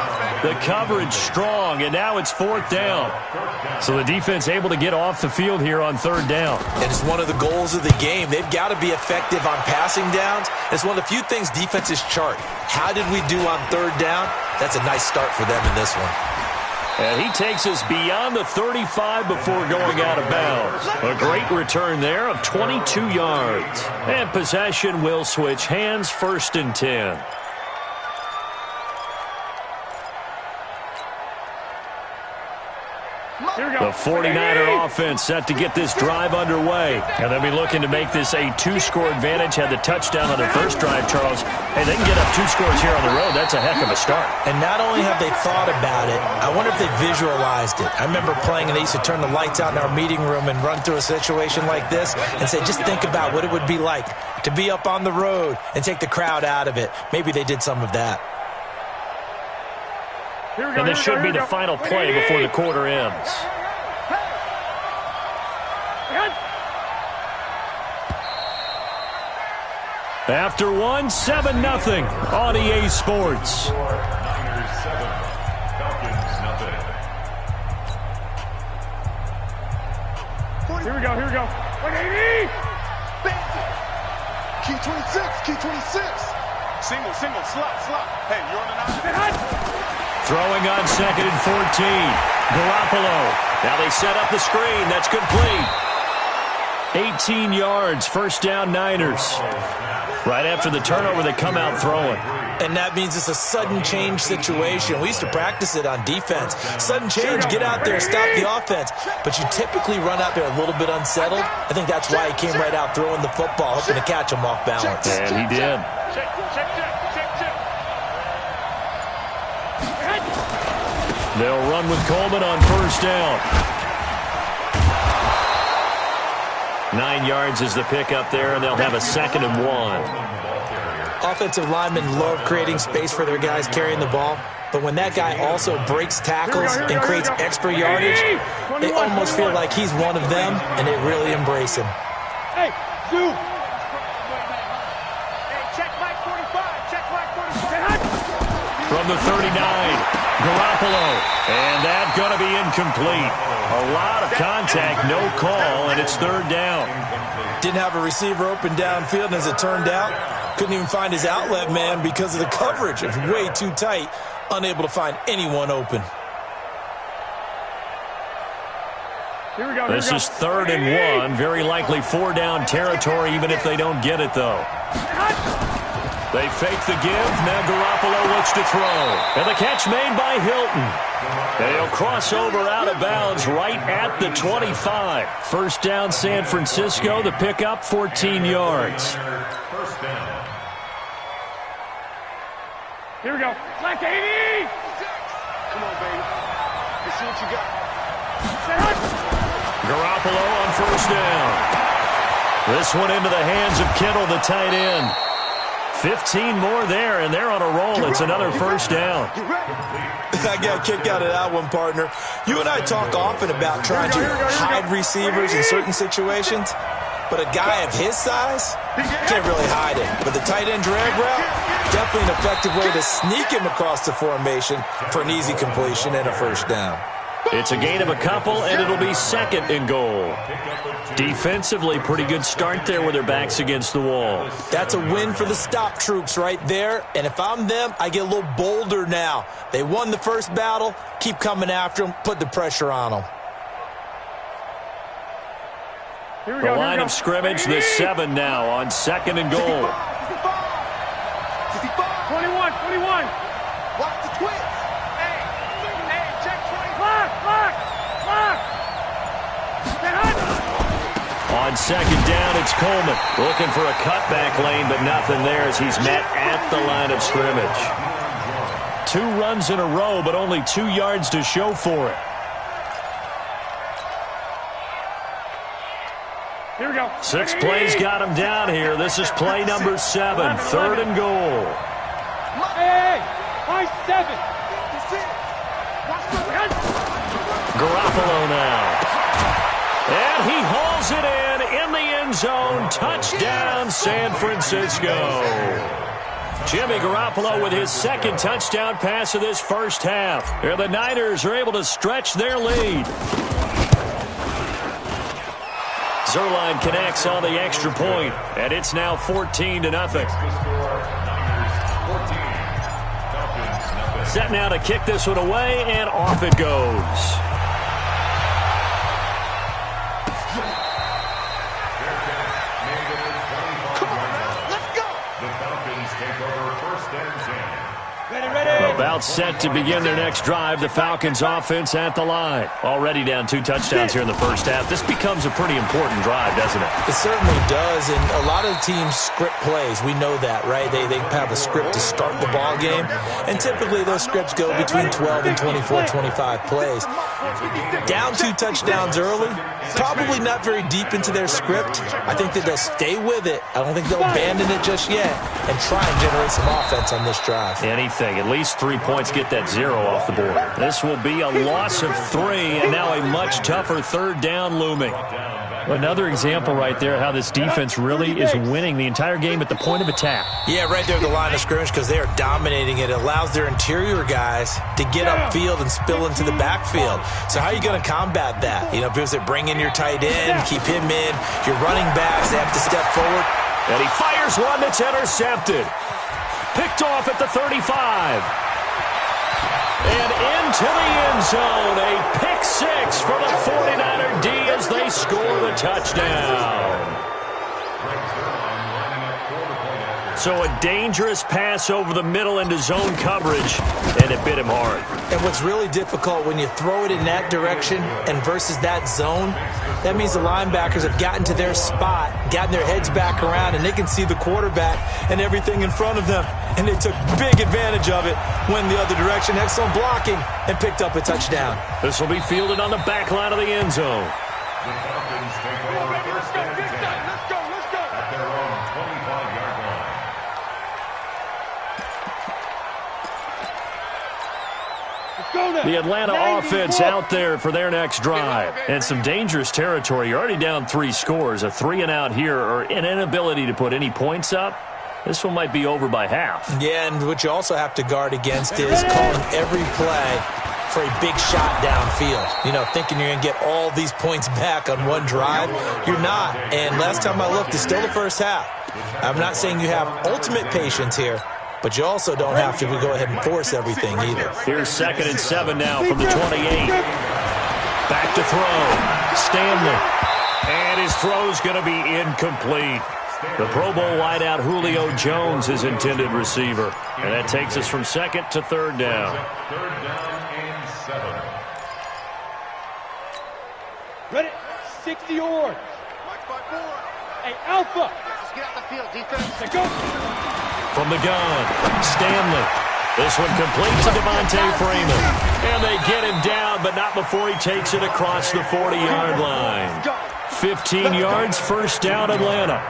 The coverage strong, and now it's 4th down. So the defense able to get off the field here on 3rd down. And it's one of the goals of the game. They've got to be effective on passing downs. It's one of the few things defenses chart. How did we do on 3rd down? That's a nice start for them in this one. And he takes us beyond the 35 before going out of bounds. A great return there of 22 yards. And possession will switch hands, 1st and 10. The 49er offense set to get this drive underway. And they'll be looking to make this a 2-score advantage. Had the touchdown on their first drive, Charles. Hey, they can get up 2 scores here on the road. That's a heck of a start. And not only have they thought about it, I wonder if they visualized it. I remember playing, and they used to turn the lights out in our meeting room and run through a situation like this and say, just think about what it would be like to be up on the road and take the crowd out of it. Maybe they did some of that. And this should be the final play before the quarter ends. After 1, 7-0 on EA Sports. Niners 7, Falcons nothing. Here we go. 180! Key 26, key 26. Single, slot. Hey, you're on the 9. Throwing on 2nd and 14. Garoppolo. Now they set up the screen. That's complete. 18 yards. 1st down, Niners. Right after the turnover, they come out throwing. And that means it's a sudden change situation. We used to practice it on defense. Sudden change, get out there, stop the offense. But you typically run out there a little bit unsettled. I think that's why he came right out throwing the football, hoping to catch him off balance. And he did. Check. They'll run with Coleman on 1st down. 9 yards is the pickup there, and they'll have a 2nd and 1. Offensive linemen love creating space for their guys carrying the ball, but when that guy also breaks tackles and creates extra yardage, they almost feel like he's one of them, and they really embrace him. Hey, Sue! Hey, check Mike 45, check Mike 45. From the 39, Garoppolo, and that's going to be incomplete. A lot of contact, no call, and it's 3rd down. Didn't have a receiver open downfield, and as it turned out, couldn't even find his outlet man because of the coverage. It's way too tight, unable to find anyone open. Here we go. This is 3rd and 1, very likely 4-down territory, even if they don't get it, though. They fake the give. Now Garoppolo looks to throw. And the catch made by Hilton. And he'll cross over out of bounds right at the 25. 1st down, San Francisco. The pickup, 14 yards. 1st down. Here we go. Flank 80! Come on, baby. Let's see what you got. Garoppolo on 1st down. This one into the hands of Kittle, the tight end. 15 more there, and they're on a roll. It's another 1st down. I got a kick out of that one, partner. You and I talk often about trying to hide receivers in certain situations, but a guy of his size can't really hide it. But the tight end drag route, definitely an effective way to sneak him across the formation for an easy completion and a 1st down. It's a gain of a couple, and it'll be 2nd and goal. Defensively, pretty good start there with their backs against the wall. That's a win for the stop troops right there, and if I'm them, I get a little bolder now. They won the first battle, keep coming after them, put the pressure on them. The line of scrimmage, the 7 now on 2nd and goal. 21. Watch the twist. On 2nd down, it's Coleman. Looking for a cutback lane, but nothing there as he's met at the line of scrimmage. 2 runs in a row, but only 2 yards to show for it. Here we go. 6 plays got him down here. This is play number 7, 3rd and goal. Hey, my 7. That's Garoppolo now. And he hauls it in the end end zone. Touchdown, San Francisco. Jimmy Garoppolo with his second touchdown pass of this first half. And the Niners are able to stretch their lead. Zerline connects on the extra point, and it's now 14-0. Set now to kick this one away, and off it goes. About set to begin their next drive. The Falcons offense at the line. Already down 2 touchdowns here in the first half. This becomes a pretty important drive, doesn't it? It certainly does, and a lot of teams script plays. We know that, right? They have a script to start the ball game, and typically those scripts go between 12 and 24, 25 plays. Down 2 touchdowns early, probably not very deep into their script. I think that they'll stay with it. I don't think they'll abandon it just yet and try and generate some offense on this drive. Anything. At least 3 points, get that 0 off the board. This will be a loss of 3, and now a much tougher third down looming. Another example right there how this defense really is winning the entire game at the point of attack. Yeah, right there at the line of scrimmage because they are dominating it. It allows their interior guys to get upfield and spill into the backfield. So how are you going to combat that? You know, if it bring in your tight end, keep him in, your running backs, they have to step forward. And he fires one that's intercepted. Picked off at the 35. And into the end zone. A pick 6 for the 49er D as they score the touchdown. So a dangerous pass over the middle into zone coverage, and it bit him hard. And what's really difficult when you throw it in that direction and versus that zone, that means the linebackers have gotten to their spot, gotten their heads back around, and they can see the quarterback and everything in front of them. And they took big advantage of it, went the other direction, excellent blocking, and picked up a touchdown. This will be fielded on the back line of the end zone. The Falcons take over first and 10 at their own 25-yard line. The Atlanta offense out there for their next drive. And some dangerous territory. You're already down 3 scores. A 3-and-out here or an inability to put any points up. This one might be over by half. Yeah, and what you also have to guard against is calling every play for a big shot downfield. You know, thinking you're going to get all these points back on one drive. You're not. And last time I looked, it's still the first half. I'm not saying you have ultimate patience here, but you also don't have to go ahead and force everything either. Here's 2nd and 7 now from the 28. Back to throw. Stanley. And his throw's going to be incomplete. The Pro Bowl wideout Julio Jones is intended receiver. And that takes us from 2nd to 3rd down. 3rd down and 7. Ready? 60 yards. Hey, Alpha. Let's get out the field, defense. Let's go. From the gun, Stanley. This one complete to Devontae Freeman. And they get him down, but not before he takes it across the 40-yard line. 15 yards, first down, Atlanta.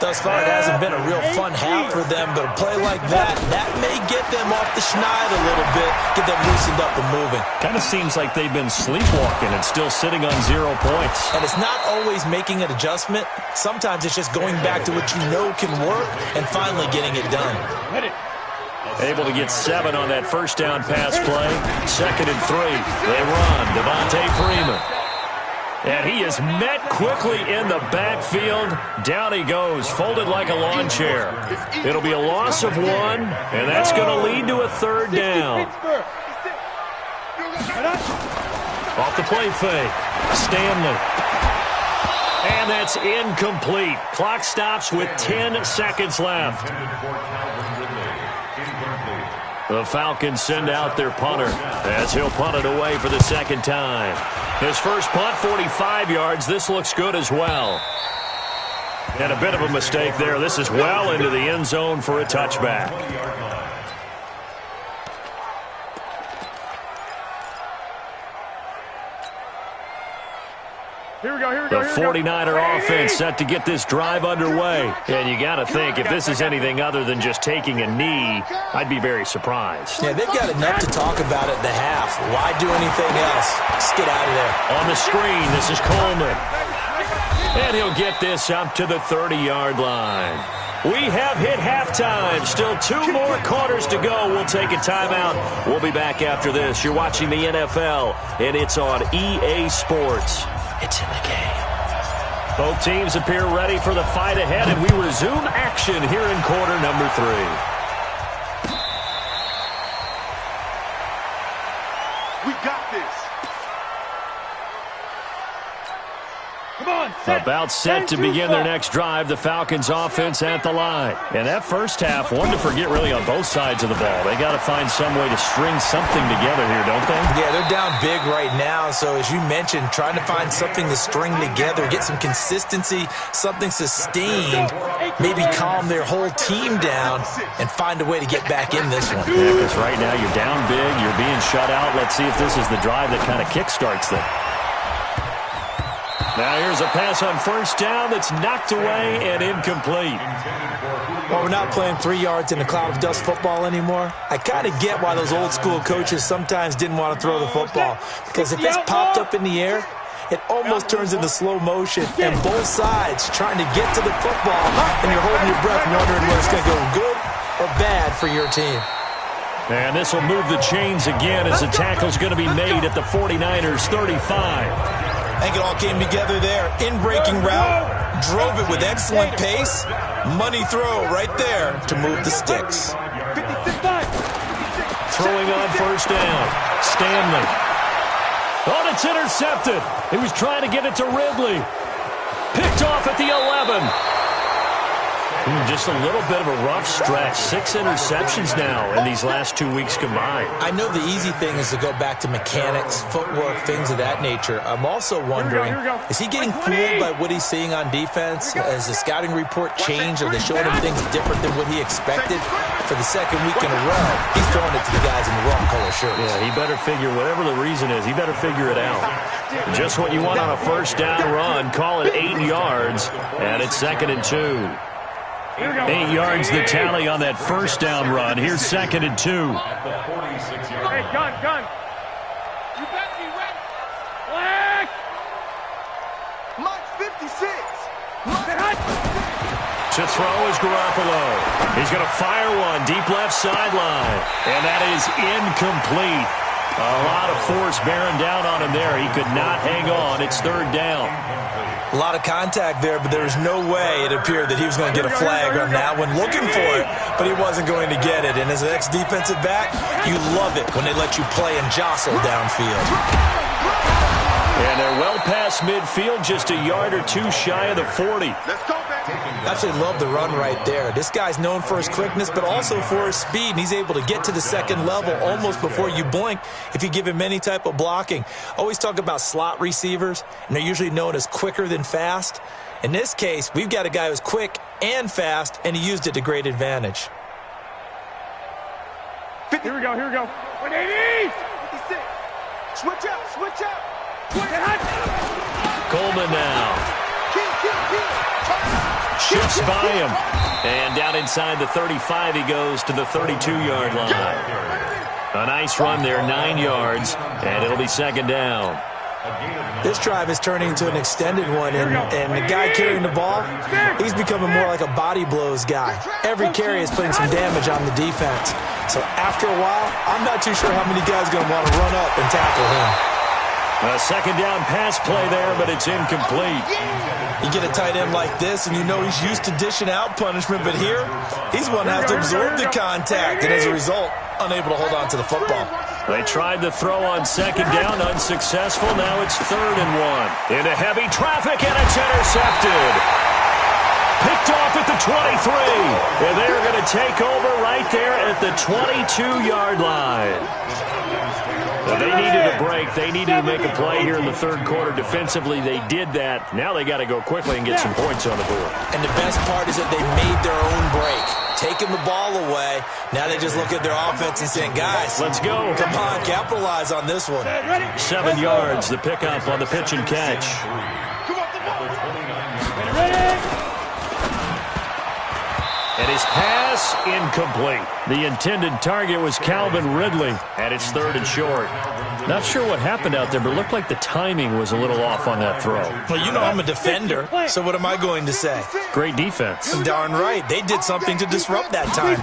Thus far, it hasn't been a real fun half for them, but a play like that may get them off the schneid a little bit, get them loosened up and moving. Kind of seems like they've been sleepwalking and still sitting on 0 points. And it's not always making an adjustment. Sometimes it's just going back to what you know can work and finally getting it done. Able to get 7 on that first down pass play. 2nd and 3. They run. Devontae Freeman. And he is met quickly in the backfield. Down he goes, folded like a lawn chair. It'll be a loss of 1, and that's going to lead to a 3rd down. Off the play fake, Stanley. And that's incomplete. Clock stops with 10 seconds left. The Falcons send out their punter as he'll punt it away for the 2nd time. His first punt, 45 yards. This looks good as well. And a bit of a mistake there. This is well into the end zone for a touchback. Here we go. The 49er offense set to get this drive underway. And you got to think, if this is anything other than just taking a knee, I'd be very surprised. Yeah, they've got enough to talk about at the half. Why do anything else? Just get out of there. On the screen, this is Coleman. And And he'll get this up to the 30-yard line. We have hit halftime. Still 2 more quarters to go. We'll take a timeout. We'll be back after this. You're watching the NFL, and it's on EA Sports. It's in the game. Both teams appear ready for the fight ahead, and we resume action here in quarter number 3. We got this. Come on, About set to begin their next drive, the Falcons offense at the line. And that first half, one to forget really on both sides of the ball. They got to find some way to string something together here, don't they? Yeah, they're down big right now. So as you mentioned, trying to find something to string together, get some consistency, something sustained, maybe calm their whole team down and find a way to get back in this one. Yeah, because right now you're down big, you're being shut out. Let's see if this is the drive that kind of kickstarts them. Now here's a pass on first down that's knocked away and incomplete. Well, we're not playing 3 yards in a cloud of dust football anymore. I kind of get why those old school coaches sometimes didn't want to throw the football. Because if it's popped up in the air, it almost turns into slow motion. And both sides trying to get to the football, and you're holding your breath wondering whether it's going to go good or bad for your team. And this will move the chains again as the tackle's going to be made at the 49ers 35. I think it all came together there. In-breaking route, drove it with excellent pace. Money throw right there to move the sticks. Throwing on first down. Stanley. Oh, it's intercepted. He was trying to get it to Ridley. Picked off at the 11. Just a little bit of a rough stretch. 6 interceptions now in these last 2 weeks combined. I know the easy thing is to go back to mechanics, footwork, things of that nature. I'm also wondering, is he getting fooled by what he's seeing on defense? Has the scouting report changed? Are they showing him things different than what he expected? For the second week in a row, he's throwing it to the guys in the wrong color shirts. Yeah, he better figure, whatever the reason is, he better figure it out. Just what you want on a first down run. Call it 8 yards, and it's 2nd and 2. 8 yards the tally on that first down run. Here's 2nd and 2. Hey, gun. You better be ready. Black. Mike 56. To throw is Garoppolo. He's going to fire one deep left sideline. And that is incomplete. A lot of force bearing down on him there. He could not hang on. It's 3rd down. A lot of contact there, but there was no way it appeared that he was going to get a flag on that one. Looking for it, but he wasn't going to get it. And as an ex-defensive back, you love it when they let you play and jostle downfield. And they're well past midfield, just a yard or 2 shy of the 40. Let's go, baby. Absolutely love the run right there. This guy's known for his quickness, but also for his speed. And he's able to get to the second level almost before you blink if you give him any type of blocking. Always talk about slot receivers, and they're usually known as quicker than fast. In this case, we've got a guy who's quick and fast, and he used it to great advantage. Here we go. 180. 56. Switch out. Coleman now. Shifts by him. And down inside the 35, he goes to the 32-yard line. A nice run there, 9 yards, and it'll be 2nd down. This drive is turning into an extended one, and the guy carrying the ball, he's becoming more like a body blows guy. Every carry is putting some damage on the defense. So after a while, I'm not too sure how many guys are going to want to run up and tackle him. A 2nd down pass play there, but it's incomplete. You get a tight end like this, and you know he's used to dishing out punishment, but here, he's one to have to absorb the contact, and as a result, unable to hold on to the football. They tried to throw on 2nd down, unsuccessful. Now it's 3rd and 1. Into heavy traffic, and it's intercepted. Picked off at the 23. And they're going to take over right there at the 22-yard line. They needed a break. They needed to make a play here in the 3rd quarter. Defensively, they did that. Now they got to go quickly and get some points on the board. And the best part is that they made their own break. Taking the ball away. Now they just look at their offense and saying, guys, let's go. Come on, capitalize on this one. 7 yards, the pickup on the pitch and catch. And his pass incomplete. The intended target was Calvin Ridley, and it's 3rd and short. Not sure what happened out there, but it looked like the timing was a little off on that throw. Well, you know I'm a defender, so what am I going to say? Great defense. Darn right. They did something to disrupt that timing.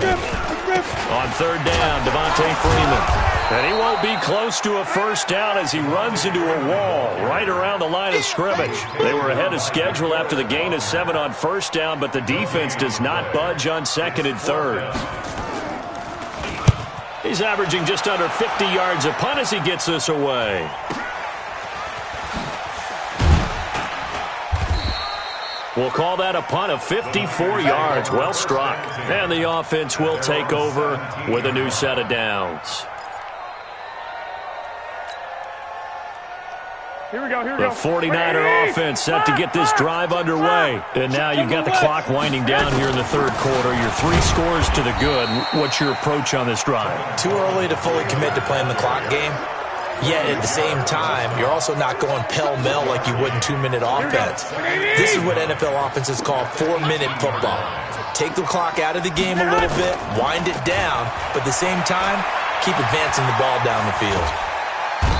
On third down, Devontae Freeman. And he won't be close to a first down as he runs into a wall right around the line of scrimmage. They were ahead of schedule after the gain of 7 on first down, but the defense does not budge on second and third. He's averaging just under 50 yards a punt as he gets this away. We'll call that a punt of 54 yards. Well struck. And the offense will take over with a new set of downs. Here we go, here we The go. 49er offense set to get this drive underway. And now you've got the clock winding down here in the third quarter. Your 3 scores to the good. What's your approach on this drive? Too early to fully commit to playing the clock game. Yet at the same time, you're also not going pell-mell like you would in 2-minute offense. This is what NFL offenses call 4-minute football. Take the clock out of the game a little bit, wind it down, but at the same time, keep advancing the ball down the field.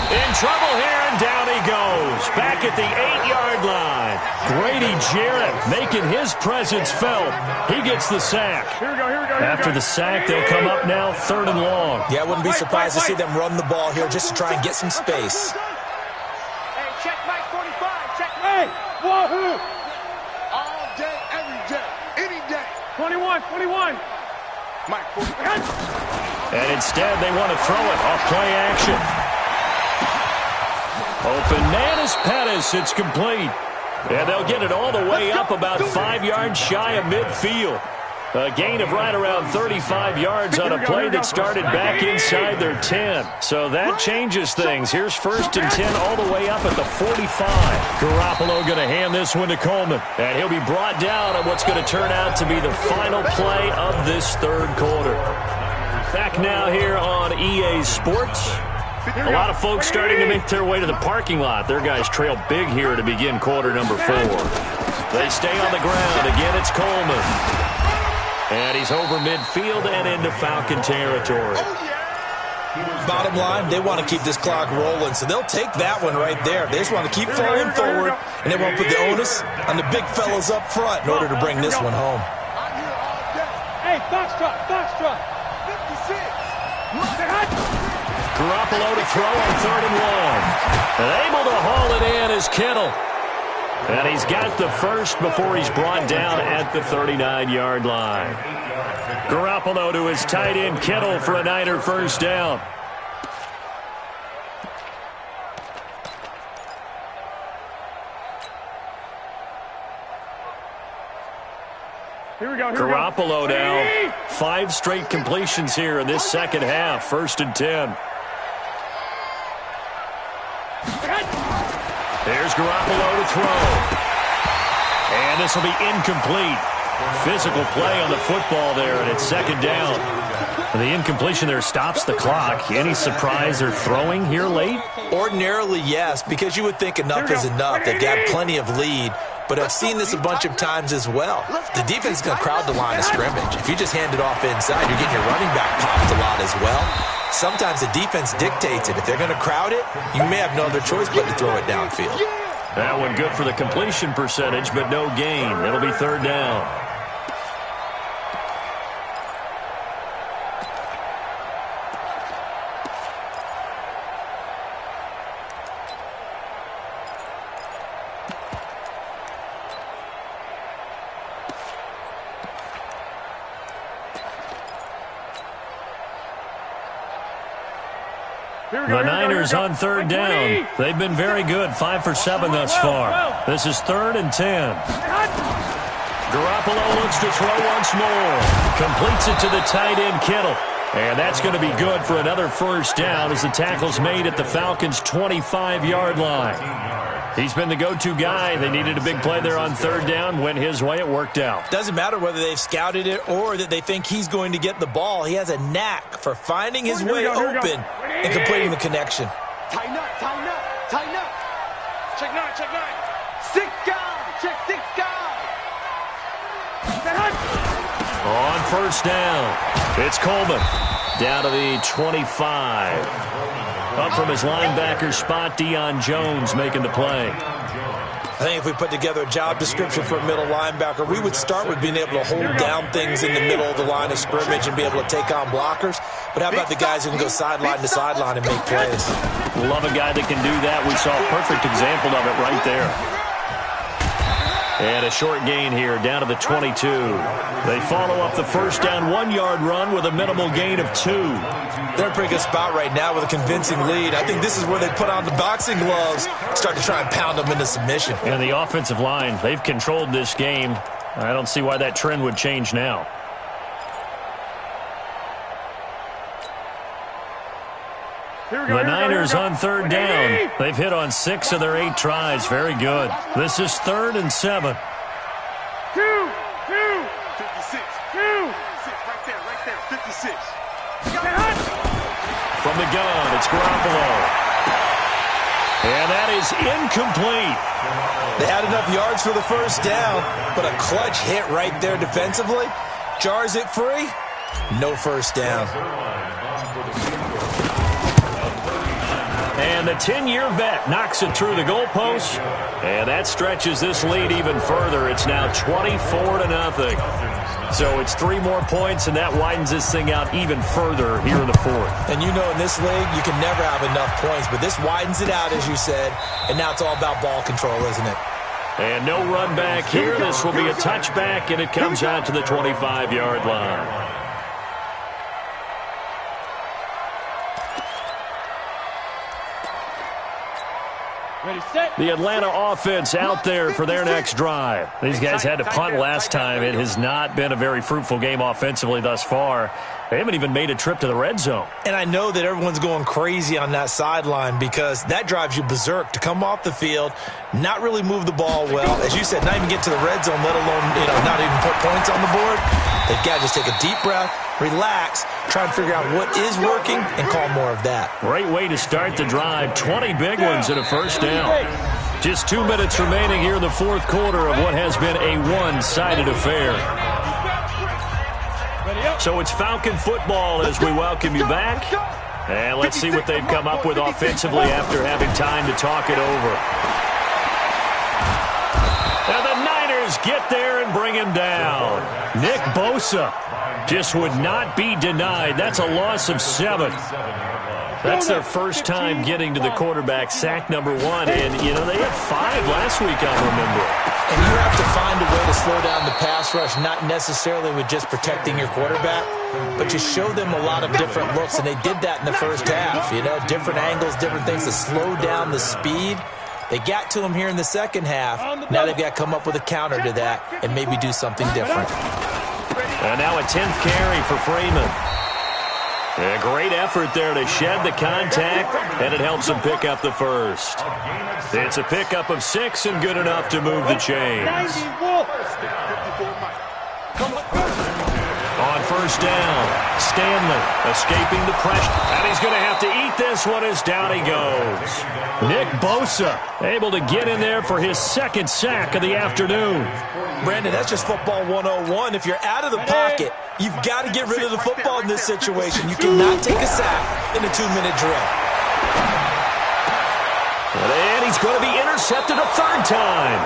In trouble here, and down he goes. Back at the 8-yard line. Grady Jarrett making his presence felt. He gets the sack. Here we go, here we go, here After we go. the sack, they'll come up now 3rd and long. Yeah, I wouldn't be surprised to see them run the ball here just to try and get some space. Hey, check Mike 45. Check Hey, wahoo! All day, every day, any day. 21, 21. Mike 45. And instead, they want to throw it off play action. Open man is Pettis. It's complete. And they'll get it all the way up about 5 yards shy of midfield. A gain of right around 35 yards on a play that started back inside their 10. So that changes things. Here's 1st and 10 all the way up at the 45. Garoppolo going to hand this one to Coleman. And he'll be brought down on what's going to turn out to be the final play of this third quarter. Back now here on EA Sports. A lot of folks starting to make their way to the parking lot. Their guys trail big here to begin quarter number 4. They stay on the ground. Again, it's Coleman. And he's over midfield and into Falcon territory. Bottom line, they want to keep this clock rolling, so they'll take that one right there. They just want to keep falling forward, and they won't put the onus on the big fellas up front in order to bring this one home. Hey, Foxtrot, Foxtrot. 56. Garoppolo to throw on 3rd and long. And able to haul it in is Kittle. And he's got the first before he's brought down at the 39-yard line. Garoppolo to his tight end Kittle for a Niner first down. Here we go, here we go. Garoppolo now. 5 straight completions here in this second half. 1st and 10. There's Garoppolo to throw. And this will be incomplete. Physical play on the football there, and it's 2nd down. The incompletion there stops the clock. Any surprise they're throwing here late? Ordinarily, yes, because you would think enough is enough. They've got plenty of lead. But I've seen this a bunch of times as well. The defense is going to crowd the line of scrimmage. If you just hand it off inside, you're getting your running back popped a lot as well. Sometimes the defense dictates it. If they're going to crowd it, you may have no other choice but to throw it downfield. That one good for the completion percentage, but no gain. It'll be 3rd down. The Niners on 3rd down. They've been very good, 5 for 7 thus far. This is 3rd and 10. Garoppolo looks to throw once more. Completes it to the tight end Kittle. And that's going to be good for another first down as the tackle's made at the Falcons' 25-yard line. He's been the go-to guy. They needed a big play there on 3rd down. Went his way. It worked out. Doesn't matter whether they've scouted it or that they think he's going to get the ball. He has a knack for finding his way open and completing the connection. Tighten up, tighten up, tighten up. Check 9, check 9. 6 guys, check 6 guys. On first down, it's Coleman. Down to the 25. Up from his linebacker spot, Deion Jones making the play. I think if we put together a job description for a middle linebacker, we would start with being able to hold down things in the middle of the line of scrimmage and be able to take on blockers. But how about the guys who can go sideline to sideline and make plays? Love a guy that can do that. We saw a perfect example of it right there. And a short gain here, down to the 22. They follow up the first down 1-yard run with a minimal gain of 2. They're in a pretty good spot right now with a convincing lead. I think this is where they put on the boxing gloves, start to try and pound them into submission. And the offensive line, they've controlled this game. I don't see why that trend would change now. The Niners on third down. They've hit on 6 of their 8 tries. Very good. This is 3rd and 7. 2, 56. 2. Right there, 56. From the gun, it's Garoppolo. And that is incomplete. They had enough yards for the first down, but a clutch hit right there defensively. Jars it free. No first down. And the 10-year vet knocks it through the goalpost. And that stretches this lead even further. It's now 24-0. So it's 3 more points, and that widens this thing out even further here in the 4th. And you know in this league, you can never have enough points, but this widens it out, as you said, and now it's all about ball control, isn't it? And no run back here. This will be a touchback, and it comes out to the 25-yard line. The Atlanta offense out there for their next drive. These guys had to punt last time. It has not been a very fruitful game offensively thus far. They haven't even made a trip to the red zone. And I know that everyone's going crazy on that sideline because that drives you berserk to come off the field, not really move the ball well. As you said, not even get to the red zone, let alone, not even put points on the board. They've got to just take a deep breath, relax, try and figure out what is working, and call more of that. Great way to start the drive. 20 big ones and a first down. Just 2 minutes remaining here in the 4th quarter of what has been a one-sided affair. So it's Falcon football as we welcome you back. And let's see what they've come up with offensively after having time to talk it over. And the Niners get there and bring him down. Nick Bosa just would not be denied. That's a loss of 7. That's their first time getting to the quarterback, sack number 1. And, they had 5 last week, I remember. And you have to find a way to slow down the pass rush, not necessarily with just protecting your quarterback, but you show them a lot of different looks, and they did that in the first half. Different angles, different things to slow down the speed. They got to him here in the second half. Now they've got to come up with a counter to that and maybe do something different. And now a 10th carry for Freeman. A great effort there to shed the contact, and it helps him pick up the first. It's a pickup of 6 and good enough to move the chains. On first down, Stanley escaping the pressure, and he's going to have to eat this one as down he goes. Nick Bosa able to get in there for his 2nd sack of the afternoon. Brandon, that's just football 101. If you're out of the pocket, you've got to get rid of the football in this situation. You cannot take a sack in a 2-minute drill. And he's going to be intercepted a 3rd time.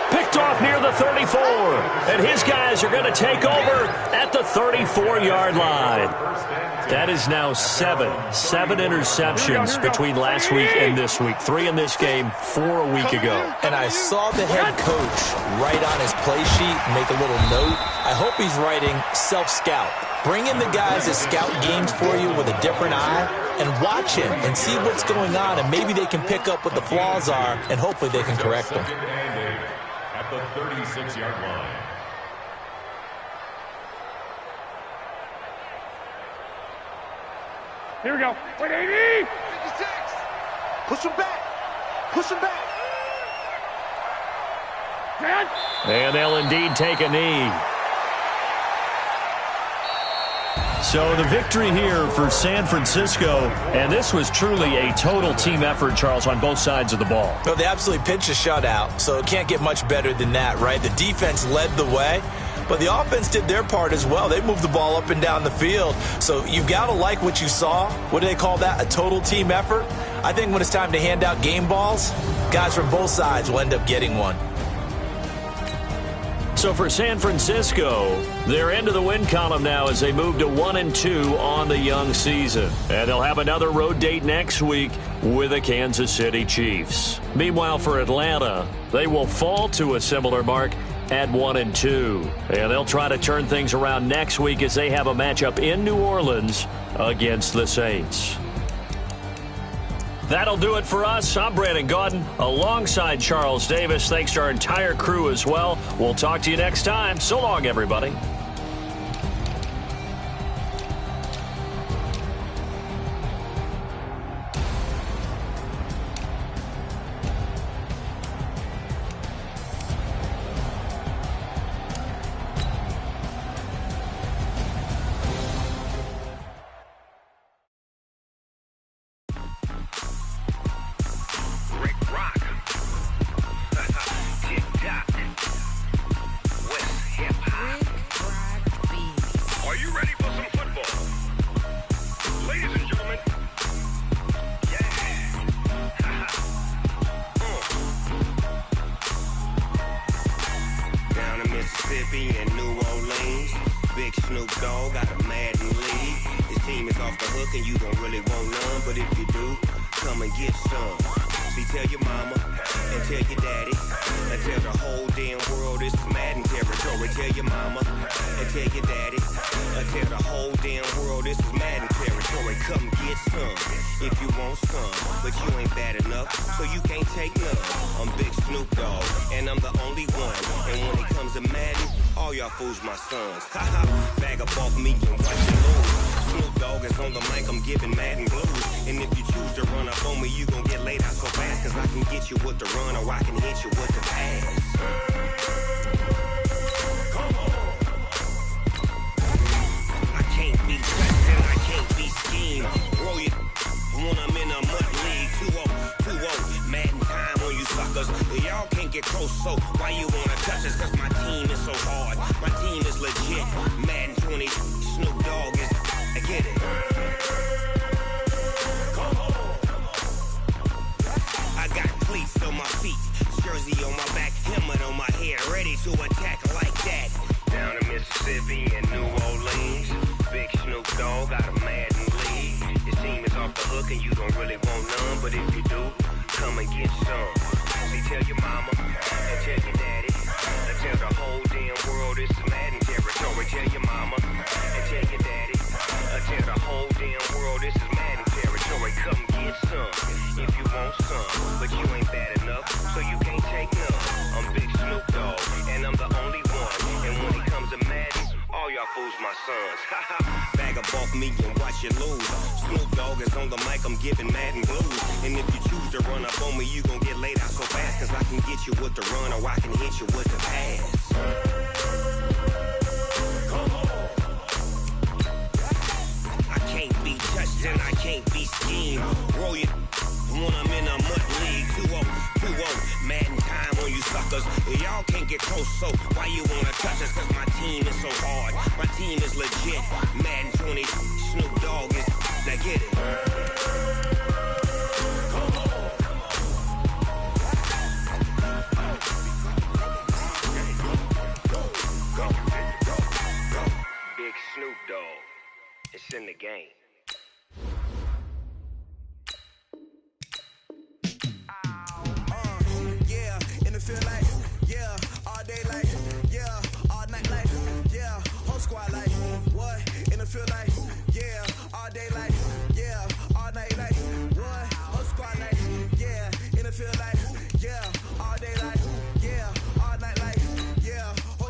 Picked off near the 34. And his guys are going to take over at the 34-yard line. That is now 7 interceptions between last week and this week. 3 in this game, 4 a week ago. And I saw the head coach write on his play sheet, make a little note. I hope he's writing self-scout. Bring in the guys that scout games for you with a different eye and watch him and see what's going on, and maybe they can pick up what the flaws are, and hopefully they can correct them. At the 36-yard line. Here we go. Wait, 80! 56! Push him back! Push him back! And they'll indeed take a knee. So the victory here for San Francisco, and this was truly a total team effort, Charles, on both sides of the ball. Well, they absolutely pitched a shutout, so it can't get much better than that, right? The defense led the way. but the offense did their part as well. They moved the ball up and down the field. So you've got to like what you saw. What do they call that? A total team effort? I think when it's time to hand out game balls, guys from both sides will end up getting one. So for San Francisco, they're into the win column now as they move to 1-2 on the young season. And they'll have another road date next week with the Kansas City Chiefs. Meanwhile, for Atlanta, they will fall to a similar mark at 1-2. And they'll try to turn things around next week as they have a matchup in New Orleans against the Saints. That'll do it for us. I'm Brandon Gaudin alongside Charles Davis. Thanks to our entire crew as well. We'll talk to you next time. So long, everybody.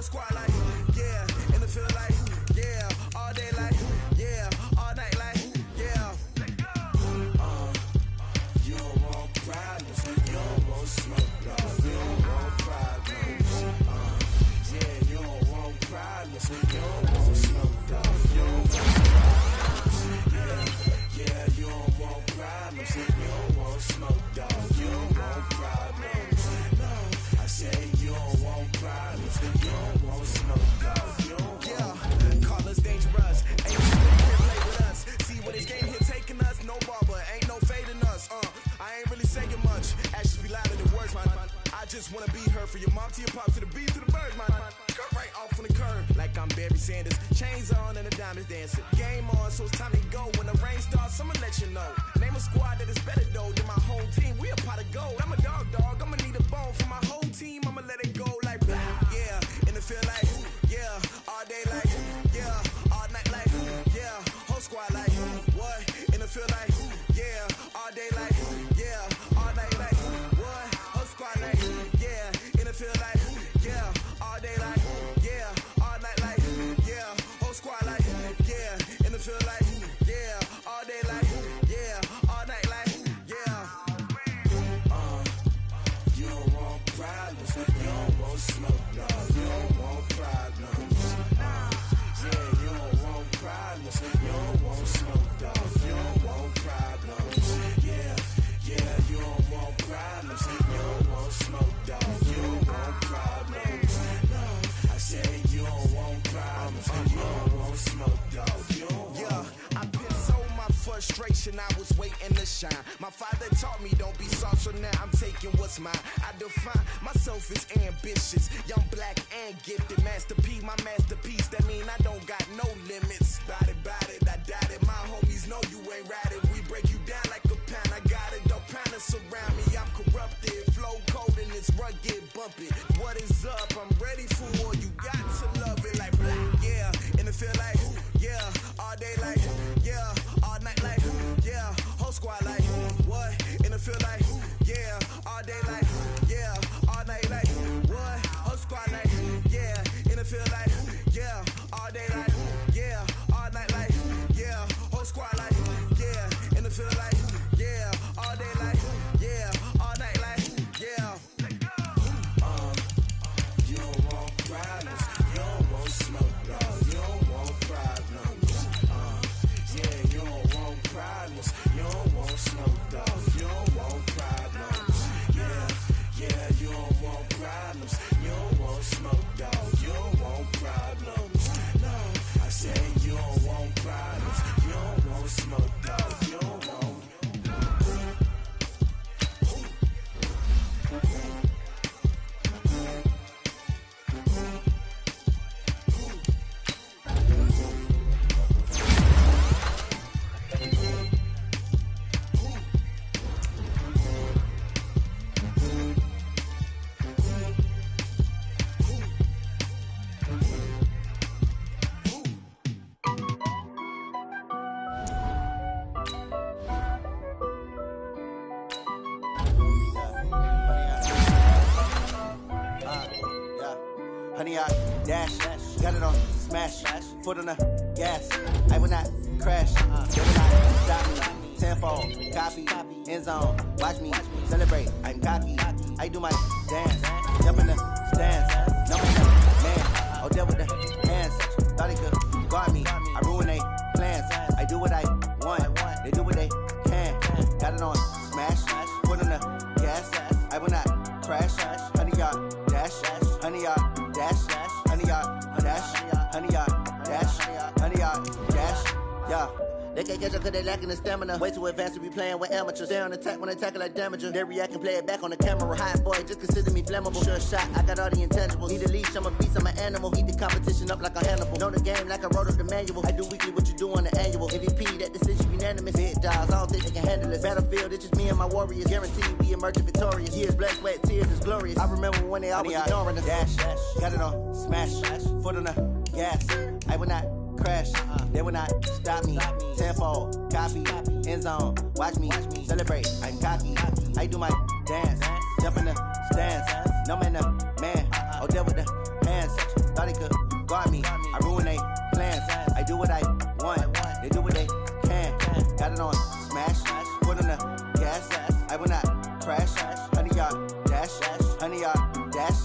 Squad like, yeah, all day like, yeah, all night like, Barry Sanders. Chains on and the diamonds dancing. Game on, so it's time to go. When the rain starts, I'ma let you know. Name a squad that is better though than my home team. We a pot of gold. I'm a dog. I'ma need a bone for my whole team. I'ma let it go like blah. Yeah, and it feel like yeah, all day like yeah, all night like yeah, whole squad like what? And it feel like yeah, all day like yeah, all night like what? Whole squad like yeah, and it feel like yeah, all day like yeah, all night like yeah, whole squad like yeah, and it feel like yeah, all day like yeah, all night like yeah. You don't want problems, you don't want smoke, dog. You don't want problems. Yeah, you don't want problems, you don't want smoke, dog. You don't want problems. Yeah, you don't want problems, you don't want smoke, dog. You don't want problems. No, I said you don't want problems, you don't want smoke, dog. You don't want. I've been so my frustration, I was waiting to shine. My father taught me don't be soft, so now I'm taking what's mine. I define myself as ambitious, young, black, and gifted. Master P, my masterpiece. That mean I don't got no limits. Bout it, I doubt it. My homies know you ain't ride it. We break you down like a pound. I got it, don't pound to surround me. I'm corrupted, flow cold and it's rugged, bumpy. What is up? I'm ready for war. You got to love it like blah. Yeah, and it feel like yeah, all day like yeah, all night like yeah, whole squad like what? And it feel like yeah, all day like yeah, all night like what? Whole squad like yeah, and it feel like yeah, all day like yeah, all night like yeah, whole squad like yeah, and it feel like yeah, all day like yeah, all night like yeah. You don't want problems, you don't want smoke, dog. You don't want problems. Yeah, you don't want problems, you don't want smoke, dog. You don't want problems. Yeah, you don't want problems, you don't want smoke, dog. You don't want problems. No, I say you don't want problems, you don't want smoke, dog. You don't want. Honey, I dash, got it on smash, foot on the gas. I will not crash, they will not stop me. Tenfold, copy, end zone, watch me celebrate. I'm cocky, I do my dance, jump in the stands, number one man. Oh, deal with the hands, thought he could guard me. I ruin they plans. I do what I want, they do what they can. Got it on smash, foot on the gas. I will not crash, honey, y'all dash, honey, y'all dash, honey, y'all dash, honey, y'all dash, honey, y'all dash, yeah. They can't catch up cause they lacking the stamina. Way too advanced to be playing with amateurs. Stay on attack when they tackle like damager. They react and play it back on the camera. Hot boy, just consider me flammable. Sure shot, I got all the intangibles. Need a leash, I'm a beast, I'm an animal. Eat the competition up like a Hannibal. Know the game like I wrote up the manual. I do weekly what you do on the annual. MVP, that decision unanimous. Big dogs, I don't think they can handle this. Battlefield, it's just me and my warriors. Guaranteed we emerge victorious. Years, blood, sweat, tears is glorious. I remember when they always ignoring us. Dash, got it on smash, foot on the gas. I will not crash, they will not stop me. Tenfold, copy, end zone, watch me celebrate. I'm cocky, I do my dance, jump in the stands, no man, the man. Oh, deal with the hands, thought he could guard me. I ruin they plans. I do what I want, they do what they can. Got it on smash, foot on the gas. I will not crash, honey, y'all dash, honey, y'all dash,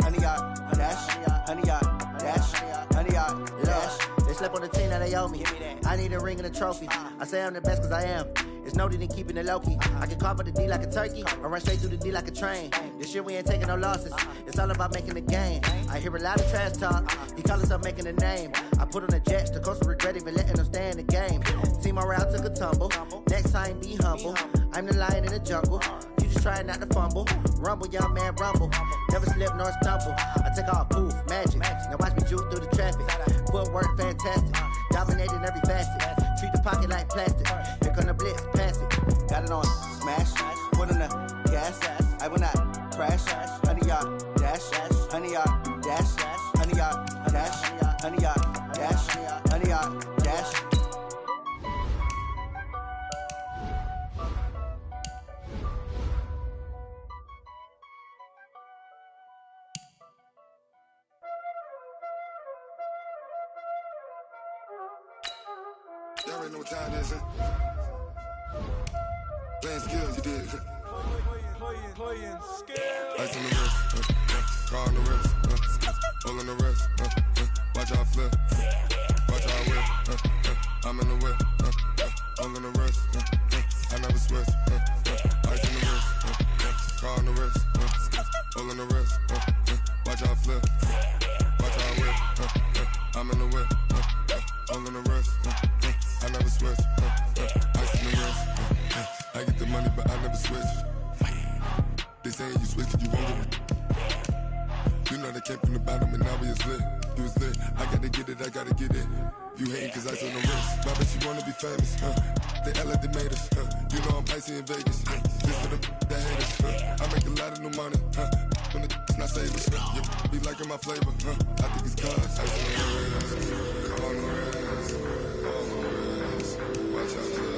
honey, y'all dash, honey, y'all dash, honey, y'all dash. They slept on the team that they owe me. I need a ring and a trophy. I say I'm the best cause I am. It's no need in keeping it low-key. I can carve up the D like a turkey or run straight through the D like a train. This year we ain't taking no losses. It's all about making the game. I hear a lot of trash talk. He call himself making a name. I put on the jets. The coach will regret even letting them stay in the game. Team morale took a tumble. Next time be humble. I'm the lion in the jungle. You just try not to fumble. Rumble, young man, rumble. Never slip nor stumble. I take off, poof, magic. Now watch me juke through the traffic. Full fantastic. Dominating every facet. Treat the pocket like plastic. Here come the blitz, pass it. Got it on smash. Foot on the gas. I will not crash. 100-yard dash. 100-yard dash. 100-yard dash. 100-yard dash. 100-yard dash. Y'all already know what time it is, huh? Playing skills, you did. Playing skills. Ice on the wrist, car on the wrist, all on the wrist, watch out flip, watch out whip, I'm in the whip, all on the wrist, I never switch, ice on the wrist, car on the wrist, all on the wrist, watch out flip, watch out whip, I'm in the whip, all on the wrist, I never switch, ice on the wrist, I get the money but I never switch. They saying you switch it, you won't get it. You know they came from the bottom and now we is lit. You was lit, I gotta get it, I gotta get it. You hating cause ice on the wrist. My bitch, you wanna be famous, They act like they made us, You know I'm icy in Vegas, This for the that hate us, I make a lot of new money, When the not savers, You be liking my flavor, I think it's cause ice on the wrist, on the wrist, on the wrist. Watch out, cuz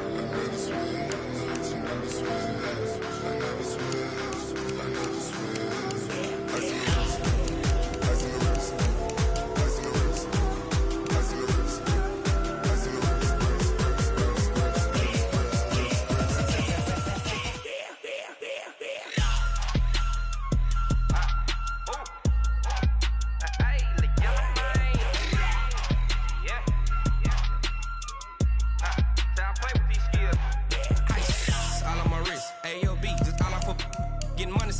I never switch, you never switch. I never switch, I never switch. Ice on the wrist, ice on the wrist, ice on the wrist, ice on the wrist, ice on the wrist,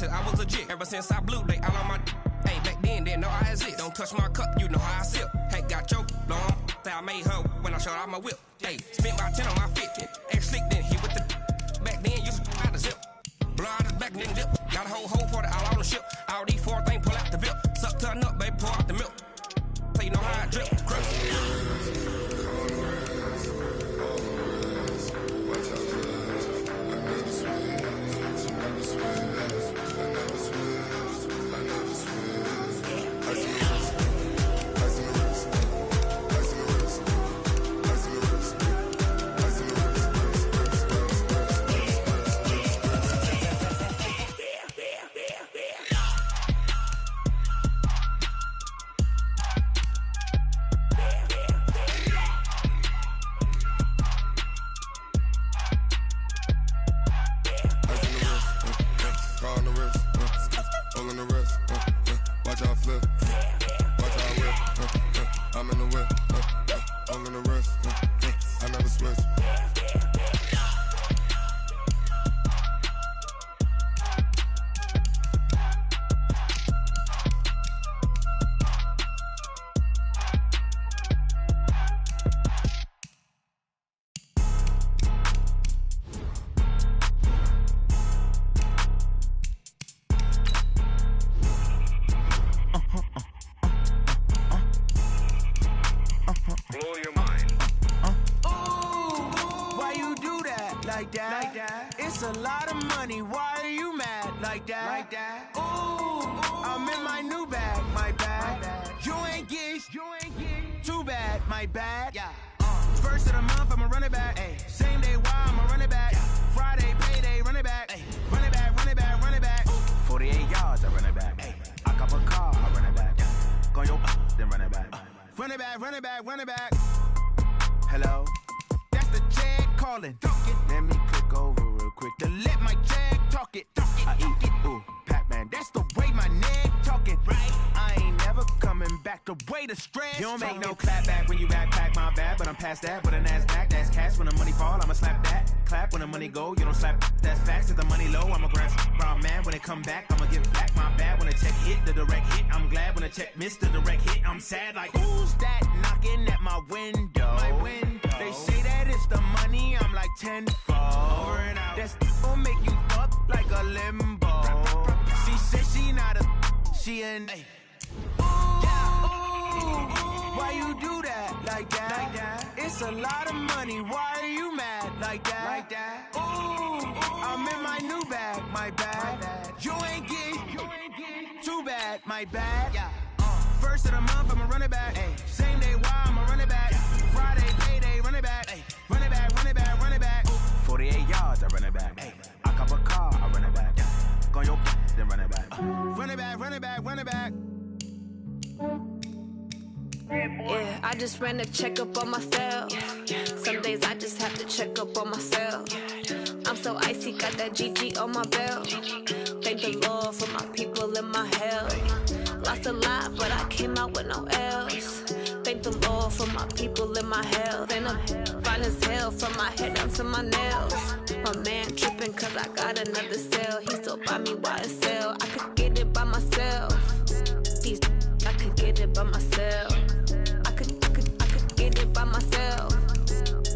I was legit ever since I blew they all on my hey back then didn't know I exist. Don't touch my cup, you know how I sip. Hey, got choked long. Say I made her when I showed out my whip. Hey, spent about 10 on my fit. Ex slick then he with the back then used to out the zip. Blow out his back then dip. Got a whole hole for the all on the ship. All these four things pull out the vip. Suck turn up, baby, pour out the milk. So you know how I drip. Crush. It's a lot of money, why are you mad like that? Ooh, I'm in my new bag, my bad. You ain't getting too bad, my bad. Yeah. First of the month, I'ma run it back. Ay. Same day, why I'ma run it back. Friday, payday, run it back. Ay. Run it back, run it back, run it back. 48 yards, I run it back. Ay. I cop a car, I run it back. Go yo, then run it back. Run it back, run it back, run it back. Hello? That's the check calling. Let me click over real quick to let my check talk it. I eat it, ooh, Pac-Man. That's the way my neck talking. Right? I ain't never coming back the way the stress. You don't make no clap back when you backpack, my bad. But I'm past that with a NASDAQ. That's cash when the money fall, I'ma slap that. Clap when the money go, you don't slap. That's facts. If the money low, I'ma grab brown man. When it come back, I'ma give back my bad. When the check hit, the direct hit. I'm glad when the check missed the direct hit. I'm sad like, who's that knocking at my window? My window. They say that it's the money, I'm like tenfold. Over and out. That's gon' make you up like a limbo. She said she not a, she an. Ooh, yeah. Ooh, Why you do that like that? It's a lot of money. Why are you mad like that? Ooh, I'm in my new bag, my bad. You ain't get too bad, my bad. First of the month, I'ma run it back. Same day, why I'ma run it back. Friday, payday, run it back. Run it back, run it back, run it back. 48 yards, I run it back. I cop a car, I run it back. Go on your then run it back. Run it back, run it back, run it back. Yeah, I just ran a checkup on myself. Some days I just have to check up on myself. I'm so icy, got that GG on my belt. Thank the Lord for my people in my health. Lost a lot, but I came out with no L's. Thank the Lord for my people in my health. And I'm fine as hell from my head down to my nails. My man tripping cause I got another cell. He still buy me YSL. I could get it by myself. These I could get it by myself. I could get it by myself.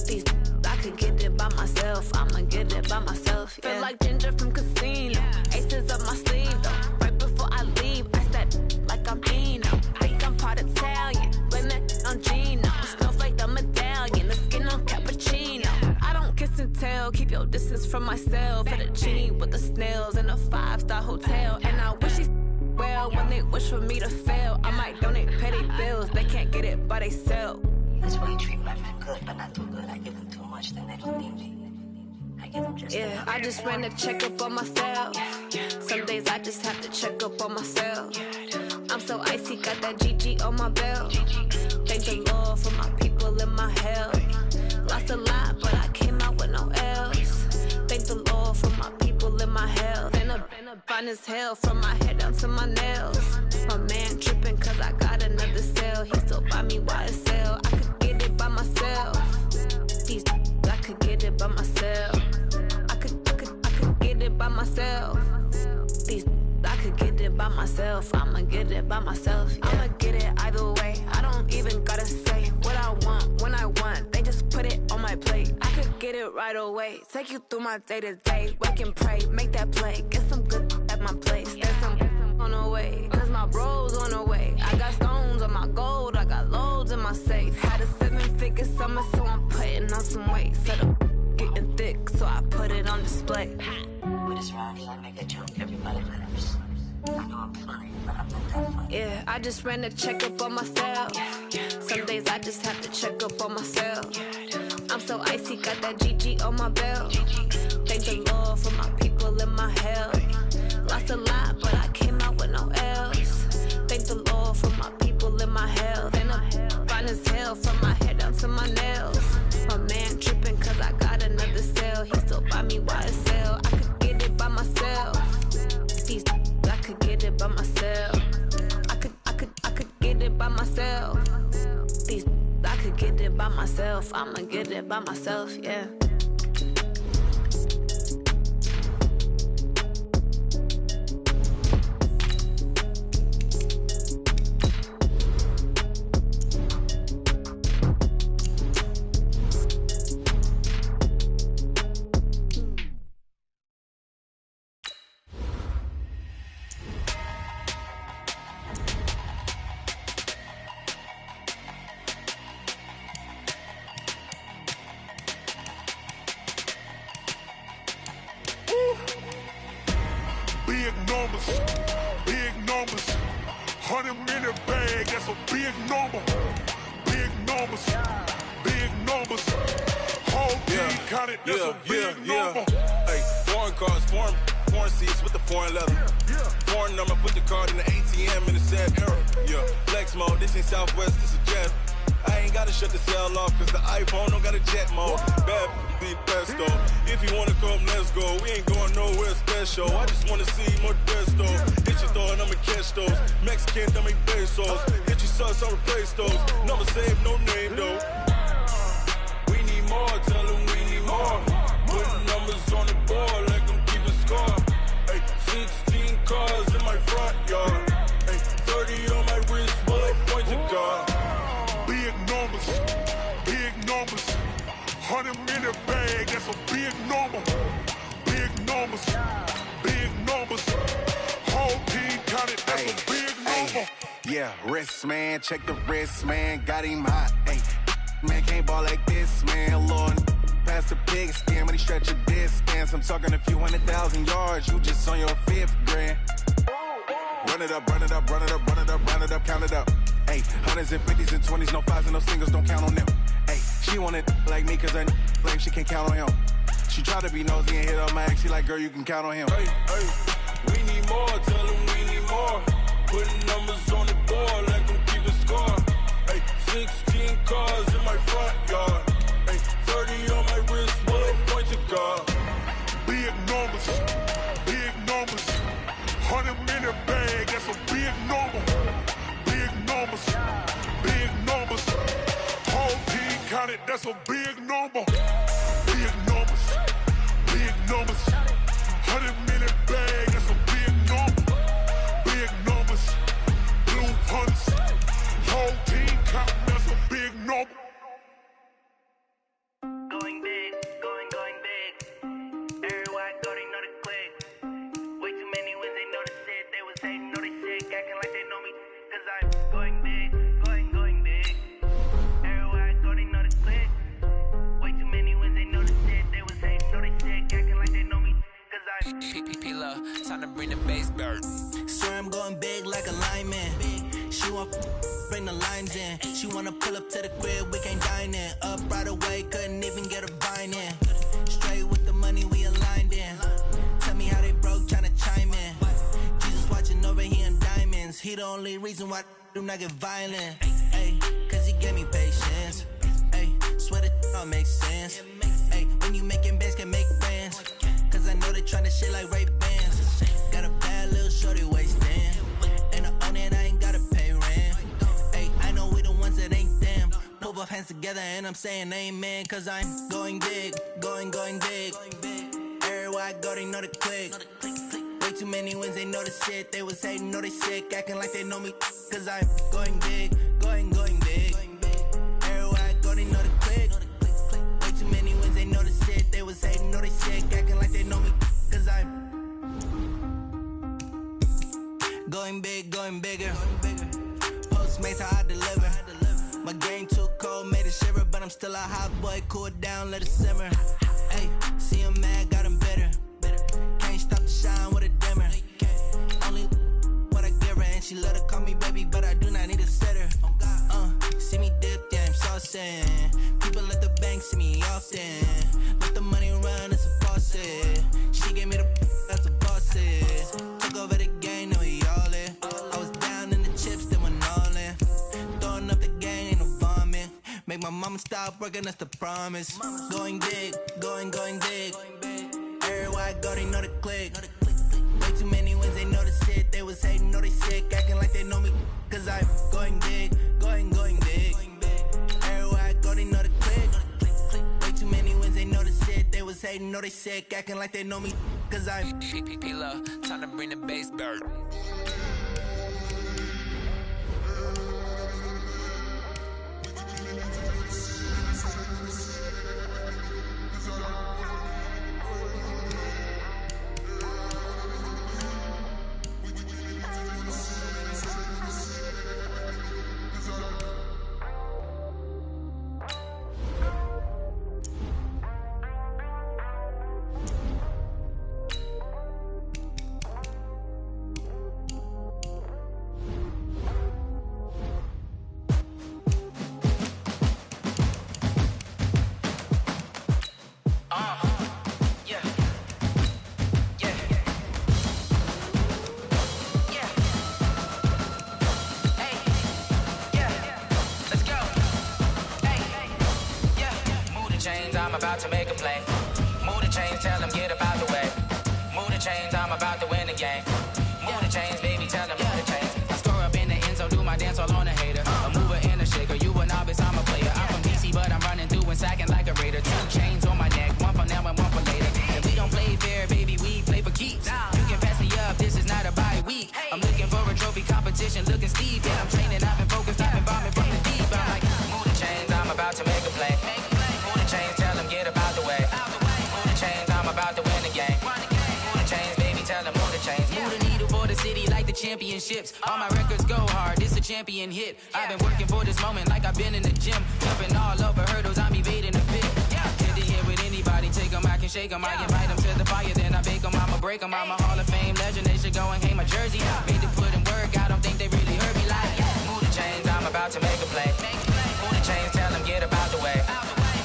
These I could get it by myself. I'ma get it by myself. Yeah. Feel like Ginger from Casino. Aces up my sleeve though. Right before I leave, I said like I'm Eno. Think I'm part Italian. Blame that on Gino. Smells like the medallion. The skin on cappuccino. I don't kiss and tell. Keep your distance from myself. Fettuccine with the snails in a 5-star hotel. And I wish he's well when they wish for me to fail. I might donate petty bills. They can't get it by themselves. That's why you treat my men good, but not too good. I give them too much, then they don't need me. I give them just yeah, I just ran a checkup on myself. Some days I just have to check up on myself. I'm so icy, got that GG on my belt. Thank the Lord for my people in my health. Lost a lot, but I came out with no L's. Thank the Lord for my people in my health. And I'm fine as hell from my head down to my nails. My man tripping cause I got another cell. He still buy me YSL. I could get it by myself. These I could get it by myself. I could get it by myself. These I could get it by myself. I'ma get it by myself. Yeah. I'ma get it either way. I don't even gotta say what I want when I want. They just put it on my plate. I could get it right away. Take you through my day to day. Work and pray, make that play. Get some good at my place. There's some on the way. Cause my bro's on the way. I got stones on my gold. I got loads in my safe. Had a 7-figure summer, so I'm putting on some weight. Set up getting thick, so I put it on display. With this round here, I make a joke. Everybody laughs. I know I'm funny, but I'm not that funny. Yeah, I just ran a checkup on myself. Some days I just have to check up on myself. I'm so icy, got that GG on my belt. Thank the Lord for my people in my health. Lost a lot, but I came out with no L's. Thank the Lord for my people in my health. And I'm fine as hell from my head down to my nails. My man tripping cause I got another cell. He still buy me YSL. I could get it by myself. These I could get it by myself. I could get it by myself. These I could get it by myself. I'ma get it by myself, yeah. Big numbers, 100-minute bag, that's a big number. Big numbers, whole team counted, that's a big number. Hey, foreign cars, foreign seats with the foreign leather. Foreign number, put the card in the ATM in the sad era. Yeah, flex mode, this ain't Southwest, this is jet. I ain't gotta shut the cell off, cause the iPhone don't got a jet mode. Bad be pesto. If you wanna come, let's go. We ain't going nowhere special. I just wanna see more desto. Hit your thought, I'ma catch those. Mexican, I make pesos. Hit your sus, I'll replace those. Number save, no name though. We need more, tell them we need more. Put numbers on the board, like them keep a score. Hey, 16 cars in my front yard. Hey, 30 on my wrist, bullet pointed car. Big numbers, 100-minute bag, that's a big number. Big numbers, whole team counted, that's a big number. Yeah, wrist, man, check the wrist, man, got him hot, ayy. Man, can't ball like this, man, Lord. Past the pig skin when he stretch a distance. I'm talking a few 100,000 yards, you just on your 5th grand. Run it up, run it up, run it up, run it up, run it up, count it up. Ayy, hundreds and 50s and 20s, no 5s and no singles, don't count on them. Ayy, she want it like me, cause I like she can't count on him. She try to be nosy and hit up my ex, she like, girl, you can count on him. Hey, we need more, tell them we need more. Putting numbers on the board, let them keep the score. Hey, 16 cars in my front yard. Hey, 30 on my wrist, bullet point to God. Big numbers, 100-minute bag, that's a big number. Big numbers, whole team counted, that's a big number. Big numbers, 100-minute bag, that's a big number. Big numbers, blue punts, whole team counting, that's a big number. Going big, going big. Everywhere I go, they know the click. Way too many wins, they know the shit. They was hating, know they sick, acting like they know me. Cause I'm going big, going big. Everywhere I go, they know the click. Way too many wins, they know the shit. They was hating, know they sick, acting like they know me. Cause I'm P-P-P-Love, time to bring the bass bird. Swear I'm going big like a lineman. She want bring the lines in. She wanna pull up to the crib, we can't dine in. Up right away, couldn't even get a vine in. Straight with the money we aligned in. Tell me how they broke, tryna chime in. Jesus watching over here in diamonds. He the only reason why I do not get violent. Ay, cause he gave me patience. Ay, swear that all makes sense. Ay, when you making bands, can make friends. Cause I know they tryna shit like Ray-Bans. Got a bad little shorty wasting. And I own it, I ain't gotta pay rent. Ay, I know we the ones that ain't them. Pull both hands together and I'm saying amen. Cause I'm going big, going big. Everywhere I go, they know the click. Way too many wins, they know the shit. They was hating, know they sick, acting like they know me. Cause I'm going big, going big. Everywhere I go, they know the click. Way too many wins, they know the shit. They was hating, know they sick, acting like they know me. Cause I'm going big, going bigger. Postmates, how I deliver. My game too cold, made it shiver, but I'm still a hot boy. Cool it down, let it simmer. Hey, see him mad, got him bitter. Can't stop the shine with a dimmer. Only what I give her, and she let her call me baby, but I do not need a sitter. See me dip, yeah, I'm saucing. People at the bank see me often. Let the money run, it's a faucet. She gave me the that's a boss is. Took over the game, now we all in. I was down in the chips, then went all in. Throwing up the gang, ain't no vomit. Make my mama stop working, that's the promise. Going big, going big. Everywhere I go, they know the click. Way too many wins, they know the shit. They was hating, know they sick, acting like they know me. Cause I'm going big, going big. Everywhere I go, they know the click. Way too many wins, they know the shit. They was hating, know they sick, acting like they know me. Cause I'm P-P-P-Love, time to bring the bass bird. I'm about to make a play. Move the chains, tell them get up out the way. Move the chains, I'm about to win the game. Move the chains, baby, tell them move the chains. I score up in the end zone, do my dance all on a hater. A mover and a shaker, you a novice, I'm a player. I'm from DC, but I'm running through and sacking like a raider. 2 chains on my neck, one for now and one for later. And we don't play fair, baby, we play for keeps. You can pass me up, this is not a bye week. I'm looking for a trophy competition, looking steep. Yeah, I'm training, I've been focused, I've been bombing from the deep. I'm like, move the chains, I'm about to make a play. Move the chains, tell them get up out the way. Move the chains, I'm about to win the game. Move the chains, baby, tell them move the chains. Move the needle for the city like the champion. championships. All my records go hard, this a champion hit. I've been working for this moment like I've been in the gym. Jumping all over hurdles, I'm evading the pit. Head to head with anybody, take them, I can shake them. I invite them to the fire, then I bake them. I'ma break them. I'm a Hall of Fame legend, they should go and hang my jersey. Made to put in work, I don't think they really heard me like, move the chains, I'm about to make a play. Move the chains, tell them get about the way.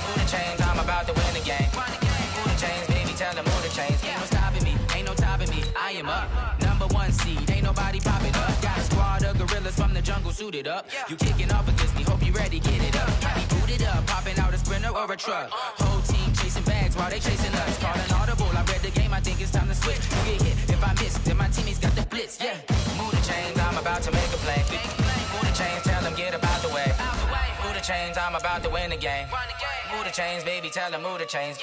Move the chains, I'm about to win the game. Move the chains, baby, tell them move the chains. Ain't no stopping me, ain't no topping me. I am up, #1 seed, ain't nobody popping up. Got a squad of gorillas from the jungle suited up. You kicking off against me, hope you ready, get it up. I be booted up, popping out a Sprinter or a truck. Whole team chasing bags while they chasing us. Calling audible, I read the game, I think it's time to switch. You get hit, if I miss, then my teammates got the blitz, yeah. Move the chains, I'm about to make a play. Move the chains, tell them get about the way. Move the chains, I'm about to win the game. Move the chains, baby, tell them move the chains.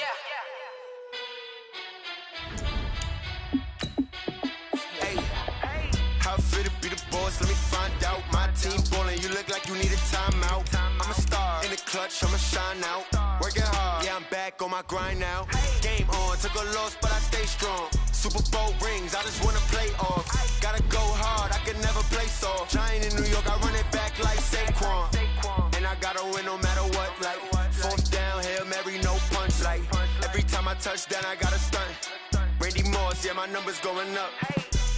How fit to be the boss? Let me find out. My team ballin', you look like you need a timeout. I'm a star in the clutch, I'ma shine out. Working hard, yeah, I'm back on my grind now. Game on, took a loss, but I stay strong. Super Bowl rings, I just wanna play off. Gotta go hard, I can never play soft. Giant in New York, I run it back like Saquon. And I gotta win no matter what, like 4th down, Hail Mary, no punch. Like every time I touch down, I gotta stunt. Randy Moss, yeah, my numbers going up.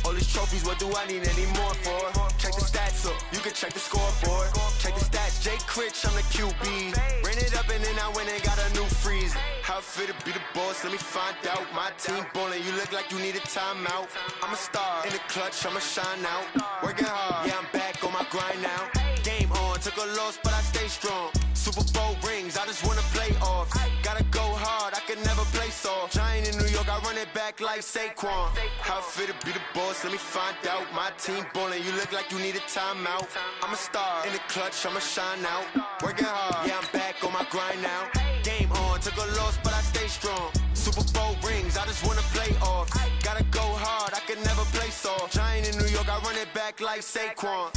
All these trophies, what do I need any more for? Check the stats up, you can check the scoreboard. Check the stats, Jay Critch, I'm the QB. Ran it up and then I went and got a new freeze. How fit to be the boss, let me find out. My team ballin', you look like you need a timeout. I'm a star in the clutch, I'ma shine out. Working hard, yeah, I'm back on my grind now. Game on, took a loss, but I stay strong. Super Bowl rings, I just wanna play off. Gotta go hard, I can never play soft. Giant in New York, I run it back like Saquon. How fit to be the boss, let me find out. My team ballin', you look like you need a timeout. I'm a star in the clutch, I'ma shine out. Working hard, yeah, I'm back on my grind now. Game on, took a loss, but I stay strong. Super Bowl rings, I just wanna play off. Gotta go hard, I can never play soft. Giant in New York, I run it back like Saquon.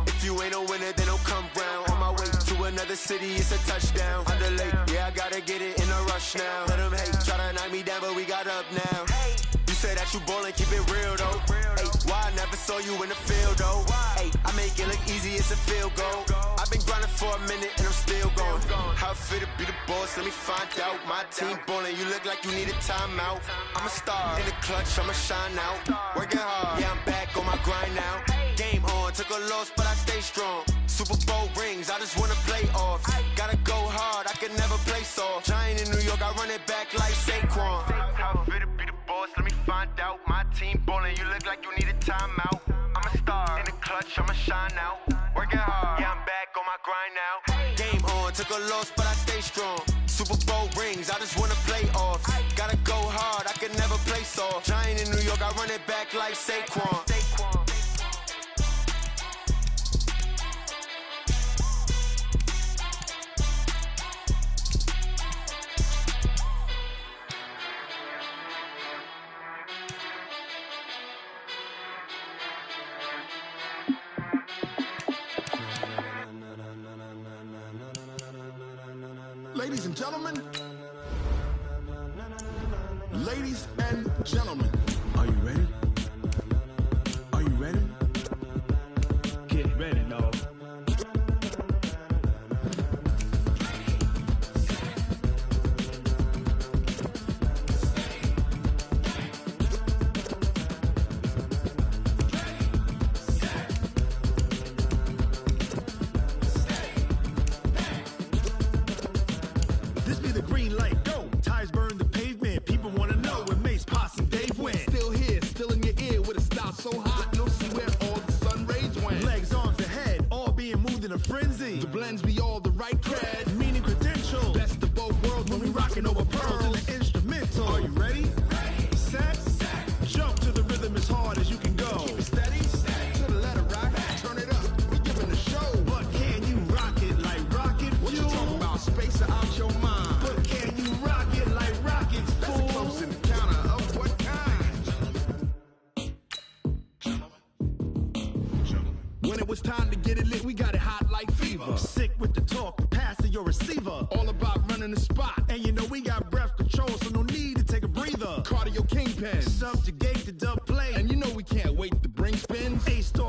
If you ain't a winner, then don't come round. On my way to another city, it's a touchdown. Underlay, yeah, I gotta get it in a rush now. Let them hate, try to knock me down, but we got up now. You say that you ballin', keep it real though. Hey, why I never saw you in the field though? Hey, I make it look easy, it's a field goal. I've been grinding for a minute and I'm still going. How fit to be the boss, let me find out. My team ballin', you look like you need a timeout. I'm a star in the clutch, I'ma shine out. Working hard, yeah, I'm back on my grind now. Game on, took a loss, but I stay strong. Super Bowl rings, I just wanna play off. Gotta go hard, I can never play soft. Giant in New York, I run it back like Saquon. How fit to be the boss, let me find out. My team ballin', you look like you need a timeout. I'm a star in the clutch, I'ma shine out. Working hard, yeah, I'm back on my grind now. Game on, took a loss, but I stay strong. Super Bowl rings, I just wanna play off. Gotta go hard, I can never play soft. Giant in New York, I run it back like Saquon. Ladies and gentlemen, are you ready? Are you ready? Get ready, dog. This be the green light, go. Tires burn the pavement. People wanna know where Mace, Posse, and Dave went. Still here, still in your ear with a style so hot, you'll see where all the sun rays went. Legs, arms, and head, all being moved in a frenzy. The blends be all the right cred, meaning credentials. Best of both worlds when we rockin' over pearls in the instrumental. Are you ready? Set. Jump to the rhythm as hard as you can go. Keep it steady. To the letter rock. Turn it up. We giving a show. But can you rock it like rocket fuel? What you talking about? Space or out your mind? But can you rock it like rockets, fool? That's a close encounter of what kind? When it was time to get it lit, we got it hot like fever. Sick with the talk, passing your receiver. All about running the spot. And you know we got breath control, so no need to take a breather. Cardio kingpin, subjugate the dub play. And you know we can't wait to bring spins. A-star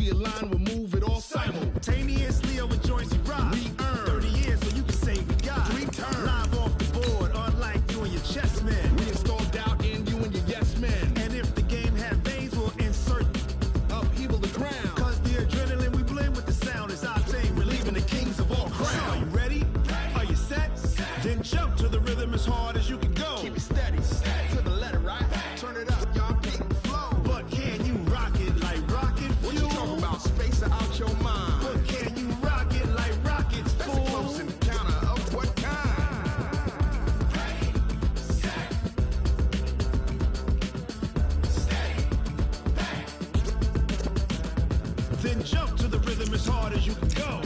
realign, we'll move it all simultaneously over joints we rock. We earn 30 years so you can say we got 3 turns. Live off the board, unlike you and your chess man. We installed doubt in you and your yes man. And if the game had veins, we'll insert upheaval the ground. Cause the adrenaline we blend with the sound is octane, relieving the kings of all crowns. So are you ready? Are you set? Then jump to the rhythm as hard as you can go. Keep it steady, to the letter, right? Turn it up, y'all, keep it flow. But can you rock it like rocket fuel? What you talking about? Space out your mind. But can you rock it like rockets, fool? That's a close encounter of what kind? Ready, set, steady, bang. Then jump to the rhythm as hard as you can go.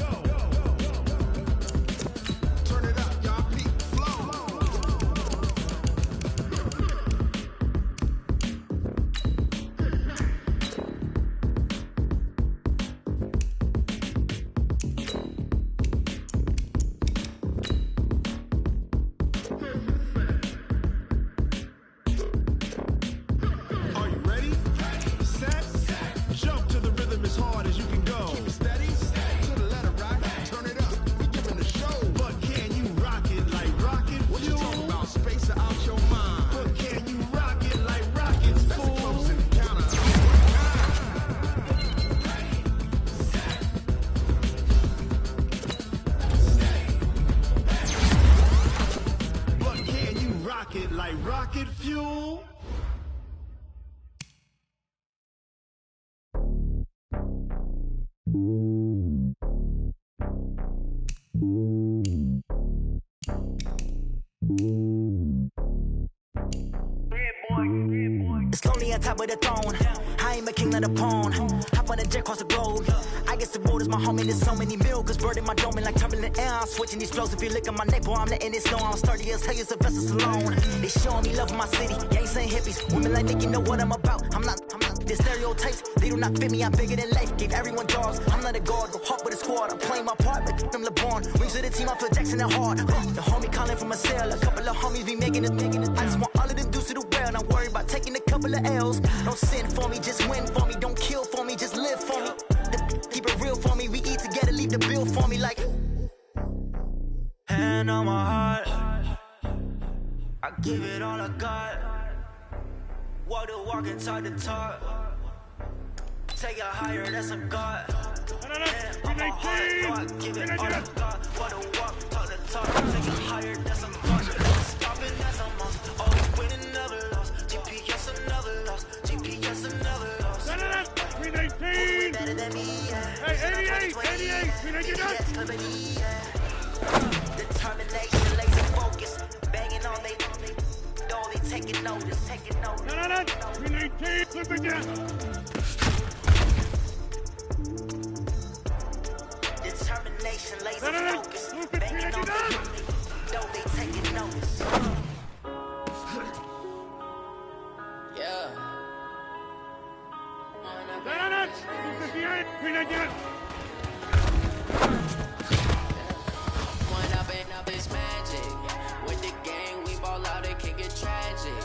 Turn it up, y'all, keep it flow. Are you ready? Set, jump to the rhythm as hard as you can go. Keep it steady, to the letter, right? Turn it up, we giving the show. But can you rock it like rocket fuel? What you talking about? Space out your mind. But can you rock it like rockets, fool? That's a close encounter. But can you rock it like rocket fuel? It's lonely on top of the throne. I ain't a king of the pawn. Hop on a jet across the globe. I guess the road is my home and there's so many milkers bird in my dome and like turbulent air. I'm switching these flows. If you look at my neck, boy, I'm letting it snow. I'm sturdy as hell, as a vessel alone. They showing me love in my city. Gangs and hippies. Women like Nick, you know what I'm about. I'm not the stereotypes. They do not fit me. I'm bigger than life. Gave everyone jobs. I'm not a guard. Go hard with a squad. I'm playing my part, but them LeBron. Wings of the team, I feel Jackson and hard. The homie calling from a cell. A couple of homies be making it. I just want all of them dudes to do well. Not worry about taking a couple of L's. Don't sin for me, just win for me. Don't kill for me, just live for me. Keep it real for me. We eat together, leave the bill for me like. Hand on my heart, I give it all I got. Walk the walk and talk the talk. Take it higher, that's a God. Hand on my heart, no, I give it all I got. Walk the walk, talk the talk. Take it higher, that's a God. Stopping, that's a must. Always winning, never lost. GPS, another loss. GPS, another loss. 319. Better than me, yeah. Hey, 88, 319. Determination, laser focus. Banging on they door, they taking notice. 319. Flip it down. Determination, laser focus. Banging on they door, they taking notice. Yeah. 258. 319. Up is magic. With the gang, we ball out, it can get tragic.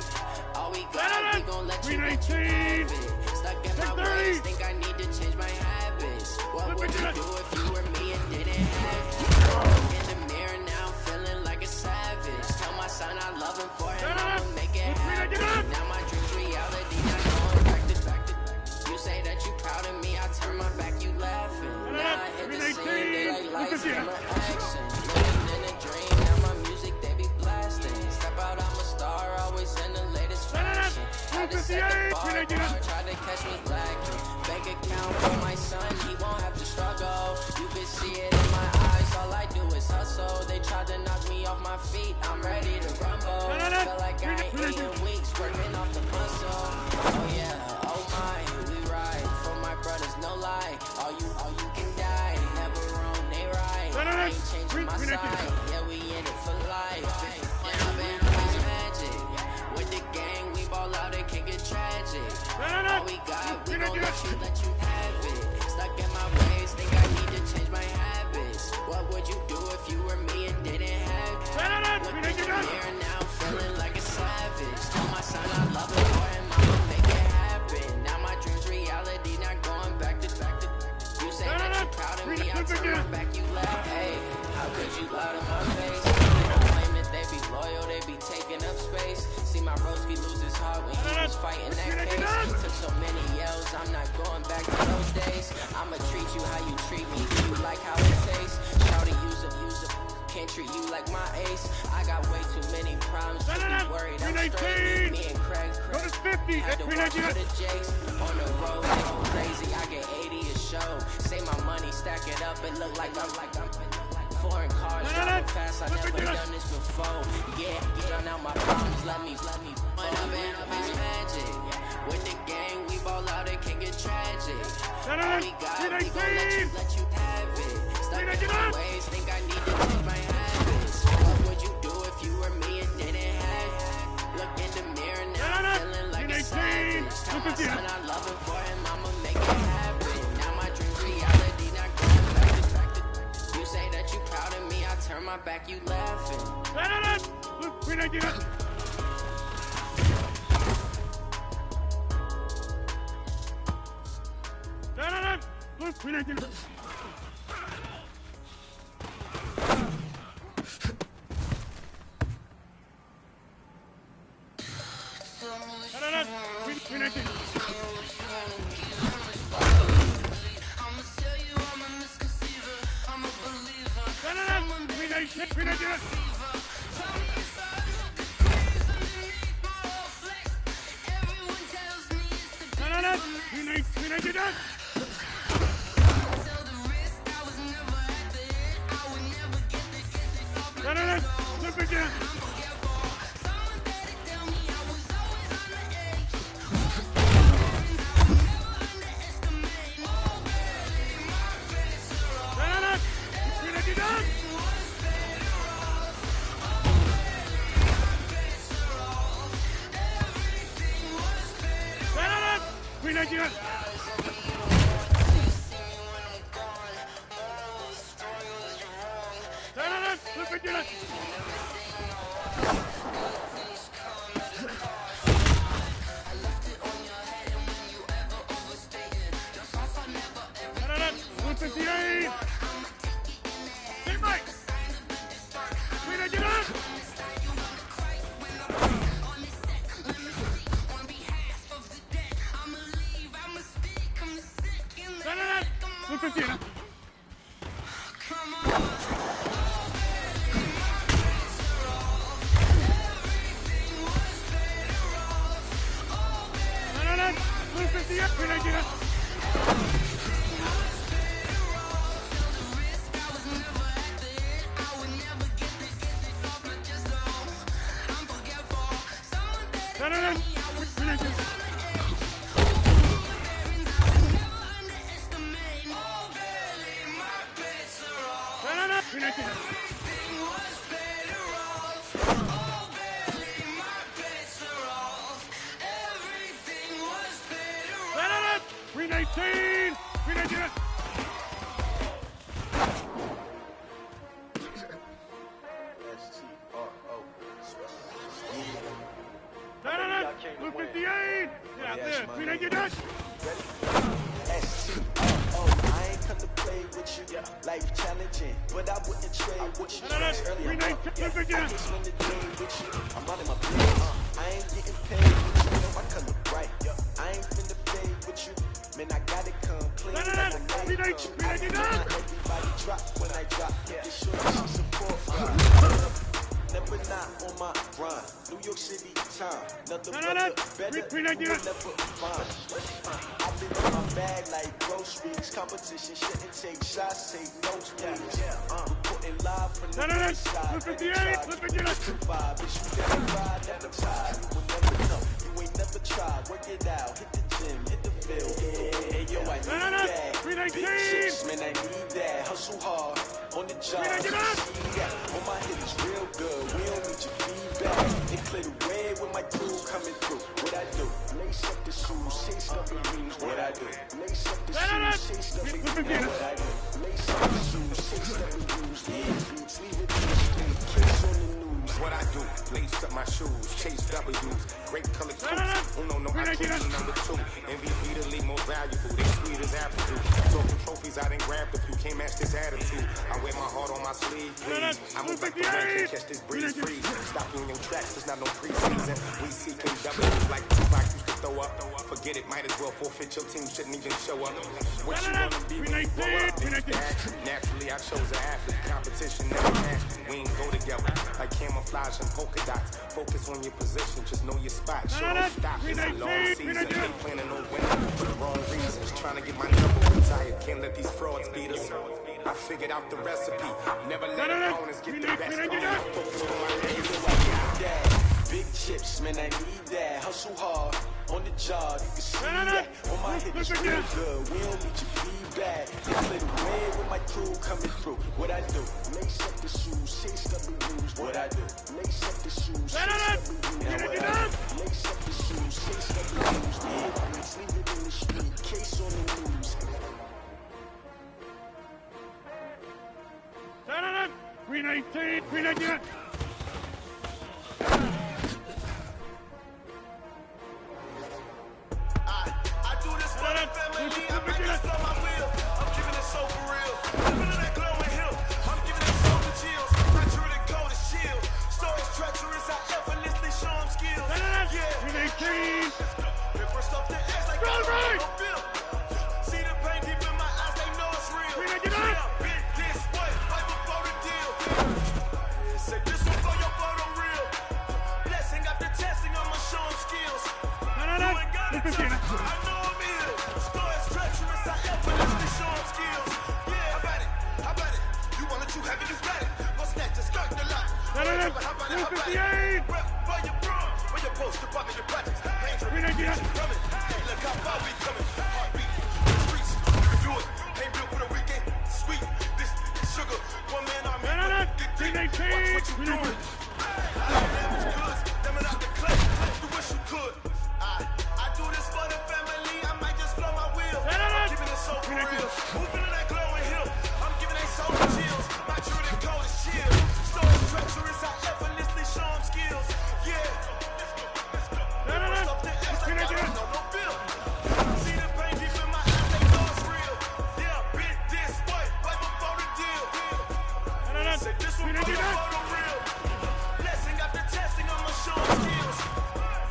All we got, we gon' let you have it. Stuck in my ways, think I need to change my habits. What would you do if you were me and didn't have it? Look in the mirror now, I'm feeling like a savage. Tell my son I love him for him, I'ma make it happen. Now my dreams reality, not going back to back. You say that you proud of me, I turn my back, you laughing. Now I hit the scene, they like lights, camera, action. Dream, now my music they be blasting. Step out, I'm a star, always in the latest fashion. Had to set the bar, try to catch me lacking. Bank account for my son, he won't have to struggle. You can see it in my eyes, all I do is hustle. They tried to knock me off my feet, I'm ready to rumble. Feel like I ain't eating weeks, working off the muscle. Oh yeah, oh my, we ride for my brothers, no lie. All you can die, never wrong, they right. I ain't changing my side. Yeah, we in it for life. Yeah, I've been always magic. With the gang, we ball out, it can get tragic. All we got, we gon' let you have it. Stuck in my ways, think I need to change my habits. What would you do if you were me and didn't have it? Look in the mirror now, feeling like a savage. Tell my son I love him for him, I'ma make it happen. Now my dreams reality, not going back to I turn my back, you laugh. Hey, how could you lie to my face? People claim that they be loyal, they be taking up space. See my broski lose his heart when he was fighting that case. Took so many yells, I'm not going back to those days. I'ma treat you how you treat me. Do you like how it tastes? Shawty, use it. Can't treat you like my ace. I got way too many problems to be worried. I'm straight. Me and Craig had to watch for the Jakes. On the road, they go crazy. I get 80 a show. Say my money, stack it up. It look like I'm foreign cars driving fast. I never done this before. Yeah, drown out my problems. Let me. When I'm in up is magic. With the gang, we ball out. It can get tragic. All we got, we gon' let you have it. Stuck in my ways, think I need to change my habits. What would you do if you were me and didn't have it? Look in the mirror now, I'm feeling like a savage. Tell my son I love him for him, I'ma make it happen. Now my dreams reality, not going back to. You say that you proud of me, I turn my back, you laughing. Competition shouldn't take shots, take notes, please. Reporting live from the inside. Vibe, bitch, you never ride, never tie. You will never know, you ain't never tried. Work it out, hit the gym, hit the field. Hey, yo, I need that. Big chicks, man, I need that. Hustle hard, on the job. On my hit is real good, we don't need your feedback. It clear the way when my crew coming through. What I do? Lace up the shoes, chase up the rings. What I do? Lace up the shoes, chase up the rings. What I do? Lace up the shoes, chase up the rings. Leave it in the street, kids on the news. What I do? Lace up my shoes, chase W's. Great color suits. Uno, no, I choose number 2. MVP to lead more valuable. They sweet as apple juice. Talking trophies, I done grabbed a few. can't match this attitude. I wear my heart on my sleeve, please. I move like the rain, can't catch this breeze, freeze. Stop in your tracks, there's not no preseason. We seeking W's like Tupac used to throw up. Forget it, might as well forfeit your team, shouldn't even show up. What you wanna be when you grow up? Naturally, I chose an athlete. Competition never matched. We ain't go together like camouflage and polka dots. Focus on your position, just know your spot. Show don't stop, it's a long season. Ain't planning on winning for the wrong reasons. Trying to get my number retired, can't let these frauds beat us. I figured out the recipe. Never let opponents get the best of me. Focus on my niggas. Big chips, man, I need that. Hustle hard on the job, you can see that. On my hip, it's real good. We don't need your feedback. They play the way with my crew coming through. What I do? Lace up the shoes, chase up the rules. What I do? Lace up the shoes, chase up the rules. Now what I do? Lace up the shoes, chase up the rules. Yeah, let's leave it in the street. Case on the news. 319, 319. I do this for the family. I might just blow my wheel. I'm giving it so for real. Living in that glowing hill. I'm giving it so for chills. My truly cold as chill. Stories treacherous. I effortlessly show them skills. Yeah. First off the edge like I don't feel. See the pain deep in my eyes. They know it's real. Bit this way. Right before the deal. Say this one for your photo real. Blessing after testing. I'ma show them skills. You ain't got it to me. I know I'm ill. Stories treacherous. I effortlessly show them skills. Yeah, how about it? You want it, you have it, you got it. Go snatch a skirt the lot. How about it? Rep for your bro. Where your post, your pocket, your projects. Hands coming. Hey, look how far we coming. Heartbeat. Streets. You can do it. Ain't built for the weekend. Sweet. This sugar. One man army. Get deep. Watch what you doing. I damage goods. Damn it out the clay. You wish you could. I do this for the family. I might just blow my wheel. I'm giving it so for real. Moving in that glowing hill. I'm giving they soul chills. My truly cold is chill. Stories treacherous. I effortlessly show them skills. Yeah. Stop the edge like I don't know no bill. See the pain deep in my eyes. They know it's real. Yeah, bit this way. Right before the deal. Say this one for your photo real. Blessing after testing. I'ma show them skills.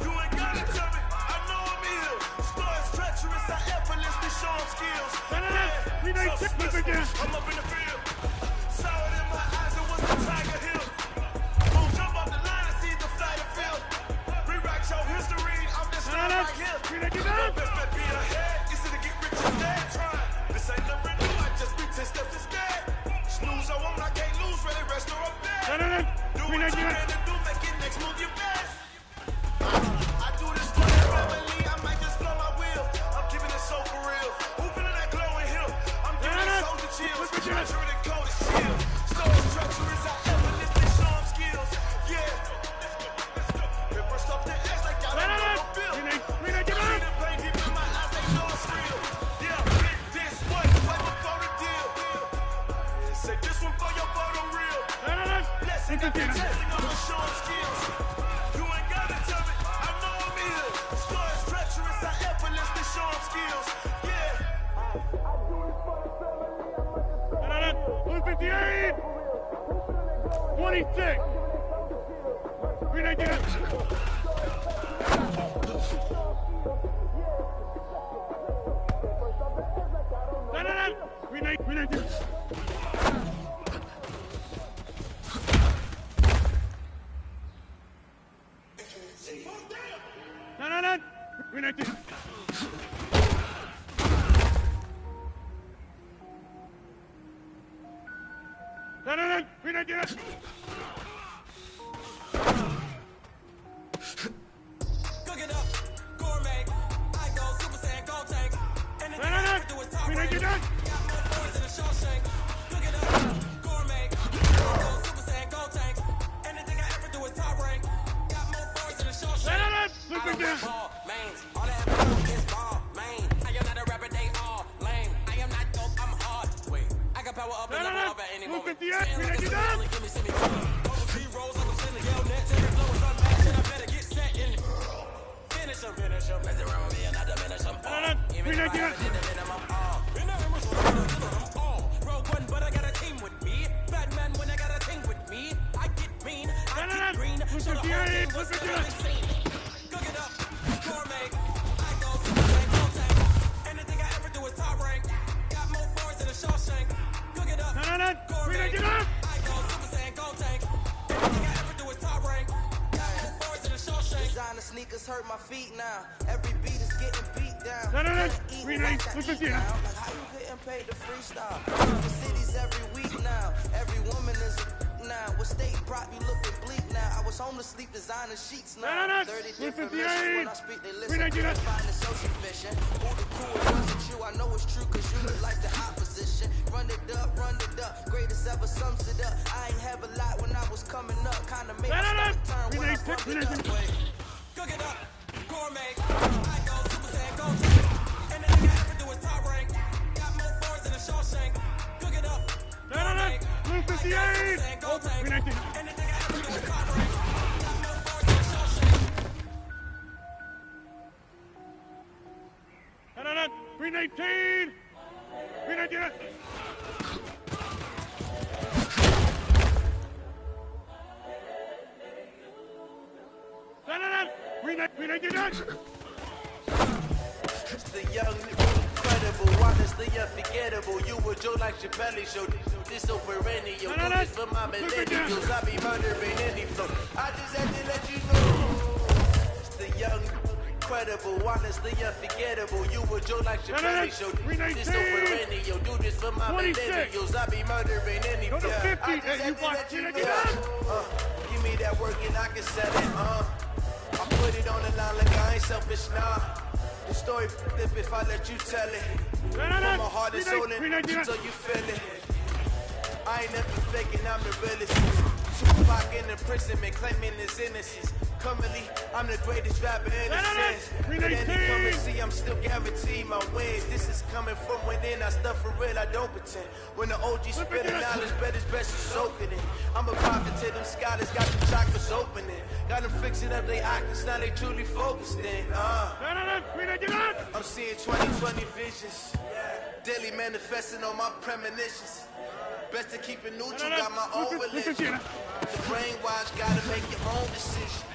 You ain't got it to me. I know I'm ill. Stories treacherous. I effortlessly show them skills. Yeah. So special. I'm up in the field. Saw it in my eyes. It was the Tiger Hill. Won't jump off the line and see the flight of field. Rewrite your history. I'm just not right here. Best bet be ahead. Easy to get rich instead. Trying. This ain't never new. I just be 10 steps instead. Snooze I won't. I can't lose. Ready, rest or up there. Do what you can to do. Make it next move your best. I do this for the family. I might just blow my wheel. I'm giving it so for real. Hooping in that glowing hill. I'm giving it so to chills. My truly cold is chill. Stories treacherous. I effortlessly show them skills. Yeah. First off the edge like I don't know no bill. See the pain deep in my eyes. They know it's real. Yeah, bit this way. Right before the deal. Say this one for your photo real. Blessing after testing. I'ma show them skills. You ain't got it to me. I know I'm ill. Stories treacherous. I effortlessly show them skills. Yeah. 158, 26, 319. Cook it up, gourmet. I go Super Saiyan, go tank. Anything I ever do is top rank. Got more boys in a Shawshank. Cook it up, gourmet. I go Super Saiyan, go tank. Anything I ever do is top rank. Got more boys in a Shawshank. I don't rap ball, mains. All I ever do is ball, main. I am not a rapper, they all lame. I am not dope, I'm hard. Wait, I can power up and level up at any moment. Saying like it's only give me semi-colon. Over Z-rolls like I'm sending yell nets. Every flow is unmatched and I better get set in it. Finish em. Mess around with me and I diminish them all. Even if I haven't did the minimum all. In the image, I'm all. Roll big. I go Super Saiyan, go tank. Everything I ever do is top rank. Got more boards in a show shank. Designer sneakers hurt my feet now. Every beat is getting beat down. No. Couldn't eat what I eat now. Like how you getting paid to freestyle? For cities every week now. Every woman is a now. What state brought you looking bleak now? I was home to sleep designer sheets now. 30 different missions when I speak they listen. Couldn't find it so sufficient. Who the cool wasn't you? I know it's true cause you look like the opposition. Run it up. Greatest ever sums it up. I ain't have a lot when I was coming up. Kinda made my stomach turn when I bump it up. Cook it up, gourmet. I go Super Saiyan, go tank. And everything I ever do is top rank. Got more boards in a show shank. Cook it up, gourmet. I go Super Saiyan, go tank. And everything I ever do is top rank. Got more boards in a show shank. 319. 319. It's the young, incredible, honestly unforgettable. You were Joe like Chappelle show. This so perennial. Do this for my millennials. I be murdering any flow. I just had to let you know. It's the young, incredible, honestly unforgettable. You were Joe like Chappelle show. This so perennial. Do this for my millennials. I be murdering any flow. I just had to let you know. Give me that work and I can sell it. I put it on the line like I ain't selfish, nah. The story flip if I let you tell it. From my heart and soul in, so you feel it. I ain't never faking, I'm the realest. Tupac in imprisonment, claiming his innocence. Currently, I'm the greatest rapper in the sense. But any currency, I'm still guaranteed my wins. This is coming from within, I stuff for real, I don't pretend. When the OG spitting knowledge, bet it's best to soak it in. I'm a prophet to them scholars, got them chakras opening. Got them fixing up their octaves, now they truly focused in. I'm seeing 2020 visions. Daily manifesting on my premonitions. Best to keep it neutral, got my own religion. The brainwash, gotta make your own decision.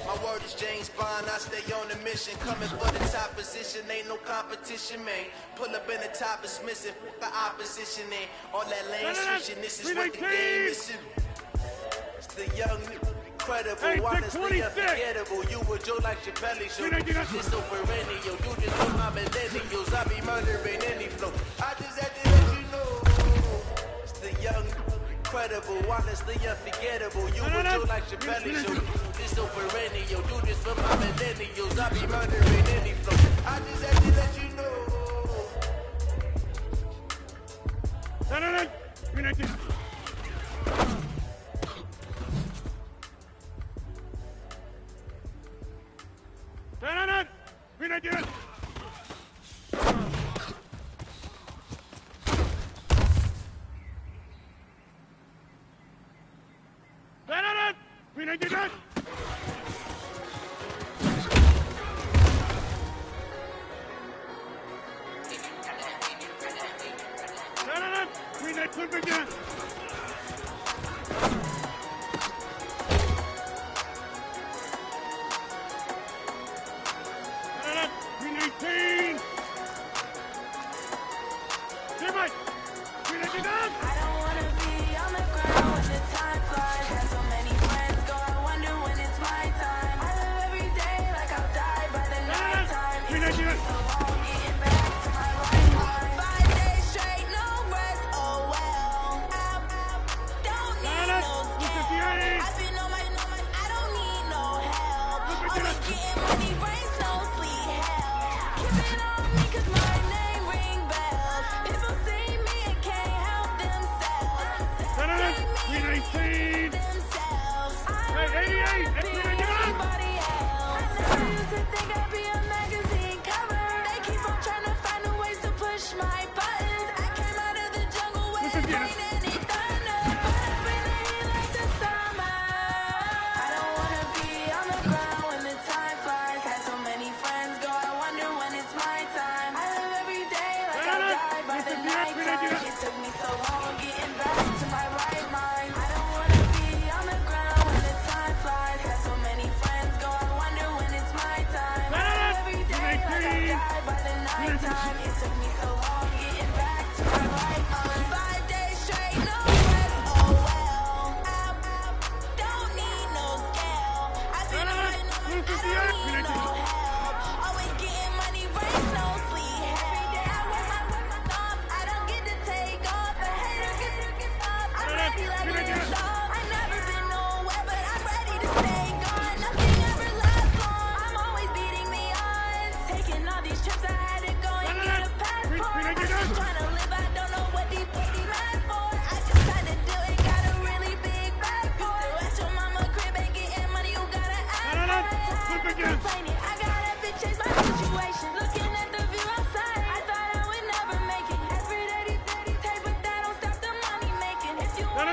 My word is James Bond, I stay on the mission. Coming for the top position, ain't no competition, man. Pull up in the top, it's missing, the opposition ain't. All that lane switching, this is what the game is. It's the young, incredible, honestly unforgettable. You were Joe like Chappelle show. This so perennial, do this for my millennials. I be murdering any flow. I just had to let you know. It's the young, incredible, honestly unforgettable. You were Joe like Chappelle show. This so perennial, do this for my millennials. I be murdering any flow. I just had to let you know. It took me so long getting back to my right mind. 5 days straight, no rest.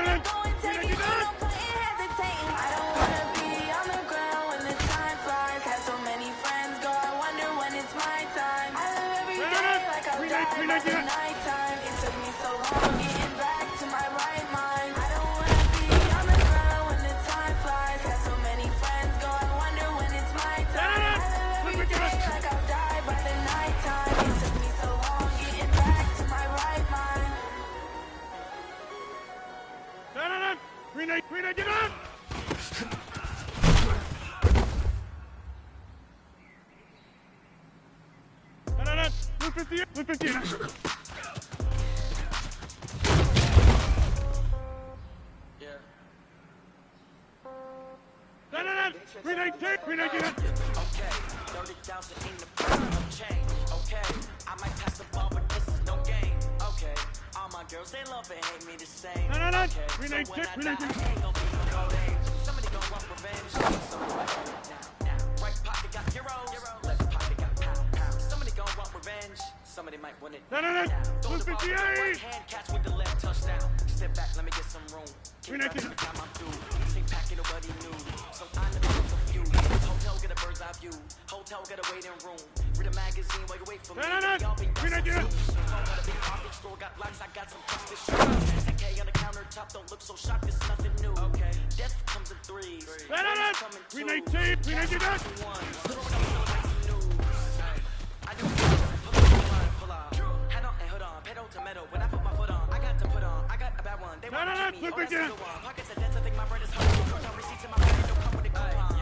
going take it. No point in hesitating. I don't wanna be on the ground when the time flies. Have so many friends go, I wonder when it's my time. I live every day like I'll die by the nighttime. It took me so long getting back to my right mind. I don't wanna be on the ground when the time flies. Have so many friends go, I wonder when it's my time. I live every day like I'll die by the nighttime. It took me so long getting back to my right mind. Grenade, get on! Blue 58, Blue 58. Grenade, get on! Okay, 30,000 in the pocket, no change. Okay, I might pass the ball, but this is no game. Okay, all my girls, they love and hate me the same. Okay, so when I die, I ain't gon' be no old age. Somebody gon' want revenge. Somebody might want it now. Right pocket got heroes, left pocket got pound. Somebody gon' want revenge. Somebody might want it now. Throw the ball with the right hand, catch with the left touchdown. Step back, let me get some room. Keep back every time I'm through. Take packet, nobody knew. So I'm the most confused. Hotel, get a bird's eye view. Hotel, get a waiting room. Read a magazine while you wait for me. Y'all be store got locks, I got some custom shoes. 10K on the countertop, don't look so shocked, it's nothing new. Okay, death comes in threes. Grenade tape, grenade get on! I do pull on. Head on and hood on, pedal to metal. When I put my foot on, I got to put on. I got a bad one. They want to keep me. Oh, that's a good one. Pockets are dense, I think my bread is hungry. Short on receipts in my pocket, don't come with a coupon.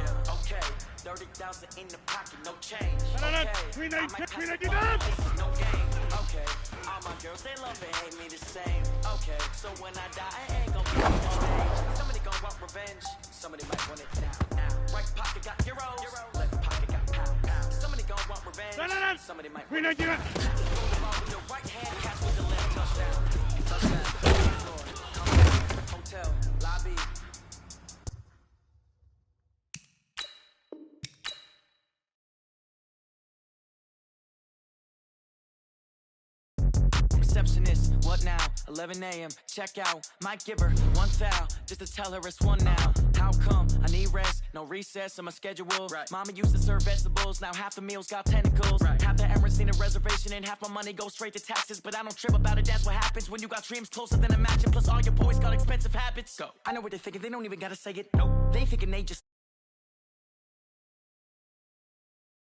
Okay, 30,000 in the pocket, no change. Okay, I might pass the ball, no game. Okay, all my girls, they love and hate me the same. Okay, so when I die, I ain't gon' be no old age. Somebody gon' want revenge. Somebody might want it now. Right pocket got heroes, left pocket got pound. Somebody gon' want revenge. Somebody might want it now. Throw the ball with your right hand, catch with the left touchdown. Hotel, lobby. Receptionist, what now? 11 a.m. Check out. Might give her one foul just to tell her it's one now. How come? I need rest, no recess in my schedule. Mama used to serve vegetables, now half the meals got tentacles. Half the Emirates need a reservation and half my money goes straight to taxes. But I don't trip about it, that's what happens when you got dreams closer than a match. And plus all your boys got expensive habits. Go. I know what they're thinking, they don't even gotta say it. Nope. They thinking they just